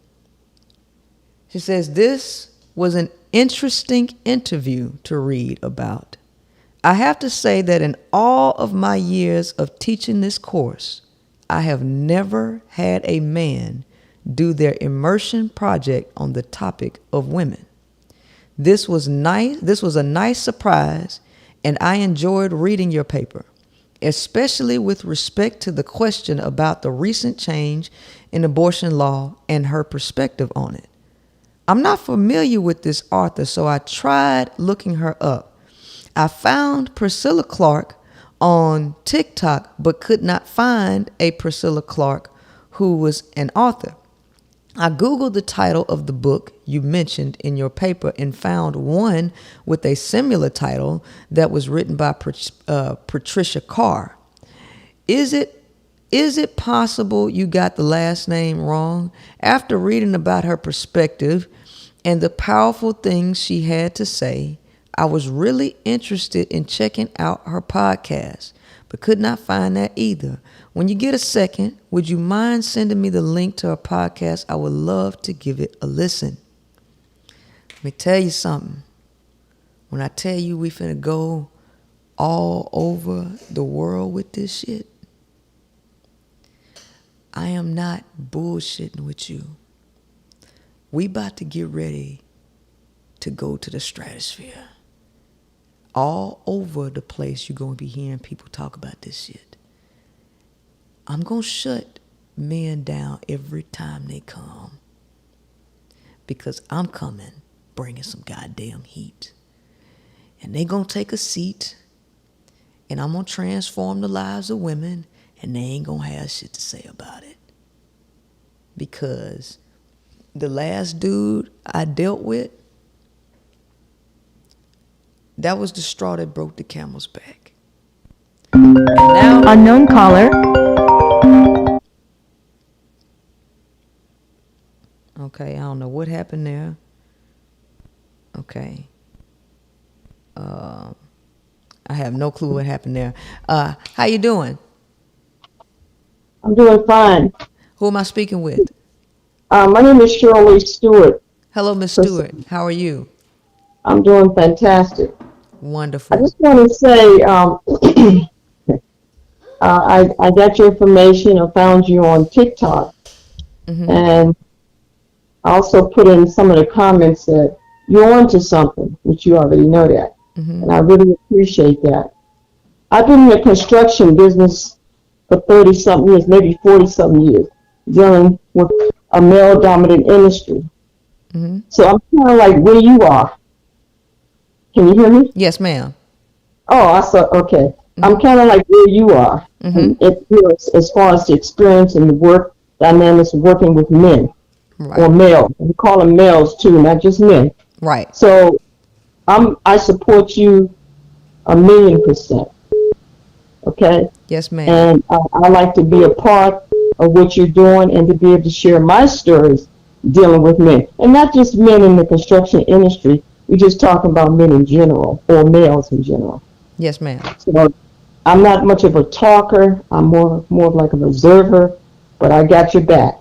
She says, "This was an interesting interview to read about. I have to say that in all of my years of teaching this course, I have never had a man do their immersion project on the topic of women. This was nice. This was a nice surprise, and I enjoyed reading your paper. especially with respect to the question about the recent change in abortion law and her perspective on it. I'm not familiar with this author, so I tried looking her up. I found Priscilla Clark on TikTok, but could not find a Priscilla Clark who was an author. I Googled the title of the book you mentioned in your paper and found one with a similar title that was written by Patricia Carr. Is it possible you got the last name wrong? After reading about her perspective and the powerful things she had to say, I was really interested in checking out her podcast, but could not find that either. When you get a second, would you mind sending me the link to her podcast? I would love to give it a listen. Let me tell you something. When I tell you we finna go all over the world with this shit, I am not bullshitting with you. We about to get ready to go to the stratosphere. All over the place, you're going to be hearing people talk about this shit. I'm going to shut men down every time they come, because I'm coming bringing some goddamn heat. And they going to take a seat, and I'm going to transform the lives of women, and they ain't going to have shit to say about it. Because the last dude I dealt with, that was the straw that broke the camel's back. And now, Unknown caller. Okay, I don't know what happened there. Okay. I have no clue what happened there. How you doing? I'm doing fine. Who am I speaking with? My name is Shirley Stewart. Hello, Miss Stewart. How are you? I'm doing fantastic. Wonderful. I just want to say, I got your information. I found you on TikTok. Mm-hmm. And I also put in some of the comments that you're onto something, which you already know that. Mm-hmm. And I really appreciate that. I've been in the construction business for 30-something years, maybe 40-something years, dealing with a male-dominant industry. Mm-hmm. So I'm kind of like where you are. Can you hear me? Yes, ma'am. Oh, I saw. Okay. Mm-hmm. I'm kind of like where you are. Mm-hmm. As far as the experience and the work dynamics of working with men, right, or males. We call them males too, not just men. Right. So I support you 1,000,000%. Okay. Yes, ma'am. And I like to be a part of what you're doing and to be able to share my stories dealing with men, and not just men in the construction industry. We're just talking about men in general, or males in general. Yes, ma'am. So I'm not much of a talker. I'm more of like an observer, but I got your back.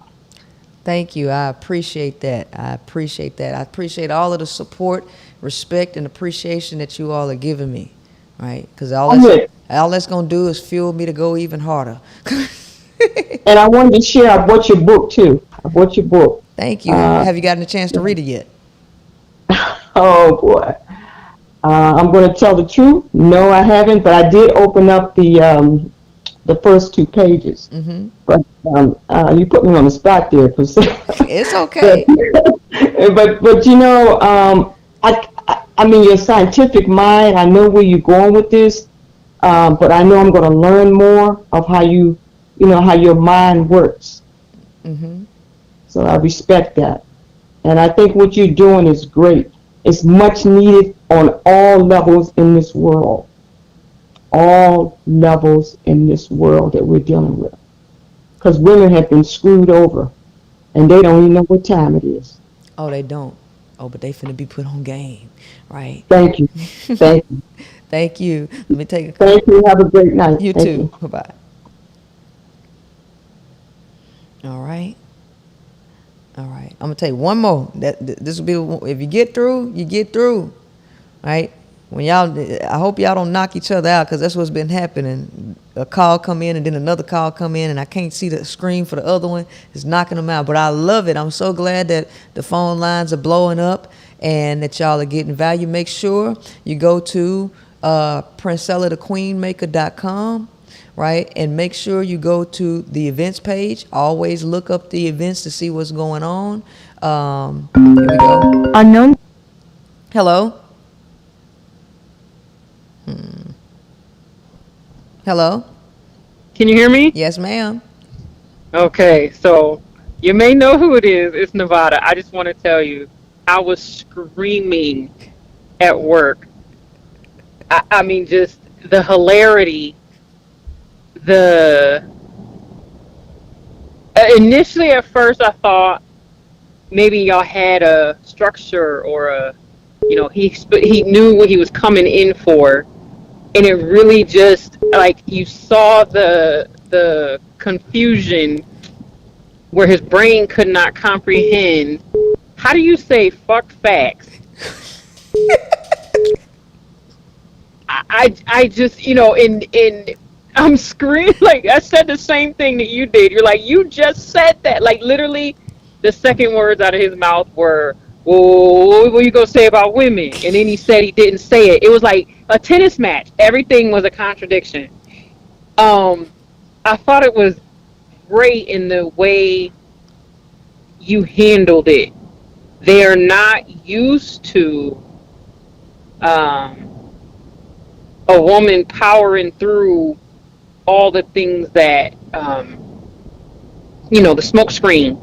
Thank you. I appreciate that. I appreciate all of the support, respect, and appreciation that you all are giving me, right? Because all that's going to do is fuel me to go even harder. And I wanted to share, I bought your book too. I bought your book. Thank you. Have you gotten a chance to read it yet? Oh, boy. I'm going to tell the truth. No, I haven't, but I did open up the first 2 pages. Mm-hmm. But you put me on the spot there. It's okay. But you know, I mean, your scientific mind, I know where you're going with this, but I know I'm going to learn more of how how your mind works. Mm-hmm. So I respect that. And I think what you're doing is great. It's much needed on all levels in this world. All levels in this world that we're dealing with. Because women have been screwed over, and they don't even know what time it is. Oh, they don't. Oh, but they finna be put on game, right? Thank you. Thank you. Thank you. Let me take a call. Thank you. Have a great night. You Thank too. You. Bye-bye. All right. All right. I'm gonna tell you one more. This will be, if you get through, you get through, right? When I hope y'all don't knock each other out, because that's what's been happening. A call come in and then another call come in, and I can't see the screen for the other one. It's knocking them out. But I love it. I'm so glad that the phone lines are blowing up and that y'all are getting value. Make sure you go to PrincellaTheQueenmaker.com right? And make sure you go to the events page. Always look up the events to see what's going on. Here we go. Unknown. Hello? Hello? Can you hear me? Yes, ma'am. Okay, so you may know who it is. It's Nevada. I just want to tell you, I was screaming at work. I mean, just the hilarity, initially at first I thought maybe y'all had a structure or he knew what he was coming in for, and it really just, like, you saw the confusion where his brain could not comprehend. How do you say fuck facts? I just, I'm screaming, like, I said the same thing that you did. You're like, you just said that. Like, literally, the second words out of his mouth were, well, what are you going to say about women? And then he said he didn't say it. It was like a tennis match. Everything was a contradiction. I thought it was great in the way you handled it. They are not used to a woman powering through all the things that the smoke screen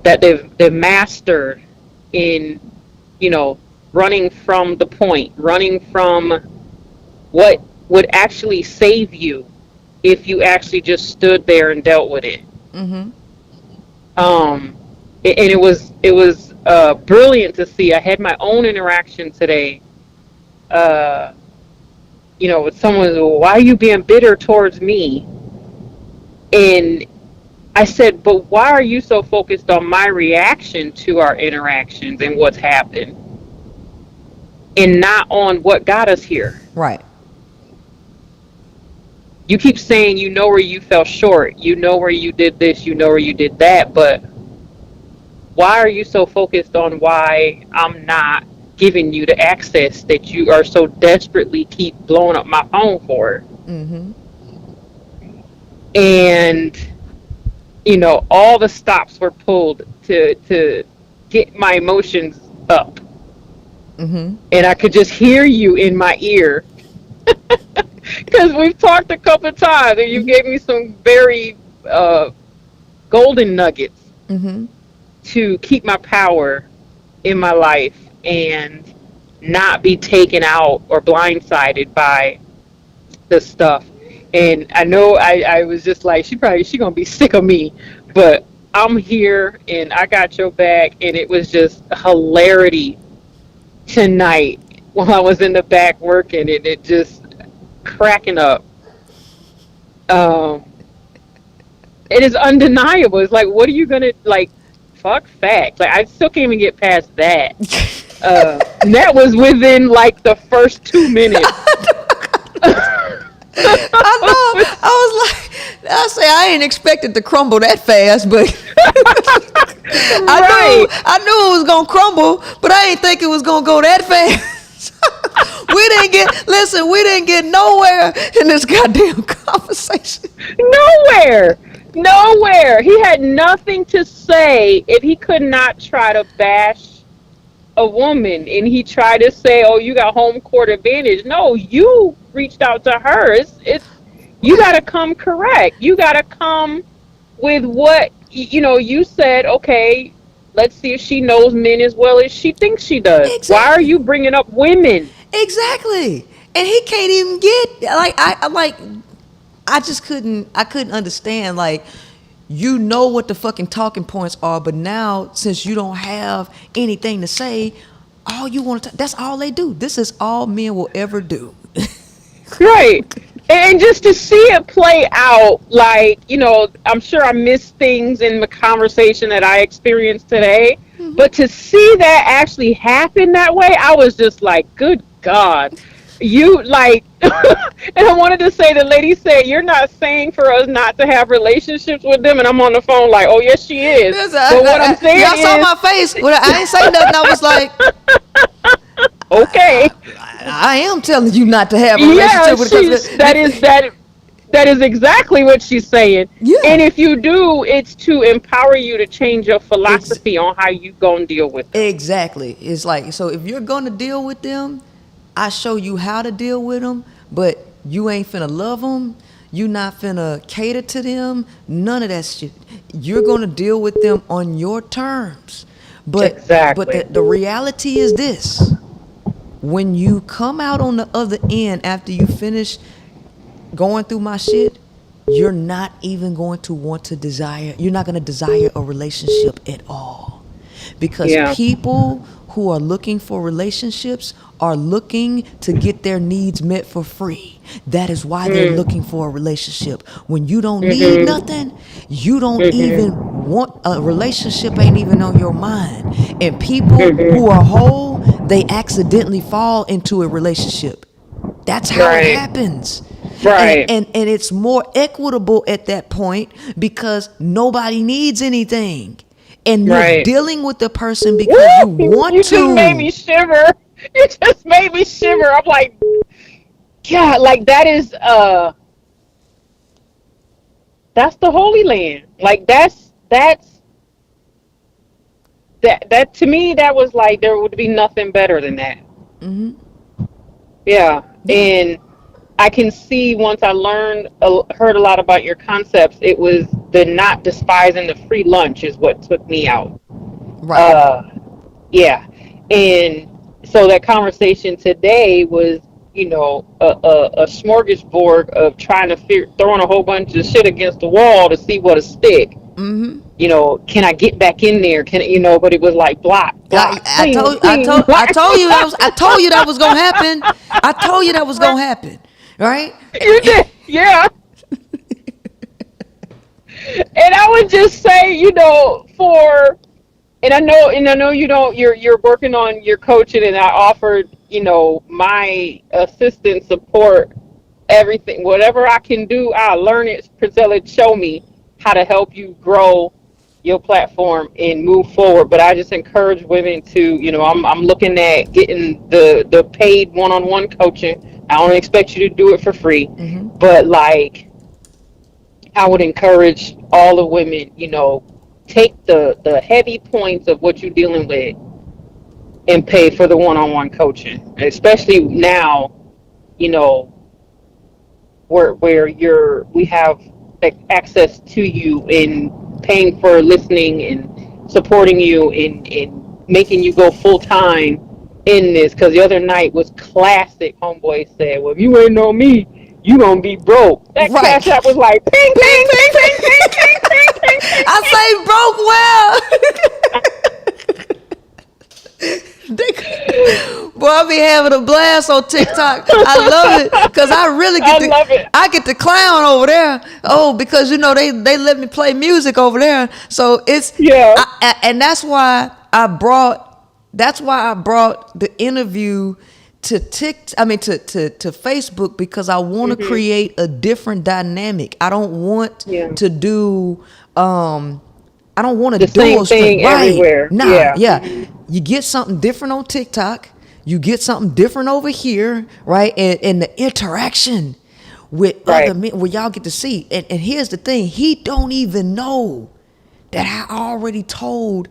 that they've mastered in, running from the point, running from what would actually save you if you actually just stood there and dealt with it. Mm-hmm. And it was brilliant to see. I had my own interaction today. With someone, why are you being bitter towards me? And I said, but why are you so focused on my reaction to our interactions and what's happened, and not on what got us here? Right. You keep saying you know where you fell short, you know where you did this, you know where you did that, but why are you so focused on why I'm not giving you the access that you are so desperately keep blowing up my phone for? Mm-hmm. And all the stops were pulled to get my emotions up. Mm-hmm. And I could just hear you in my ear, because we've talked a couple of times and you gave me some very golden nuggets Mm-hmm. to keep my power in my life and not be taken out or blindsided by the stuff. And I know I was just like, she gonna be sick of me, but I'm here and I got your back. And it was just hilarity tonight while I was in the back working, and it just cracking up. It is undeniable. It's like, what are you gonna, like, fuck facts? Like, I still can't even get past that. And that was within like the first 2 minutes. I know. I say I ain't expected to crumble that fast, but I knew it was gonna crumble, but I ain't think it was gonna go that fast. We didn't get nowhere in this goddamn conversation. Nowhere. He had nothing to say if he could not try to bash a woman, and he tried to say, oh, you got home court advantage. No, you reached out to her. It's you got to come correct. You got to come with what, you said, okay, let's see if she knows men as well as she thinks she does. Exactly. Why are you bringing up women? Exactly. And he can't even get, I just couldn't understand, like, what the fucking talking points are, but now, since you don't have anything to say, all you want to, that's all they do. This is all men will ever do. Right. And just to see it play out, like, I'm sure I missed things in the conversation that I experienced today, mm-hmm. but to see that actually happen that way, I was just like, good God. You, like, and I wanted to say, the lady said, you're not saying for us not to have relationships with them, and I'm on the phone like, oh, yes, she is. But what I'm saying y'all saw my face. I ain't say nothing. I was like, okay. I am telling you not to have a relationship with that. That is exactly what she's saying. Yeah. And if you do, it's to empower you to change your philosophy on how you gonna deal with them. Exactly. It's like, so if you're gonna deal with them, I show you how to deal with them, but you ain't finna love them. You not finna cater to them. None of that shit. You're gonna deal with them on your terms. But Exactly. the reality is this: when you come out on the other end after you finish going through my shit, you're not even going to want to desire. You're not gonna desire a relationship at all. Because Yeah. people who are looking for relationships are looking to get their needs met for free. That is why they're looking for a relationship. When you don't need nothing, you don't even want a relationship, ain't even on your mind. And people who are whole, they accidentally fall into a relationship. That's how it Right. happens. Right. And it's more equitable at that point because nobody needs anything. And you're Right. dealing with the person because you want You to. just made me shiver. You just made me shiver. I'm like, God, like that's the Holy Land. Like that to me, that was like, there would be nothing better than that. Yeah. And I can see, once I heard a lot about your concepts, it was the not despising the free lunch is what took me out. Right. Yeah. And so that conversation today was, a smorgasbord of trying to throwing a whole bunch of shit against the wall to see what'll stick. Can I get back in there? But it was like block, I clean, told clean, block. I told you that was gonna happen. I told you that was gonna happen. Right? You did, yeah. And I would just say, and I know you don't, you're working on your coaching, and I offered, my assistance, support, everything, whatever I can do, I'll learn it. Priscilla, show me how to help you grow your platform and move forward. But I just encourage women to, I'm looking at getting the paid one-on-one coaching. I don't expect you to do it for free, but like, I would encourage all the women, take the heavy points of what you're dealing with and pay for the one-on-one coaching, especially now, you know, where we have access to you in paying for listening and supporting you in making you go full time in this. Because the other night was classic. Homeboy said, "Well, if you ain't know me, you gonna be broke." That Right. Cash App was like ping ping ping ping ping ping ping ping ping. I say broke well. Boy, I be having a blast on TikTok. I love it because I really get to clown over there. Oh, because they let me play music over there. So it's and that's why I brought the interview to to Facebook, because I want to create a different dynamic. I don't want to do I don't want to do same thing everywhere. Nah, you get something different on TikTok, you get something different over here, right? And the interaction with other men, where y'all get to see. And here's the thing: he don't even know that I already told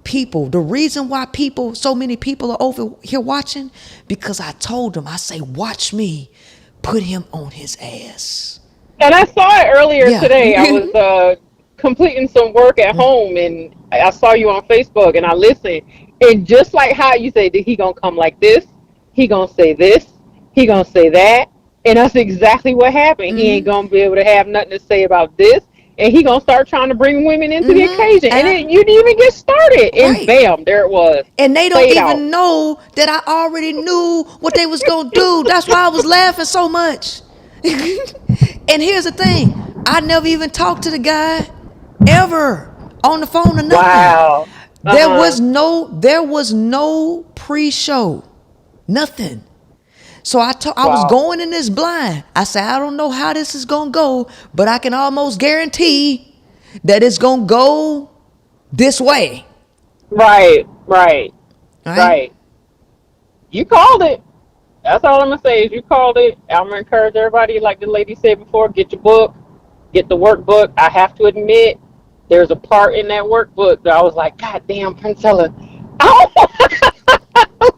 people. The reason why so many people are over here watching, because I told them. I say, watch me put him on his ass. And I saw it earlier today. I was completing some work at home, and I saw you on Facebook, and I listened. And just like how you say, he gonna come like this, he gonna say this, he gonna say that, and that's exactly what happened. He ain't gonna be able to have nothing to say about this, and he gonna start trying to bring women into the occasion. And you didn't even get started, and bam, there it was. And they don't even know that I already knew what they was gonna do. That's why I was laughing so much. And here's the thing: I never even talked to the guy ever on the phone or nothing. Wow. There was no pre-show, nothing. So I was going in this blind. I said, I don't know how this is gonna go, but I can almost guarantee that it's gonna go this way. Right. You called it. That's all I'm gonna say. Is you called it. I'm gonna encourage everybody, like the lady said before, get your book, get the workbook. I have to admit, there's a part in that workbook that I was like, God damn, Princella, I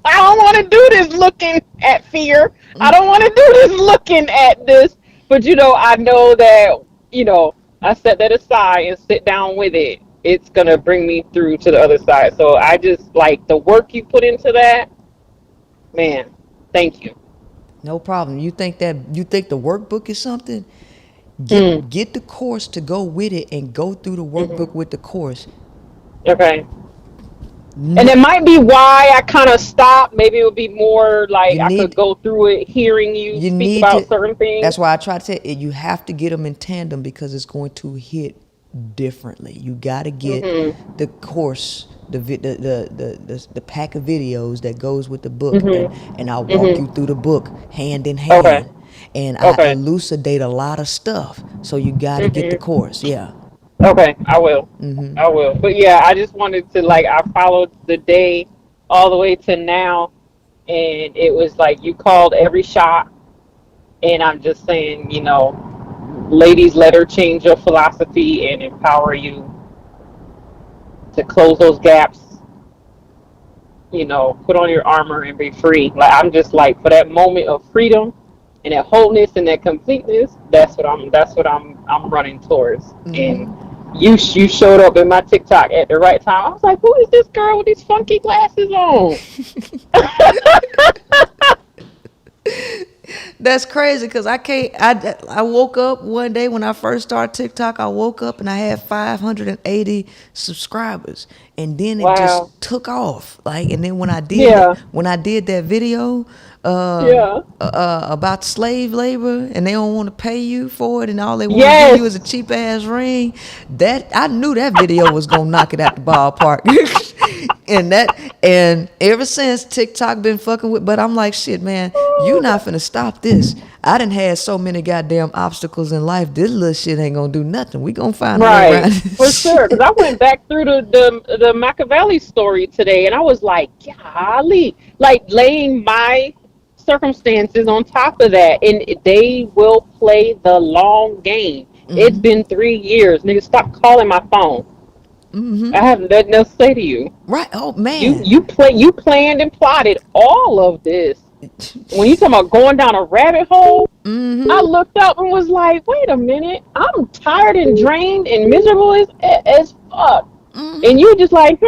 don't want to do this looking at fear. I don't want to do this looking at this. But I know that I set that aside and sit down with it. It's gonna bring me through to the other side. So I just like the work you put into that, man. Thank you. No problem. You think the workbook is something? Get the course to go with it and go through the workbook with the course. Okay. And it might be why I kind of stopped. Maybe it would be more like I could go through it hearing you speak about certain things. That's why I try to say you have to get them in tandem because it's going to hit differently. You got to get the course, the pack of videos that goes with the book, and I'll walk you through the book hand in hand. Okay. And I elucidate a lot of stuff. So you got to get the course. Yeah. Okay, I will. I will. But yeah, I just wanted to I followed the day all the way to now, and it was like you called every shot, and I'm just saying, ladies, let her change your philosophy and empower you to close those gaps. Put on your armor and be free. I'm just for that moment of freedom and that wholeness and that completeness. That's what I'm running towards. And you showed up in my TikTok at the right time. I was like, who is this girl with these funky glasses on? That's crazy because I woke up one day when I first started TikTok. I woke up and I had 580 subscribers, and then it just took off. And then when I did that video about slave labor, and they don't want to pay you for it, and all they want to give you is a cheap ass ring, that I knew that video was gonna knock it out the ballpark. and ever since TikTok been fucking with, but I'm like, shit, man, you not finna stop this. I done had so many goddamn obstacles in life. This little shit ain't gonna do nothing. We gonna find a way around it. For sure. Because I went back through the Machiavelli story today, and I was like, golly, laying my circumstances on top of that, and they will play the long game. It's been 3 years. Nigga, stop calling my phone. I have nothing else to say to you. Right. Oh man. You planned and plotted all of this. When you talking about going down a rabbit hole, I looked up and was like, wait a minute, I'm tired and drained and miserable as fuck. And you just like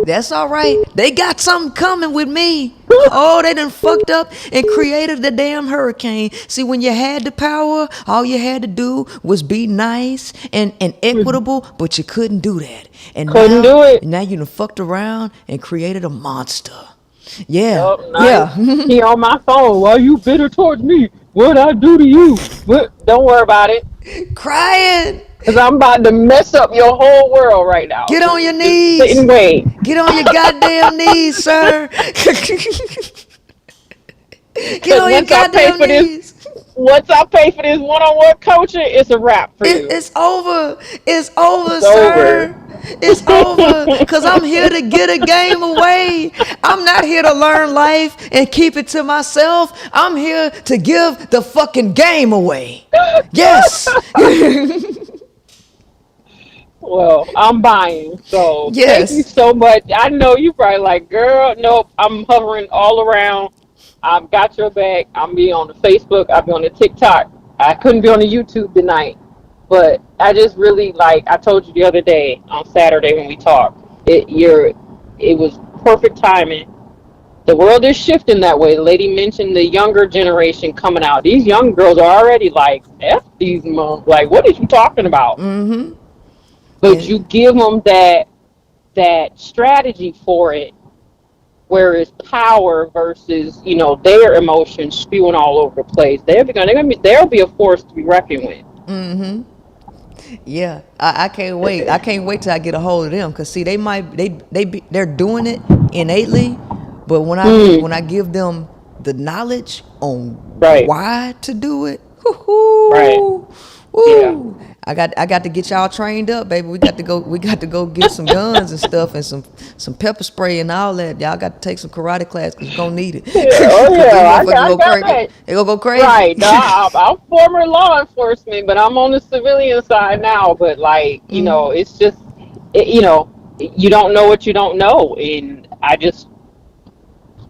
That's all right. They got something coming with me. Oh, they done fucked up and created the damn hurricane. See, when you had the power, all you had to do was be nice and equitable, but you couldn't do that. And couldn't do it. Now you done fucked around and created a monster. Yeah. Oh, nice. Yeah. He on my phone. Why you bitter towards me? What'd I do to you? But don't worry about it. Crying. Because I'm about to mess up your whole world right now. Get on your knees. Sit and wait. Get on your goddamn knees, sir. Get on your goddamn knees. Once I pay for this one-on-one coaching, it's a wrap for you. It's over. It's over, sir. It's over. Because I'm here to get a game away. I'm not here to learn life and keep it to myself. I'm here to give the fucking game away. Yes. Well, I'm buying. So thank you so much. I know you probably like, girl, nope, I'm hovering all around. I've got your back. I'll be on the Facebook. I'll be on the TikTok. I couldn't be on the YouTube tonight. But I just really I told you the other day on Saturday when we talked, it was perfect timing. The world is shifting that way. The lady mentioned the younger generation coming out. These young girls are already like, F these moms. Like, what are you talking about? Mm-hmm. But you give them that strategy for it, where it's power versus their emotions spewing all over the place. They'll be a force to be reckoned with. Mm-hmm. Yeah, I can't wait. I can't wait till I get a hold of them. Cause see, they're doing it innately, but when I give them the knowledge on why to do it, right? Ooh, I got to get y'all trained up, baby. We got to go get some guns and stuff and some pepper spray and all that. Y'all got to take some karate class because you're gonna need it. Oh yeah, I Motherfuckers got that. they gonna go crazy. Right. No, I'm former law enforcement, but I'm on the civilian side now. But like, it's just, you don't know what you don't know, and I just,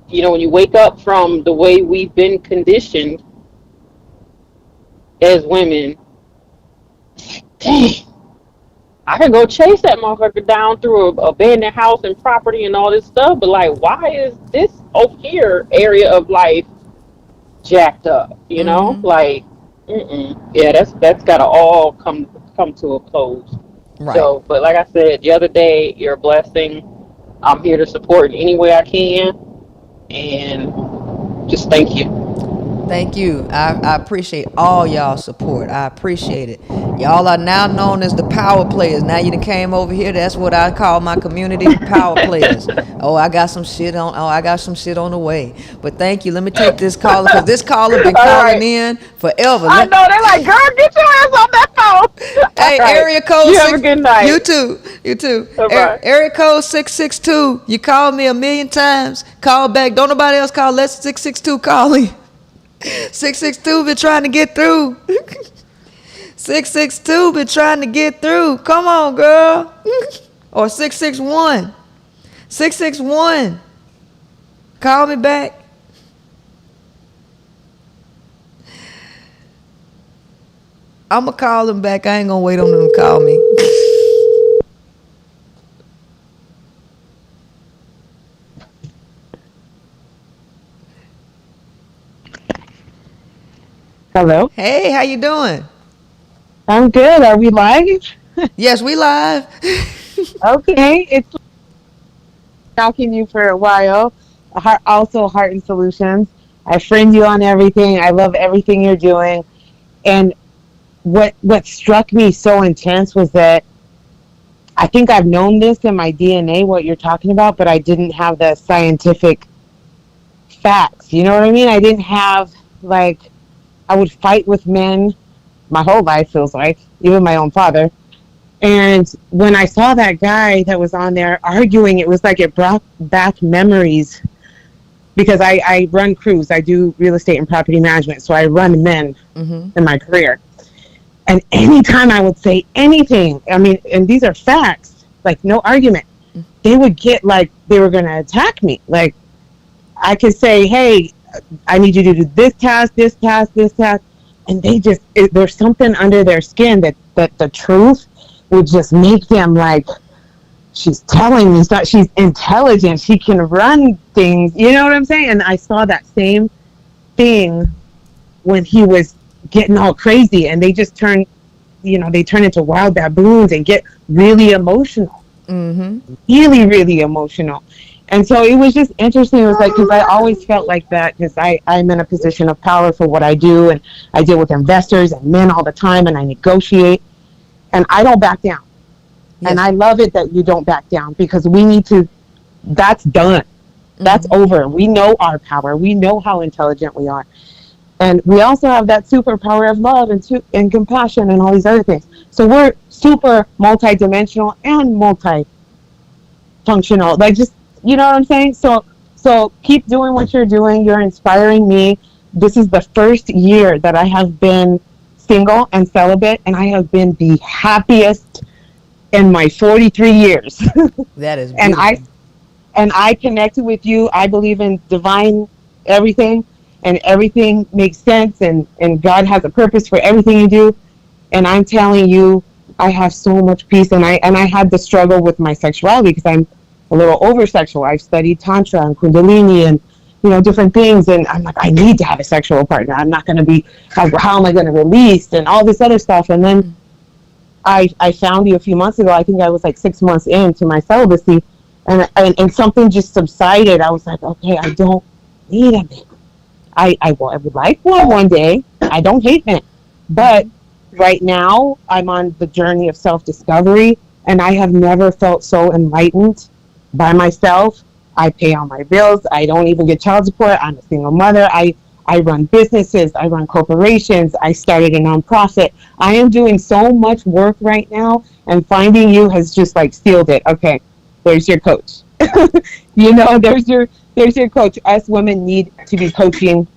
when you wake up from the way we've been conditioned as women, dang, I could go chase that motherfucker down through a abandoned house and property and all this stuff, but like, why is this over here area of life jacked up? Like, yeah, that's gotta all come to a close. Right. So, but like I said the other day, you're a blessing. I'm here to support in any way I can, and just thank you. Thank you. I appreciate all y'all support. I appreciate it. Y'all are now known as the power players. Now you done came over here. That's what I call my community, power players. I got some shit on the way. But thank you. Let me take this caller because this caller been calling in forever. I know, they're like, girl, get your ass off that phone. Hey, area code You have a good night. You too. Bye-bye. Area code 662. You called me a million times. Call back. Don't nobody else call. Let 662 call me. 662 been trying to get through. 662 been trying to get through. Come on, girl. Or 661. 661. Call me back. I'm going to call them back. I ain't going to wait on them to call me. Hello. Hey, how you doing? I'm good. Are we live? Yes, we live. Okay. It's stalking you for a while. Also, Heart and Solutions. I friend you on everything. I love everything you're doing. And what struck me so intense was that I think I've known this in my DNA, what you're talking about, but I didn't have the scientific facts. You know what I mean? I didn't have, like, I would fight with men my whole life, feels like, even my own father. And when I saw that guy that was on there arguing, it was like it brought back memories because I run crews. I do real estate and property management, so I run men in my career. And anytime I would say anything, I mean, and these are facts, like no argument, they would get like they were going to attack me. Like I could say, hey, I need you to do this task, this task, this task. And they just, there's something under their skin that the truth would just make them like, she's telling me, she's intelligent, she can run things, you know what I'm saying? And I saw that same thing when he was getting all crazy and they just turn into wild baboons and get really emotional. Really, really emotional. And so it was just interesting. It was like, because I always felt like that because I'm in a position of power for what I do. And I deal with investors and men all the time and I negotiate. And I don't back down. Yes. And I love it that you don't back down because we need to, that's done. That's over. We know our power. We know how intelligent we are. And we also have that superpower of love and compassion and all these other things. So we're super multidimensional and multifunctional. Like just, you know what I'm saying? So keep doing what you're doing. You're inspiring me. This is the first year that I have been single and celibate, and I have been the happiest in my 43 years. That is beautiful. And I connected with you. I believe in divine everything, and everything makes sense, and God has a purpose for everything you do. And I'm telling you, I have so much peace, and I had the struggle with my sexuality because I'm a little over-sexual. I've studied Tantra and Kundalini and, different things. And I'm like, I need to have a sexual partner. I'm not going to be, how am I going to release and all this other stuff. And then I found you a few months ago. I think I was like 6 months into my celibacy and something just subsided. I was like, okay, I don't need a man. I would like one day. I don't hate men. But right now I'm on the journey of self-discovery and I have never felt so enlightened by myself. I pay all my bills. I don't even get child support. I'm a single mother. I I run businesses, I run corporations, I started a nonprofit. I am doing so much work right now, and finding you has just like sealed it. Okay, there's your coach. There's your coach. Us women need to be coaching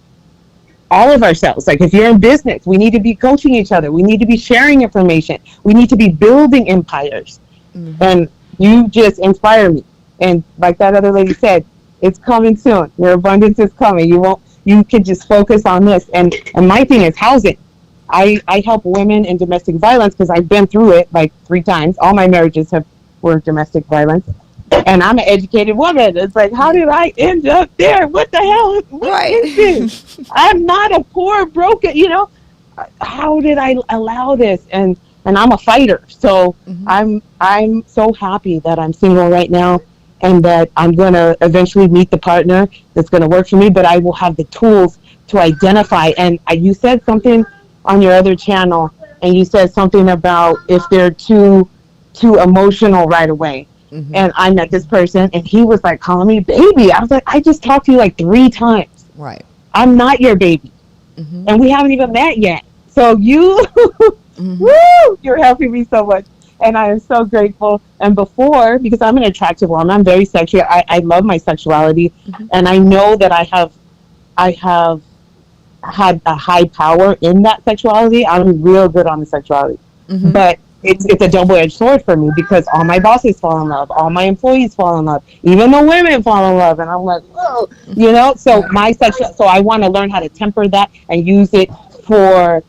all of ourselves. Like if you're in business, we need to be coaching each other. We need to be sharing information. We need to be building empires. And you just inspire me. And like that other lady said, it's coming soon. Your abundance is coming. You can just focus on this. And my thing is housing. I help women in domestic violence because I've been through it like 3 times. All my marriages were domestic violence. And I'm an educated woman. It's like, how did I end up there? What the hell? What is this? I'm not a poor, broken, how did I allow this? And I'm a fighter. So I'm so happy that I'm single right now and that I'm going to eventually meet the partner that's going to work for me, but I will have the tools to identify. And you said something on your other channel, and you said something about if they're too emotional right away. And I met this person, and he was like calling me baby. I was like, I just talked to you like 3 times. Right. I'm not your baby. And we haven't even met yet. So woo, you're helping me so much. And I am so grateful. And before, because I'm an attractive woman, I'm very sexual. I love my sexuality. And I know that I have had a high power in that sexuality. I'm real good on the sexuality. But it's a double-edged sword for me because all my bosses fall in love, all my employees fall in love, even the women fall in love, and I'm like, whoa, So so I want to learn how to temper that and use it for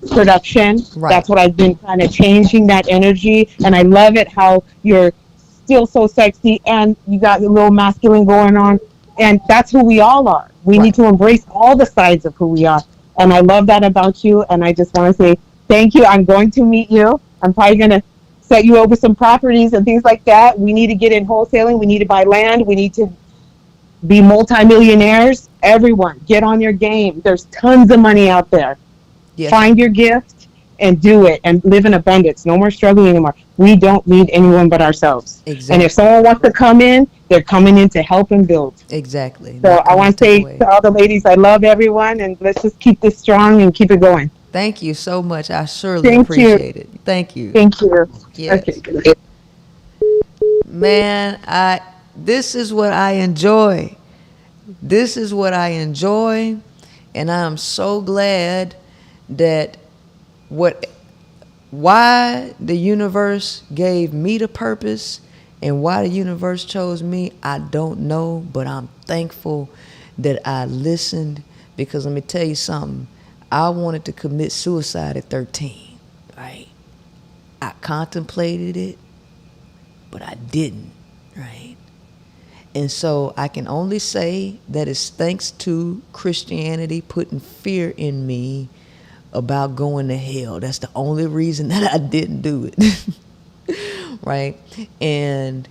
production. Right. That's what I've been kind of changing that energy, and I love it how you're still so sexy and you got your little masculine going on, and that's who we all are. We need to embrace all the sides of who we are, and I love that about you. And I just want to say thank you. I'm going to meet you. I'm probably going to set you over some properties and things like that. We need to get in wholesaling. We need to buy land. We need to be multimillionaires. Everyone, get on your game. There's tons of money out there. Yes. Find your gift and do it and live in abundance. No more struggling anymore. We don't need anyone but ourselves. Exactly. And if someone wants to come in, they're coming in to help and build. Exactly. So I want to say to all the ladies, I love everyone, and let's just keep this strong and keep it going. Thank you so much. I surely appreciate it. Thank you. Thank you. Yes. Okay. Man, this is what I enjoy. This is what I enjoy, and I'm so glad that why the universe gave me the purpose and why the universe chose me, I don't know, but I'm thankful that I listened, because let me tell you something. I wanted to commit suicide at 13, right? I contemplated it, but I didn't, right? And so I can only say that it's thanks to Christianity putting fear in me about going to hell. That's the only reason that I didn't do it, right? And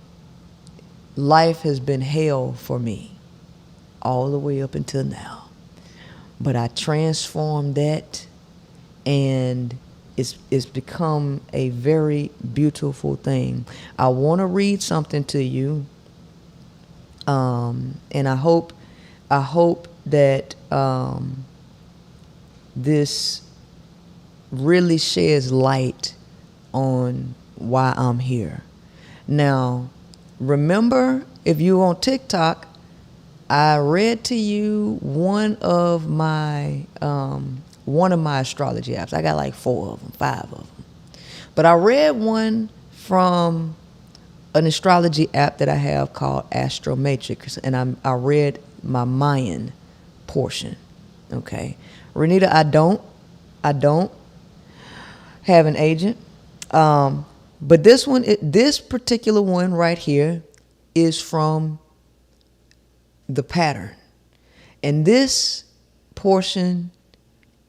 life has been hell for me all the way up until now. But I transformed that, and it's become a very beautiful thing. I want to read something to you, and I hope that this really sheds light on why I'm here. Now, remember, if you're on TikTok, I read to you one of my astrology apps. I got like 4 of them, 5 of them. But I read one from an astrology app that I have called Astro Matrix, and I read my Mayan portion. Okay, Renita, I don't have an agent, but this particular one right here is from the pattern, and this portion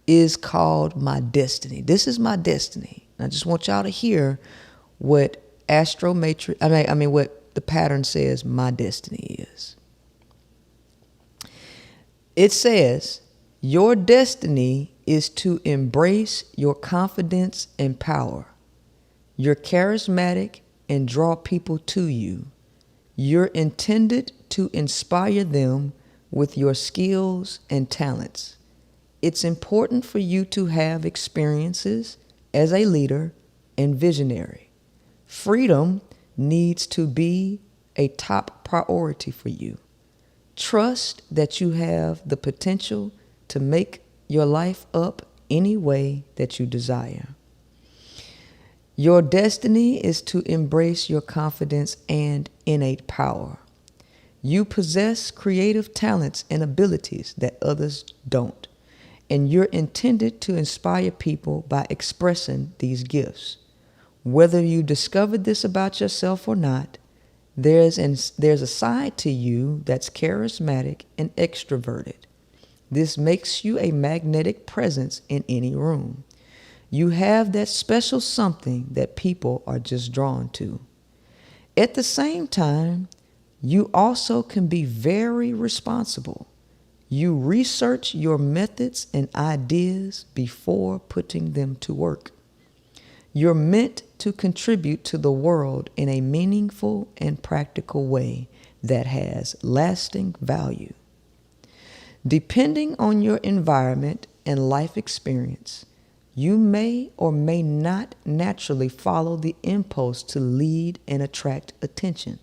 is called my destiny. This is my destiny. I just want y'all to hear what Astro Matrix, what the pattern says my destiny is. It says, your destiny is to embrace your confidence and power. You're charismatic and draw people to you. You're intended to inspire them with your skills and talents. It's important for you to have experiences as a leader and visionary. Freedom needs to be a top priority for you. Trust that you have the potential to make your life up any way that you desire. Your destiny is to embrace your confidence and innate power. You possess creative talents and abilities that others don't, and you're intended to inspire people by expressing these gifts. Whether you discovered this about yourself or not, there's a side to you that's charismatic and extroverted. This makes you a magnetic presence in any room. You have that special something that people are just drawn to. At the same time, you also can be very responsible. You research your methods and ideas before putting them to work. You're meant to contribute to the world in a meaningful and practical way that has lasting value. Depending on your environment and life experience, you may or may not naturally follow the impulse to lead and attract attention.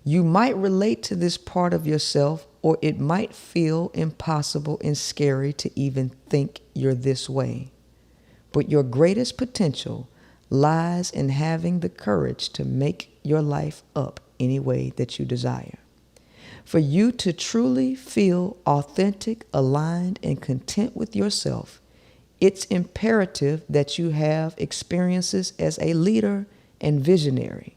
You might relate to this part of yourself, or it might feel impossible and scary to even think you're this way. But your greatest potential lies in having the courage to make your life up any way that you desire. For you to truly feel authentic, aligned, and content with yourself, it's imperative that you have experiences as a leader and visionary.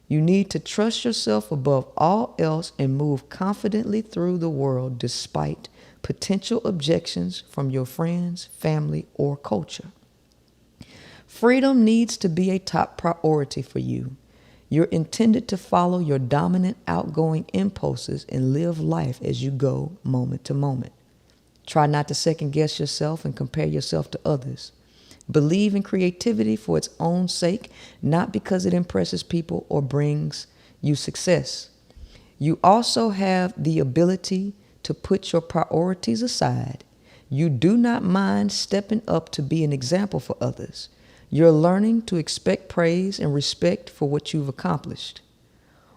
You need to trust yourself above all else and move confidently through the world despite potential objections from your friends, family, or culture. Freedom needs to be a top priority for you. You're intended to follow your dominant, outgoing impulses and live life as you go, moment to moment. Try not to second guess yourself and compare yourself to others. Believe in creativity for its own sake, not because it impresses people or brings you success. You also have the ability to put your priorities aside. You do not mind stepping up to be an example for others. You're learning to expect praise and respect for what you've accomplished.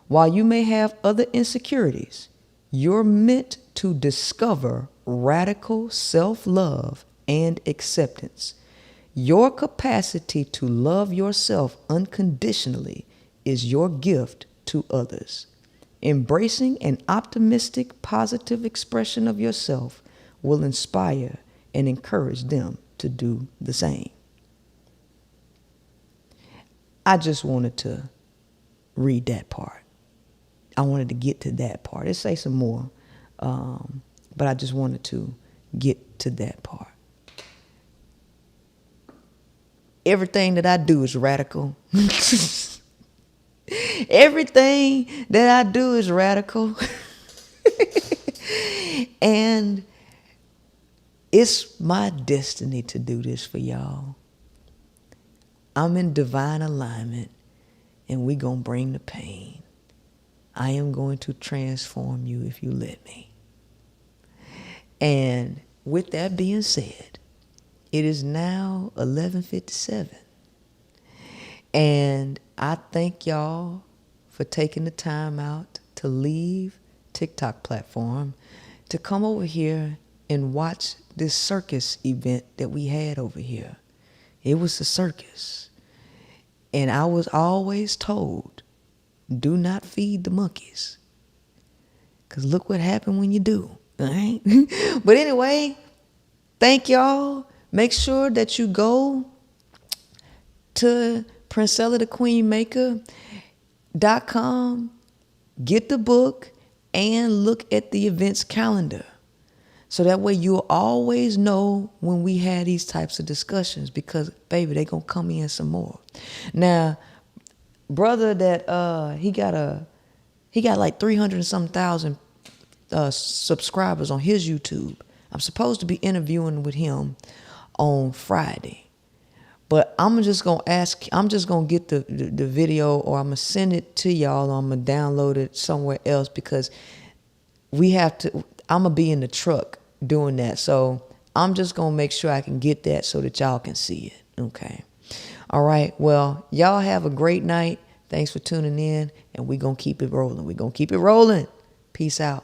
While you may have other insecurities, you're meant to discover radical self-love and acceptance. Your capacity to love yourself unconditionally is your gift to others. Embracing an optimistic, positive expression of yourself will inspire and encourage them to do the same. I just wanted to read that part. I wanted to get to that part. It say some more, but I just wanted to get to that part. Everything that I do is radical. Everything that I do is radical. And it's my destiny to do this for y'all. I'm in divine alignment, and we gonna bring the pain. I am going to transform you if you let me. And with that being said, it is now 11:57. And I thank y'all for taking the time out to leave TikTok platform to come over here and watch this circus event that we had over here. It was a circus. And I was always told, do not feed the monkeys. Because look what happened when you do. All right? But anyway, thank y'all. Make sure that you go to PrincellaTheQueenMaker.com, get the book, and look at the events calendar. So that way you'll always know when we had these types of discussions, because, baby, they going to come in some more. Now, brother that he got like 300 and some thousand subscribers on his YouTube. I'm supposed to be interviewing with him on Friday. But I'm just going to get the video, or I'm going to send it to y'all, or I'm going to download it somewhere else, because I'm going to be in the truck doing that. So I'm just going to make sure I can get that so that y'all can see it. Okay. All right. Well, y'all have a great night. Thanks for tuning in, and we're going to keep it rolling. We're going to keep it rolling. Peace out.